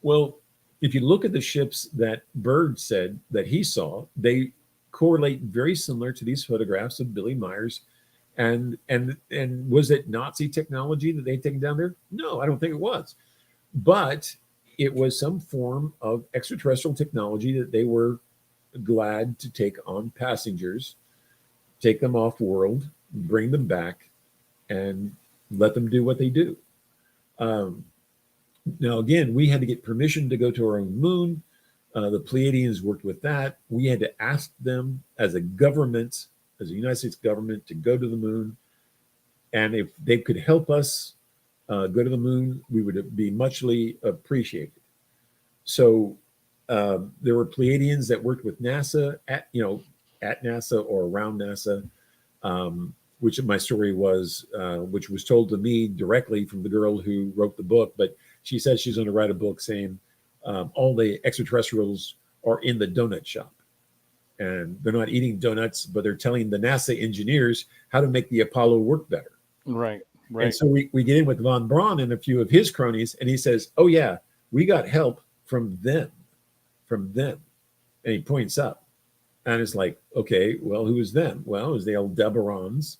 Well, if you look at the ships that Byrd said that he saw, they correlate very similar to these photographs of Billy Meyer's. And was it Nazi technology that they'd taken down there? No, I don't think it was. But it was some form of extraterrestrial technology that they were glad to take on passengers, take them off world, bring them back, and let them do what they do. Now, again, we had to get permission to go to our own moon. The Pleiadians worked with that. We had to ask them as a government, as a United States government, to go to the moon. And if they could help us go to the moon, we would be muchly appreciated. So There were Pleiadians that worked with NASA at NASA or around NASA, which my story was, which was told to me directly from the girl who wrote the book. But she says she's going to write a book saying all the extraterrestrials are in the donut shop. And they're not eating donuts, but they're telling the NASA engineers how to make the Apollo work better. Right. And so we get in with von Braun and a few of his cronies, and he says, oh, yeah, we got help from them. And he points up. And it's like, okay, well, who was them? Well, it was the Aldebarans.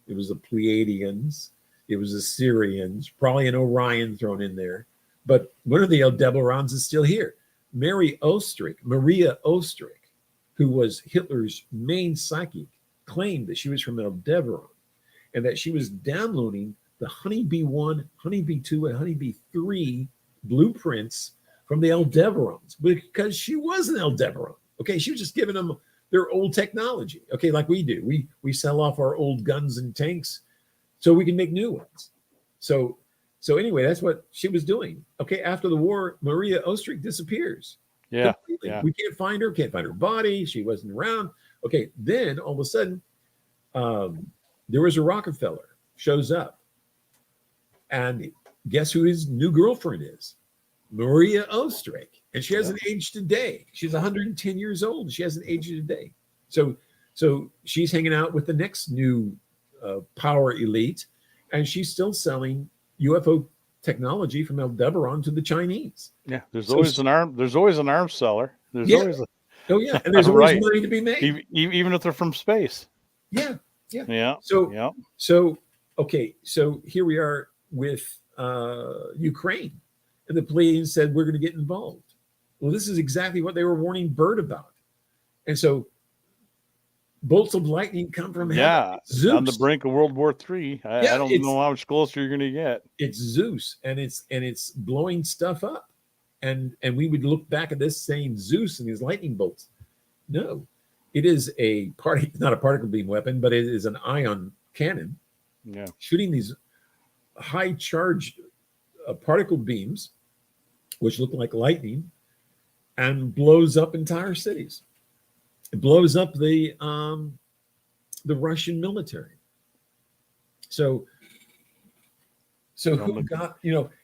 It was the Pleiadians. It was the Syrians, probably an Orion thrown in there. But one of the Aldebarans is still here. Maria Ostrich, who was Hitler's main psychic, claimed that she was from Aldebaran and that she was downloading the Honeybee 1, Honeybee 2, and Honeybee 3 blueprints from the Aldebarans because she was an Aldebaran. Okay, she was just giving them their old technology. Okay, like we do. We sell off our old guns and tanks so we can make new ones. So anyway, that's what she was doing. Okay, after the war, Maria Ostrich disappears. Yeah. We can't find her body. She wasn't around. Okay, then all of a sudden, there was a Rockefeller shows up. And guess who his new girlfriend is? Maria Ostrich. And she hasn't aged a day. She's 110 years old. She hasn't aged a day. So she's hanging out with the next new power elite, and she's still selling UFO technology from Aldebaran to the Chinese. Yeah, there's always an arms seller. There's always a and there's always money to be made, even if they're from space. Yeah. So okay, so here we are with Ukraine, and the Pleiadians said we're going to get involved. Well, this is exactly what they were warning Bert about, and so bolts of lightning come from heaven. Zeus. On the brink of World War III. I don't know how much closer you're going to get. It's Zeus, and it's blowing stuff up, and we would look back at this saying Zeus and his lightning bolts. No, it is not a particle beam weapon, but it is an ion cannon. Yeah, shooting these high charged particle beams, which look like lightning, and blows up entire cities. It blows up the Russian military. So who got,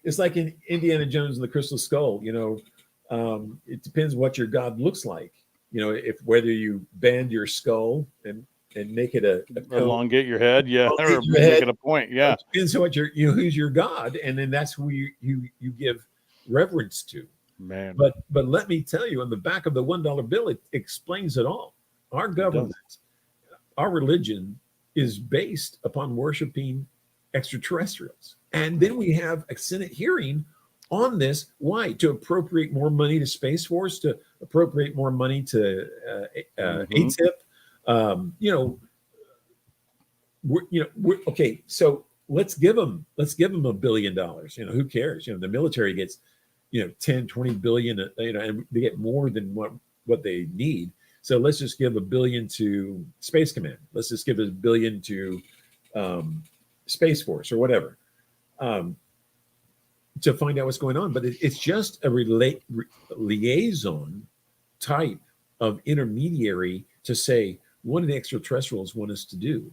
it's like in Indiana Jones and the Crystal Skull, it depends what your God looks like. If whether you bend your skull and make it a elongate your head, or make it a point, It depends on what who's your God, and then that's who you give reverence to. Man. But let me tell you, on the back of the $1 bill, it explains it all. Our government, our religion is based upon worshiping extraterrestrials. And then we have a Senate hearing on this. Why? To appropriate more money to Space Force, to appropriate more money to ATIP. Okay, so let's give them $1 billion. Who cares? The military gets 10, 20 billion, and they get more than what they need. So let's just give $1 billion to Space Command. Let's just give $1 billion to Space Force or whatever, to find out what's going on. But it's just a liaison type of intermediary to say what do the extraterrestrials want us to do,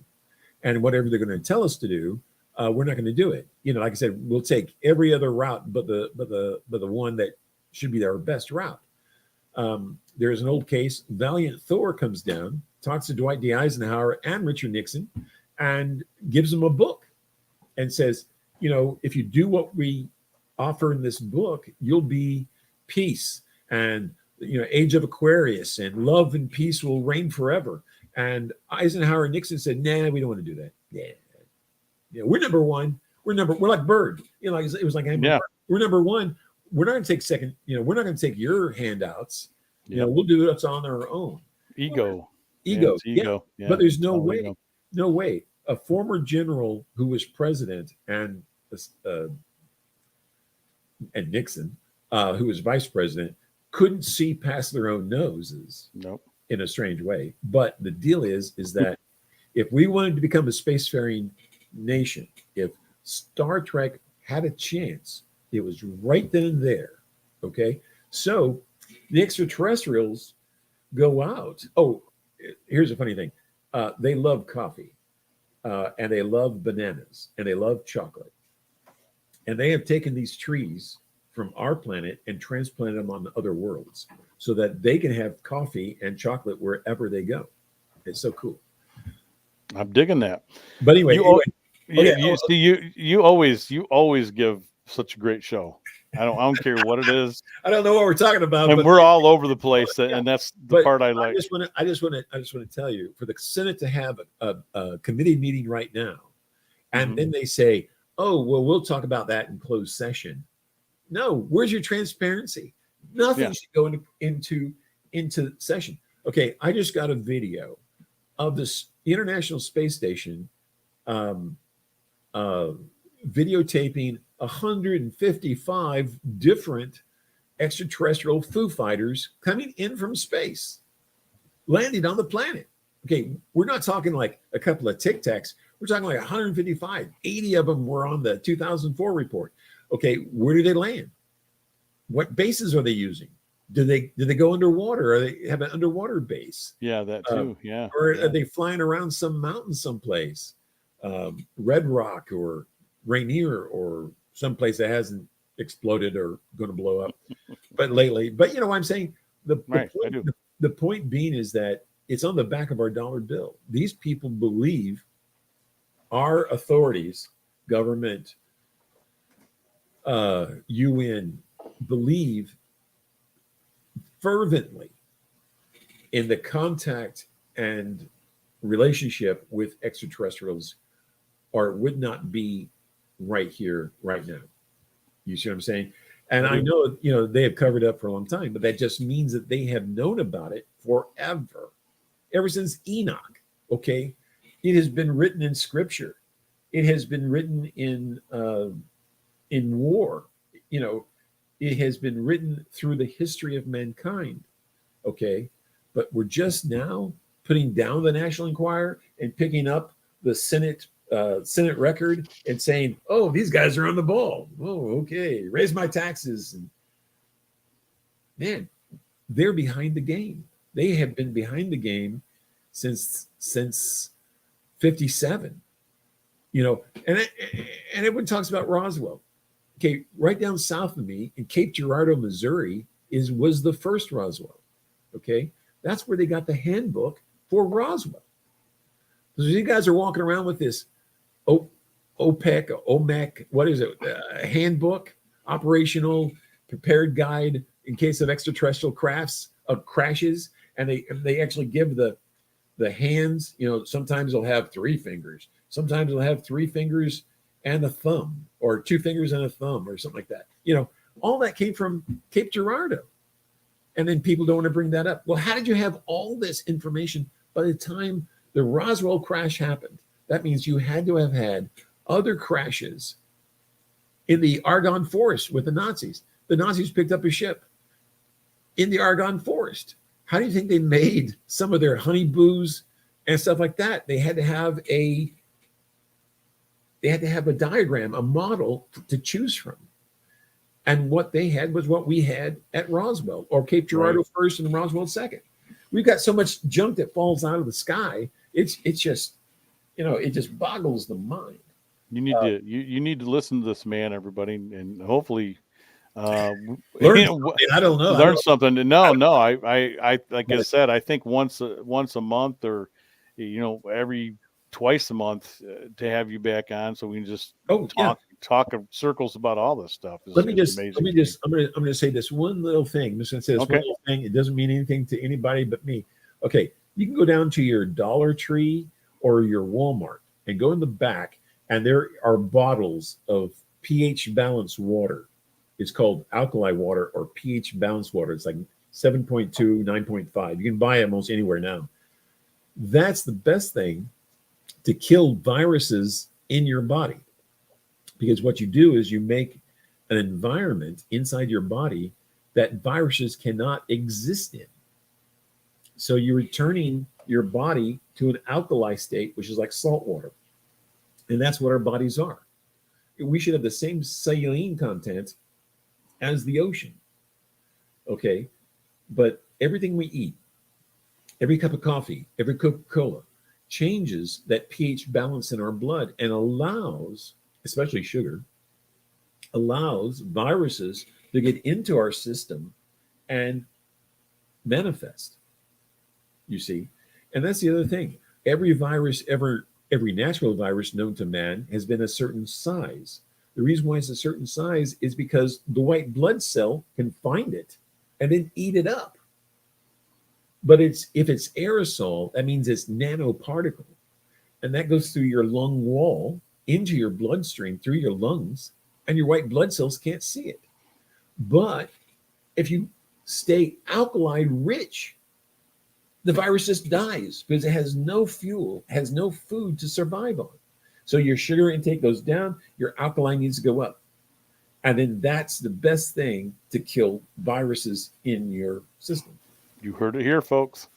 and whatever they're going to tell us to do, we're not going to do it. Like I said, we'll take every other route, but the one that should be our best route. There's an old case. Valiant Thor comes down, talks to Dwight D. Eisenhower and Richard Nixon, and gives them a book, and says, if you do what we offer in this book, you'll be peace, and age of Aquarius, and love and peace will reign forever. And Eisenhower and Nixon said, nah, we don't want to do that. Yeah, we're number one. We're like Bird. It was like, we're number one. We're not going to take second. We're not going to take your handouts. We'll do it on our own. Ego. Yeah. Yeah. But there's no way. A former general who was president and Nixon, who was vice president, couldn't see past their own noses. Nope. In a strange way. But the deal is that if we wanted to become a spacefaring nation, if Star Trek had a chance, it was right then and there. Okay. So The extraterrestrials go out. Oh, here's a funny thing. They love coffee, and they love bananas, and they love chocolate. And they have taken these trees from our planet and transplanted them on the other worlds so that they can have coffee and chocolate wherever they go. It's so cool. I'm digging that. But anyway, You always give such a great show. I don't care what it is. I don't know what we're talking about, and but we're all over the place, and that's the part I like. I just want to tell you, for the Senate to have a committee meeting right now, and then they say, "Oh, well, we'll talk about that in closed session." No, where's your transparency? Nothing should go into session. Okay, I just got a video of this International Space Station videotaping 155 different extraterrestrial foo fighters coming in from space, landing on the planet. Okay, we're not talking like a couple of Tic Tacs. We're talking like 155. 80 of them were on the 2004 report. Okay, where do they land? What bases are they using? Do they go underwater? Or they have an underwater base? Yeah, that too. Or are they flying around some mountain someplace? Red Rock or Rainier or someplace that hasn't exploded or going to blow up. But lately, but you know what I'm saying? The point being is that it's on the back of our dollar bill. These people believe our authorities, government, UN, believe fervently in the contact and relationship with extraterrestrials, or it would not be right here, right now. You see what I'm saying? And I know, you know, they have covered up for a long time, but that just means that they have known about it forever, ever since Enoch. Okay, it has been written in Scripture. It has been written in war. You know, it has been written through the history of mankind. Okay, but we're just now putting down the National Enquirer and picking up the Senate record and saying, "Oh, these guys are on the ball. Oh, okay, raise my taxes." And man, they're behind the game. They have been behind the game since 57. You know, and everyone talks about Roswell. Okay, right down south of me in Cape Girardeau, Missouri, was the first Roswell. Okay, that's where they got the handbook for Roswell. So you guys are walking around with this OMEC, what is it? Handbook, operational prepared guide in case of extraterrestrial crashes, and they actually give the hands. You know, sometimes they'll have 3 fingers, sometimes they'll have 3 fingers and a thumb, or 2 fingers and a thumb, or something like that. You know, all that came from Cape Girardeau, and then people don't want to bring that up. Well, how did you have all this information by the time the Roswell crash happened? That means you had to have had other crashes in the Argonne Forest with the Nazis. The Nazis picked up a ship in the Argonne Forest. How do you think they made some of their honey booze and stuff like that? They had to have a diagram, a model to choose from. And what they had was what we had at Roswell, or Cape Girardeau first and Roswell second. We've got so much junk that falls out of the sky. It's just, you know, it just boggles the mind. You need to you need to listen to this man, everybody, and hopefully learn something. I don't know. Learn something. No, I like I said, I think once a month, or you know, twice a month, to have you back on so we can just talk of circles about all this stuff. I'm going to say this one little thing. I'm just going to say this one little thing. It doesn't mean anything to anybody but me. Okay, you can go down to your Dollar Tree or your Walmart and go in the back, and there are bottles of pH balanced water. It's called alkali water or pH balanced water. It's like 7.2, 9.5. You can buy it almost anywhere now. That's the best thing to kill viruses in your body, because what you do is you make an environment inside your body that viruses cannot exist in. So you're returning your body to an alkali state, which is like salt water. And that's what our bodies are. We should have the same saline content as the ocean. Okay. But everything we eat, every cup of coffee, every Coca-Cola, changes that pH balance in our blood and allows, especially sugar, allows viruses to get into our system and manifest, you see. And that's the other thing. Every virus every natural virus known to man has been a certain size. The reason why it's a certain size is because the white blood cell can find it and then eat it up. But if it's aerosol, that means it's nanoparticle. And that goes through your lung wall into your bloodstream through your lungs, and your white blood cells can't see it. But if you stay alkali rich, the virus just dies because it has no fuel, has no food to survive on. So your sugar intake goes down, your alkaline needs to go up. And then that's the best thing to kill viruses in your system. You heard it here, folks.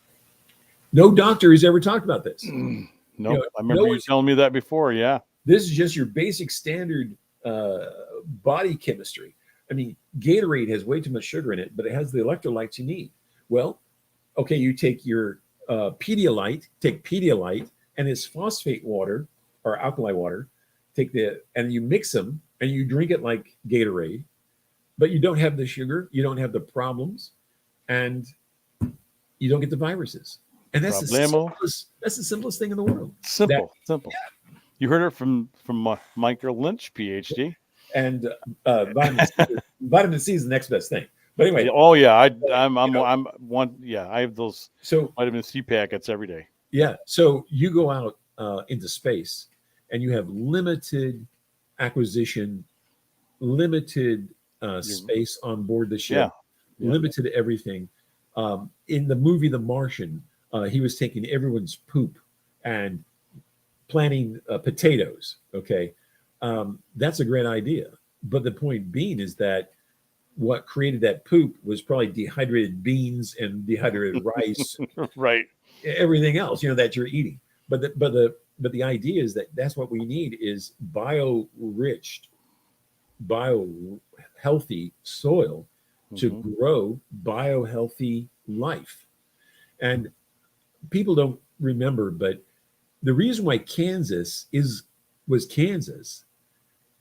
No doctor has ever talked about this. Nope. I remember you telling me that before. Yeah. This is just your basic standard body chemistry. I mean, Gatorade has way too much sugar in it, but it has the electrolytes you need. Well, okay, you take your Pedialyte and its phosphate water or alkali water, and you mix them and you drink it like Gatorade, but you don't have the sugar, you don't have the problems, and you don't get the viruses. And that's the simplest thing in the world. Simple. Yeah. You heard it from Michael LYNCH, PhD. And vitamin C is the next best thing. But anyway. Oh yeah, I'm one. Yeah, I have those vitamin C packets every day. Yeah. So you go out into space, and you have limited acquisition, limited space on board the ship, limited everything. In the movie The Martian, he was taking everyone's poop and planting potatoes. Okay, that's a great idea. But the point being is that what created that poop was probably dehydrated beans and dehydrated rice, right? Everything else, that you're eating. But the idea is that that's what we need is bio-rich, bio-healthy soil to grow bio-healthy life. And people don't remember, but the reason why Kansas was Kansas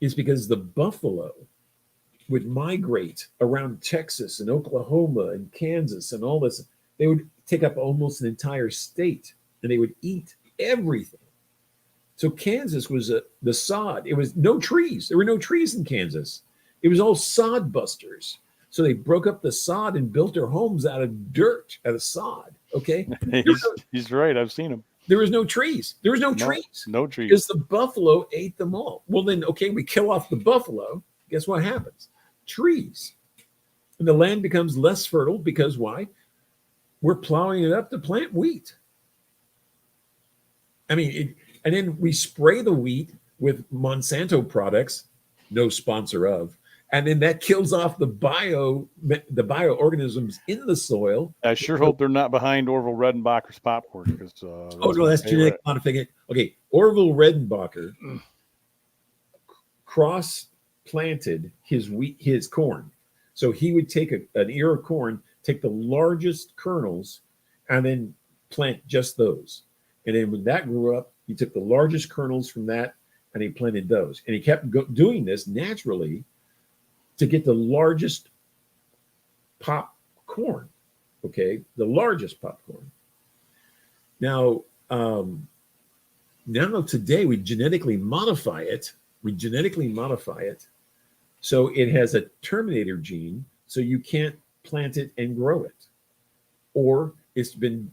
is because the buffalo would migrate around Texas and Oklahoma and Kansas and all this. They would take up almost an entire state and they would eat everything. So Kansas was the sod. It was no trees. There were no trees in Kansas. It was all sod busters. So they broke up the sod and built their homes out of dirt, out of sod. Okay. He's right. I've seen him. There was no trees. There was no trees. No trees. Because the buffalo ate them all. Well, then, okay, we kill off the buffalo. Guess what happens? Trees. And the land becomes less fertile because why? We're plowing it up to plant wheat. I mean, and then we spray the wheat with Monsanto products, no sponsor of, and then that kills off the bioorganisms in the soil. I sure hope they're not behind Orville Redenbacher's popcorn. Because oh no, that's genetic modification. Okay, Orville Redenbacher cross-planted his corn. So he would take an ear of corn, take the largest kernels, and then plant just those. And then when that grew up, he took the largest kernels from that and he planted those. And he kept doing this naturally to get the largest popcorn, okay? The largest popcorn. Now today we genetically modify it. So it has a terminator gene, so you can't plant it and grow it. Or it's been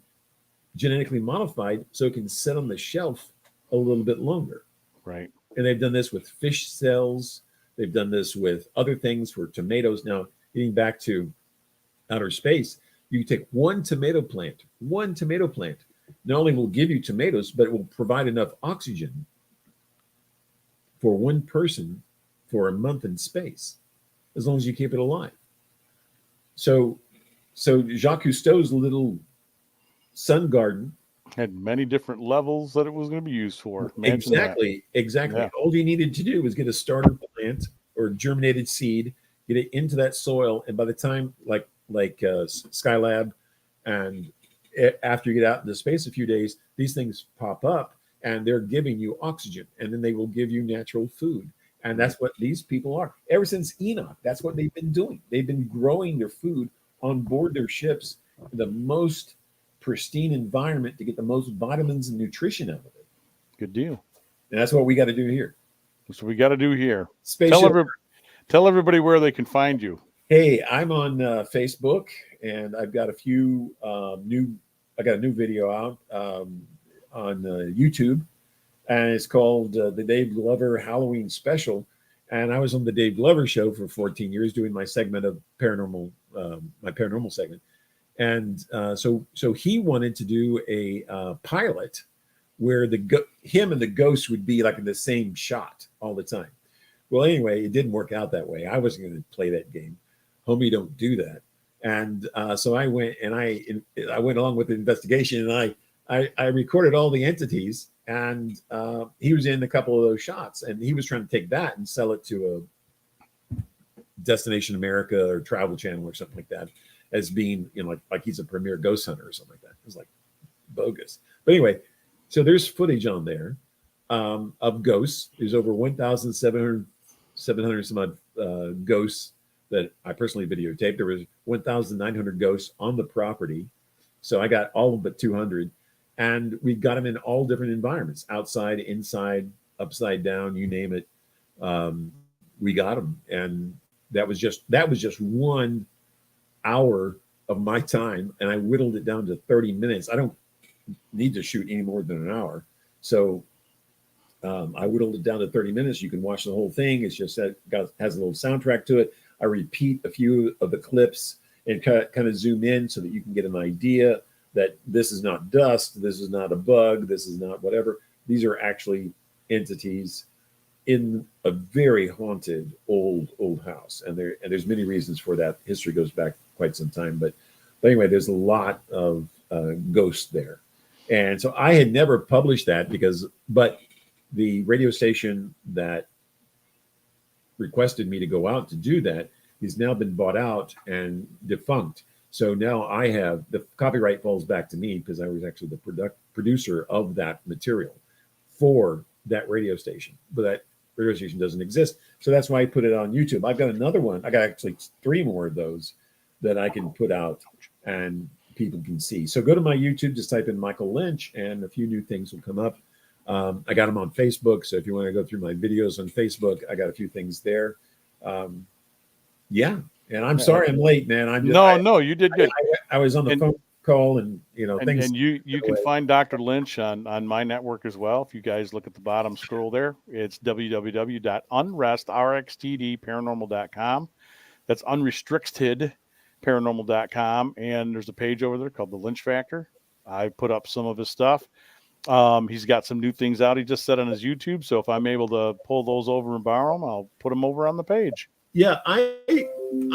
genetically modified so it can sit on the shelf a little bit longer. Right. And they've done this with fish cells. They've done this with other things for tomatoes. Now, getting back to outer space, you take one tomato plant, not only will give you tomatoes, but it will provide enough oxygen for one person for a month in space, as long as you keep it alive. So Jacques Cousteau's little sun garden had many different levels that it was going to be used for. Exactly. Yeah. All you needed to do was get a starter plant or germinated seed, get it into that soil, and by the time, like like Skylab, and after you get out into space a few days, these things pop up and they're giving you oxygen, and then they will give you natural food. And that's what these people are. Ever since Enoch, that's what they've been doing. They've been growing their food on board their ships in the most pristine environment to get the most vitamins and nutrition out of it. Good deal. And that's what we got to do here. That's what we got to do here. Spaceship. Tell everybody where they can find you. Hey, I'm on Facebook, and I've got a few I got a new video out on YouTube, and it's called the Dave Glover Halloween Special. And I was on the Dave Glover Show for 14 years doing my segment of paranormal, my paranormal segment. And so he wanted to do a pilot where him and the ghost would be like in the same shot all the time. Well, anyway, it didn't work out that way. I wasn't going to play that game. Homie, don't do that. And so I went and I went along with the investigation, and I recorded all the entities, and he was in a couple of those shots, and he was trying to take that and sell it to a Destination America or Travel Channel or something like that as being, like he's a premier ghost hunter or something like that. It was like bogus. But anyway, so there's footage on there of ghosts. There's over 1,700 some odd ghosts that I personally videotaped. There was 1,900 ghosts on the property. So I got all but 200. And we got them in all different environments, outside, inside, upside down, you name it. We got them. And that was just 1 hour of my time. And I whittled it down to 30 minutes. I don't need to shoot any more than an hour. So I whittled it down to 30 minutes. You can watch the whole thing. It's just that has a little soundtrack to it. I repeat a few of the clips and kind of zoom in so that you can get an idea that this is not dust, this is not a bug, this is not whatever. These are actually entities in a very haunted old house, and there's many reasons for that. History goes back quite some time, but anyway, there's a lot of ghosts there, and so I had never published that but the radio station that requested me to go out to do that has now been bought out and defunct. So now I have the copyright falls back to me because I was actually the producer of that material for that radio station, but that radio station doesn't exist. So that's why I put it on YouTube. I've got another one. I got actually 3 more of those that I can put out and people can see. So go to my YouTube, just type in Michael Lynch, and a few new things will come up. I got them on Facebook. So if you want to go through my videos on Facebook, I got a few things there. Yeah. And I'm sorry I'm late, man. No, you did good. I was on the phone call and things. And you can find Dr. Lynch on my network as well. If you guys look at the bottom scroll there, it's www.unrestrxtd paranormal.com. That's Unrestrxtd Paranormal.com. And there's a page over there called The Lynch Factor. I put up some of his stuff. He's got some new things out he just said on his YouTube. So if I'm able to pull those over and borrow them, I'll put them over on the page. Yeah, I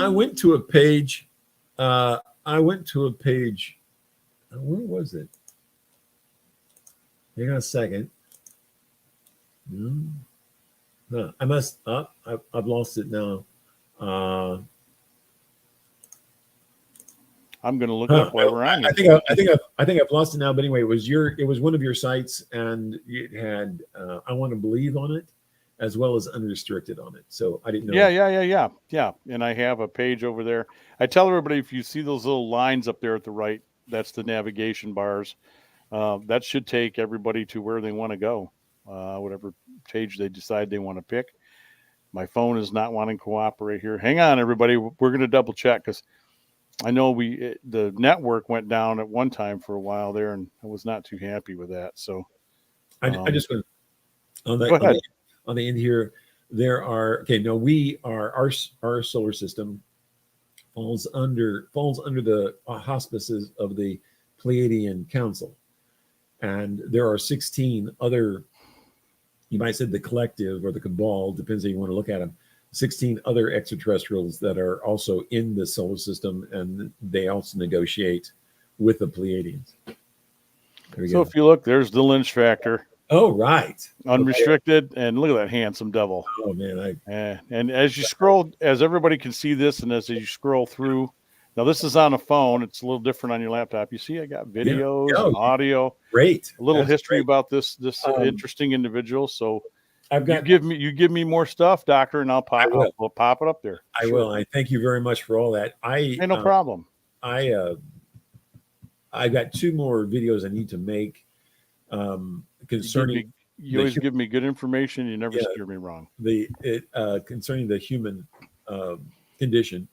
went to a page. Where was it? Hang on a second. No, I must. I've lost it now. I'm going to look up while we're on. I think I've lost it now. But anyway, it was one of your sites, and it had I Want to Believe on it, as well as Unrestricted on it. So I didn't know. Yeah. And I have a page over there. I tell everybody, if you see those little lines up there at the right, that's the navigation bars. That should take everybody to where they want to go, whatever page they decide they want to pick. My phone is not wanting to cooperate here. Hang on, everybody. We're going to double check because I know the network went down at one time for a while there, and I was not too happy with that. So I just went on that. On the end here, there are our solar system falls under the auspices of the Pleiadian Council, and there are 16 other. You might say the collective or the cabal, depends how you want to look at them. 16 other extraterrestrials that are also in the solar system, and they also negotiate with the Pleiadians. So if you look, there's the Lynch Factor. Oh, right. Unrestricted. Okay. And look at that handsome devil. Oh, man. And as you scroll, as everybody can see this, and as you scroll through, Now this is on a phone. It's a little different on your laptop. You see, I got videos Yeah. and audio. Great. A little That's history great. about this interesting individual. So I've got. you give me more stuff, Doctor, and I'll pop it up there. I will. I thank you very much for all that. Hey, no problem. I got 2 more videos I need to make concerning. You always give me good information. You never steer me wrong. Concerning the human condition,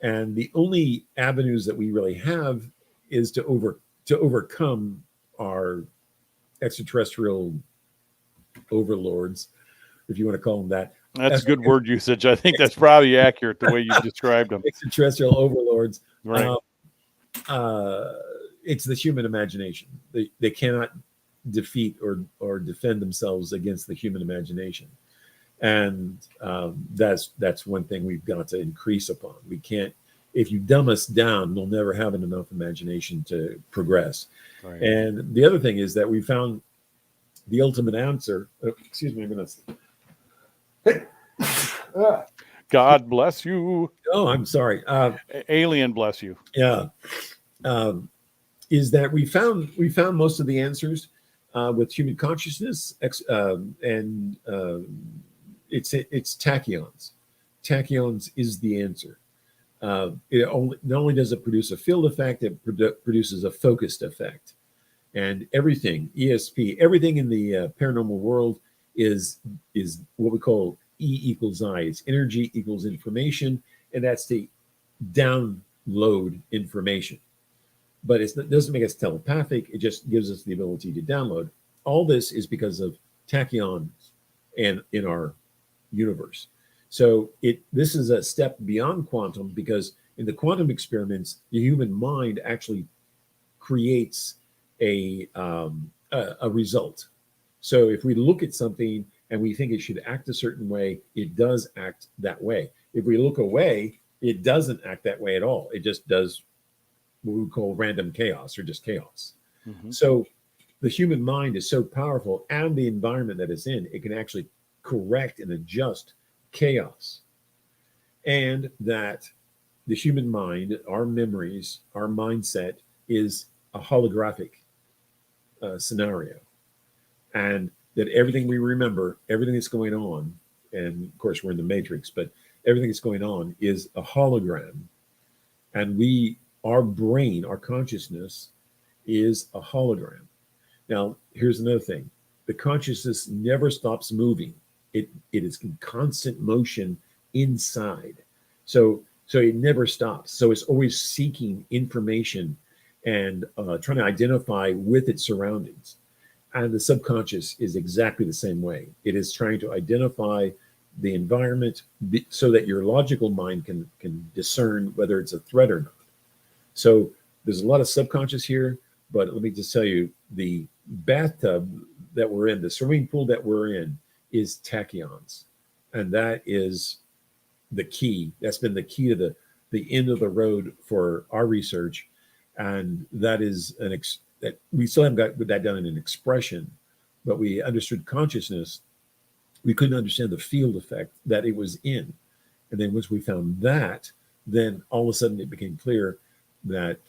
and the only avenues that we really have is to overcome our extraterrestrial overlords, if you want to call them that. That's a good word usage. I think that's probably accurate the way you described them. Extraterrestrial overlords. Right. It's the human imagination. They cannot defeat or defend themselves against the human imagination, and that's one thing we've got to increase upon. We can't. If you dumb us down, we'll never have enough imagination to progress. Right. And the other thing is that we found the ultimate answer. Excuse me, I'm gonna. God bless you. Oh, I'm sorry. Alien bless you. Yeah. Is that we found most of the answers with human consciousness, and it's tachyons. Tachyons is the answer. Not only does it produce a field effect, it produces a focused effect. And everything, ESP, everything in the paranormal world is what we call E equals I. It's energy equals information, and that's the download information. But it doesn't make us telepathic. It just gives us the ability to download. All this is because of tachyons and in our universe. So this is a step beyond quantum, because in the quantum experiments, the human mind actually creates a result. So if we look at something and we think it should act a certain way, it does act that way. If we look away, it doesn't act that way at all. It just does what we call random chaos, or just chaos. Mm-hmm. So the human mind is so powerful, and the environment that it's in, it can actually correct and adjust chaos. And that the human mind, our memories, our mindset is a holographic scenario. And that everything we remember, everything that's going on, and of course we're in the Matrix, but everything that's going on is a hologram. And our brain, our consciousness is a hologram. Now, here's another thing. The consciousness never stops moving. It is in constant motion inside. So it never stops. So it's always seeking information and trying to identify with its surroundings. And the subconscious is exactly the same way. It is trying to identify the environment so that your logical mind can discern whether it's a threat or not. So there's a lot of subconscious here, but let me just tell you, the bathtub that we're in, the swimming pool that we're in, is tachyons. And that is the key. That's been the key to the end of the road for our research. And that is that we still haven't got that done in an expression, but we understood consciousness. We couldn't understand the field effect that it was in. And then once we found that, then all of a sudden it became clear that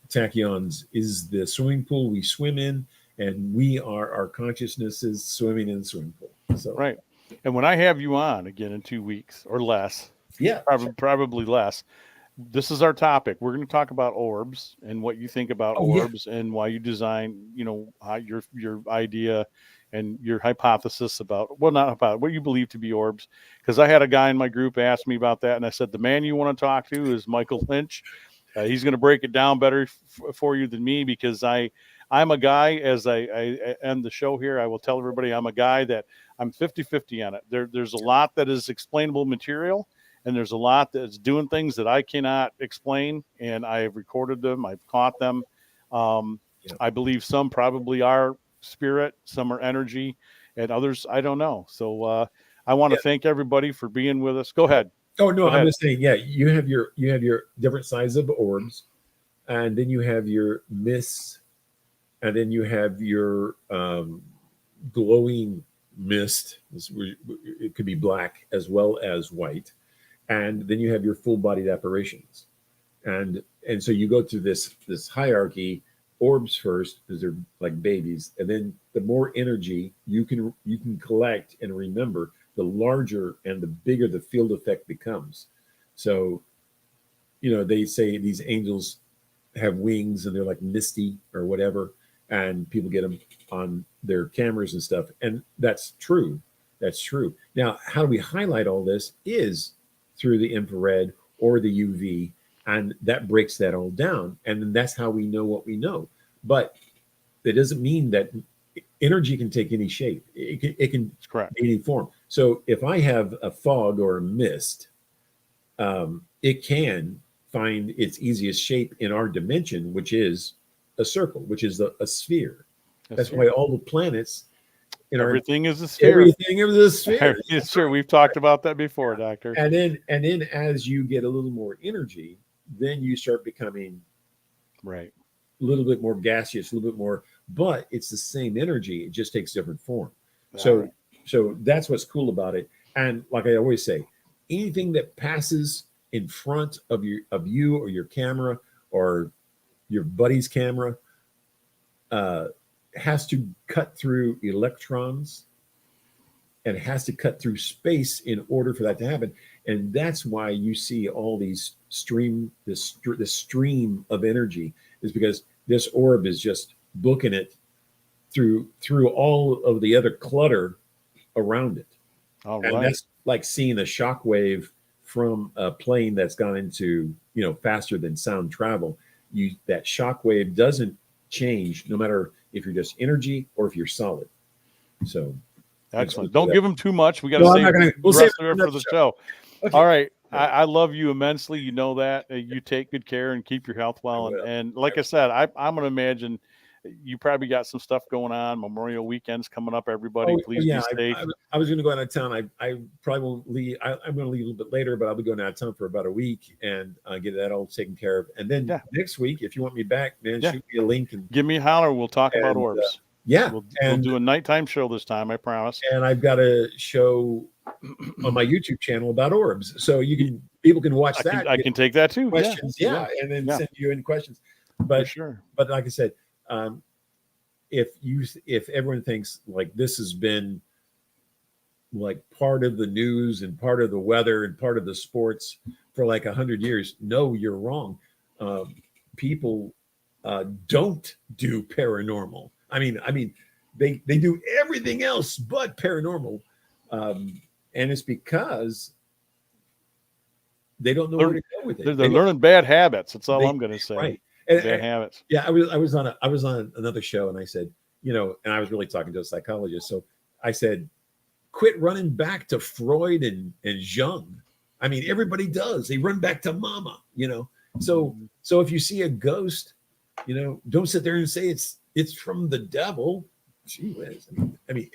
tachyons is the swimming pool we swim in, and our consciousness is swimming in the swimming pool. So right. And when I have you on again in 2 weeks or less, probably less, this is our topic. We're going to talk about orbs and what you think about orbs and why you design, how your idea and your hypothesis about, not about what you believe to be orbs. Because I had a guy in my group ask me about that, and I said, the man you want to talk to is Michael Lynch. He's going to break it down better for you than me, because I'm a guy, as I end the show here, I will tell everybody I'm a guy that I'm 50-50 on it. There's a lot that is explainable material, and there's a lot that's doing things that I cannot explain, and I have recorded them. I've caught them. I believe some probably are spirit, some are energy, and others I don't know. So I want to thank everybody for being with us. Go ahead. Oh no, I'm just saying, you have your different sizes of orbs, and then you have your mists, and then you have your glowing mist. It could be black as well as white, and then you have your full-bodied apparitions, and so you go through this hierarchy. Orbs first, because they're like babies, and then the more energy you can collect and remember, the larger and the bigger the field effect becomes. So, they say these angels have wings and they're like misty or whatever, and people get them on their cameras and stuff, and that's true. That's true. Now, how do we highlight all this is through the infrared or the UV, and that breaks that all down, and then that's how we know what we know. But that doesn't mean that energy can take any shape. It can take any form. So if I have a fog or a mist, it can find its easiest shape in our dimension, which is a circle, which is a sphere. That's why all the planets in everything is a sphere. Everything is a sphere. It's true. We've talked about that before, Doctor. And then as you get a little more energy, then you start becoming a little bit more gaseous, a little bit more, but it's the same energy. It just takes different form. So that's what's cool about it. And like I always say, anything that passes in front of you or your camera or your buddy's camera has to cut through electrons and has to cut through space in order for that to happen. And that's why you see all these this stream of energy, is because this orb is just booking it through all of the other clutter around it. And that's like seeing a shock wave from a plane that's gone into, faster than sound travel. That shock wave doesn't change no matter if you're just energy or if you're solid. So excellent. Don't give them too much. We got to save the rest of it for the show. Okay. All right. I love you immensely. You know that. You take good care and keep your health well. And like I said, I'm going to imagine you probably got some stuff going on. Memorial weekend's coming up, everybody. Please be safe. I was going to go out of town. I probably won't leave. I'm going to leave a little bit later, but I'll be going out of town for about a week and get that all taken care of. And then next week, if you want me back, man, shoot me a link and give me a holler. We'll talk about orbs. We'll do a nighttime show this time, I promise. And I've got a show on my YouTube channel about orbs, so people can watch that. I can take that too. Questions, and then send you in questions. But but like I said, if everyone thinks like this has been like part of the news and part of the weather and part of the sports for like 100 years, no, you're wrong. People don't do paranormal. I mean, they do everything else but paranormal, and it's because they don't know where to go with it. They're learning bad habits. That's all I'm going to say. Right. Bad habits. Yeah, I was on another show, and I said, and I was really talking to a psychologist. So I said, quit running back to Freud and Jung. I mean, everybody does. They run back to mama, So if you see a ghost, don't sit there and say it's from the devil. Gee whiz. I mean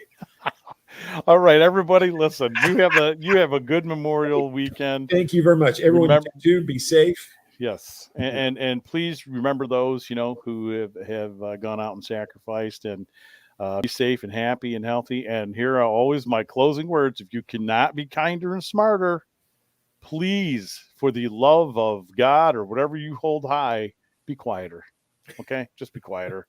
all right, everybody, listen. You have a good Memorial weekend. Thank you very much. Everyone, be safe. Yes, and please remember those who have gone out and sacrificed, and be safe and happy and healthy. And here are always my closing words: if you cannot be kinder and smarter, please, for the love of God or whatever you hold high, be quieter. Okay, just be quieter.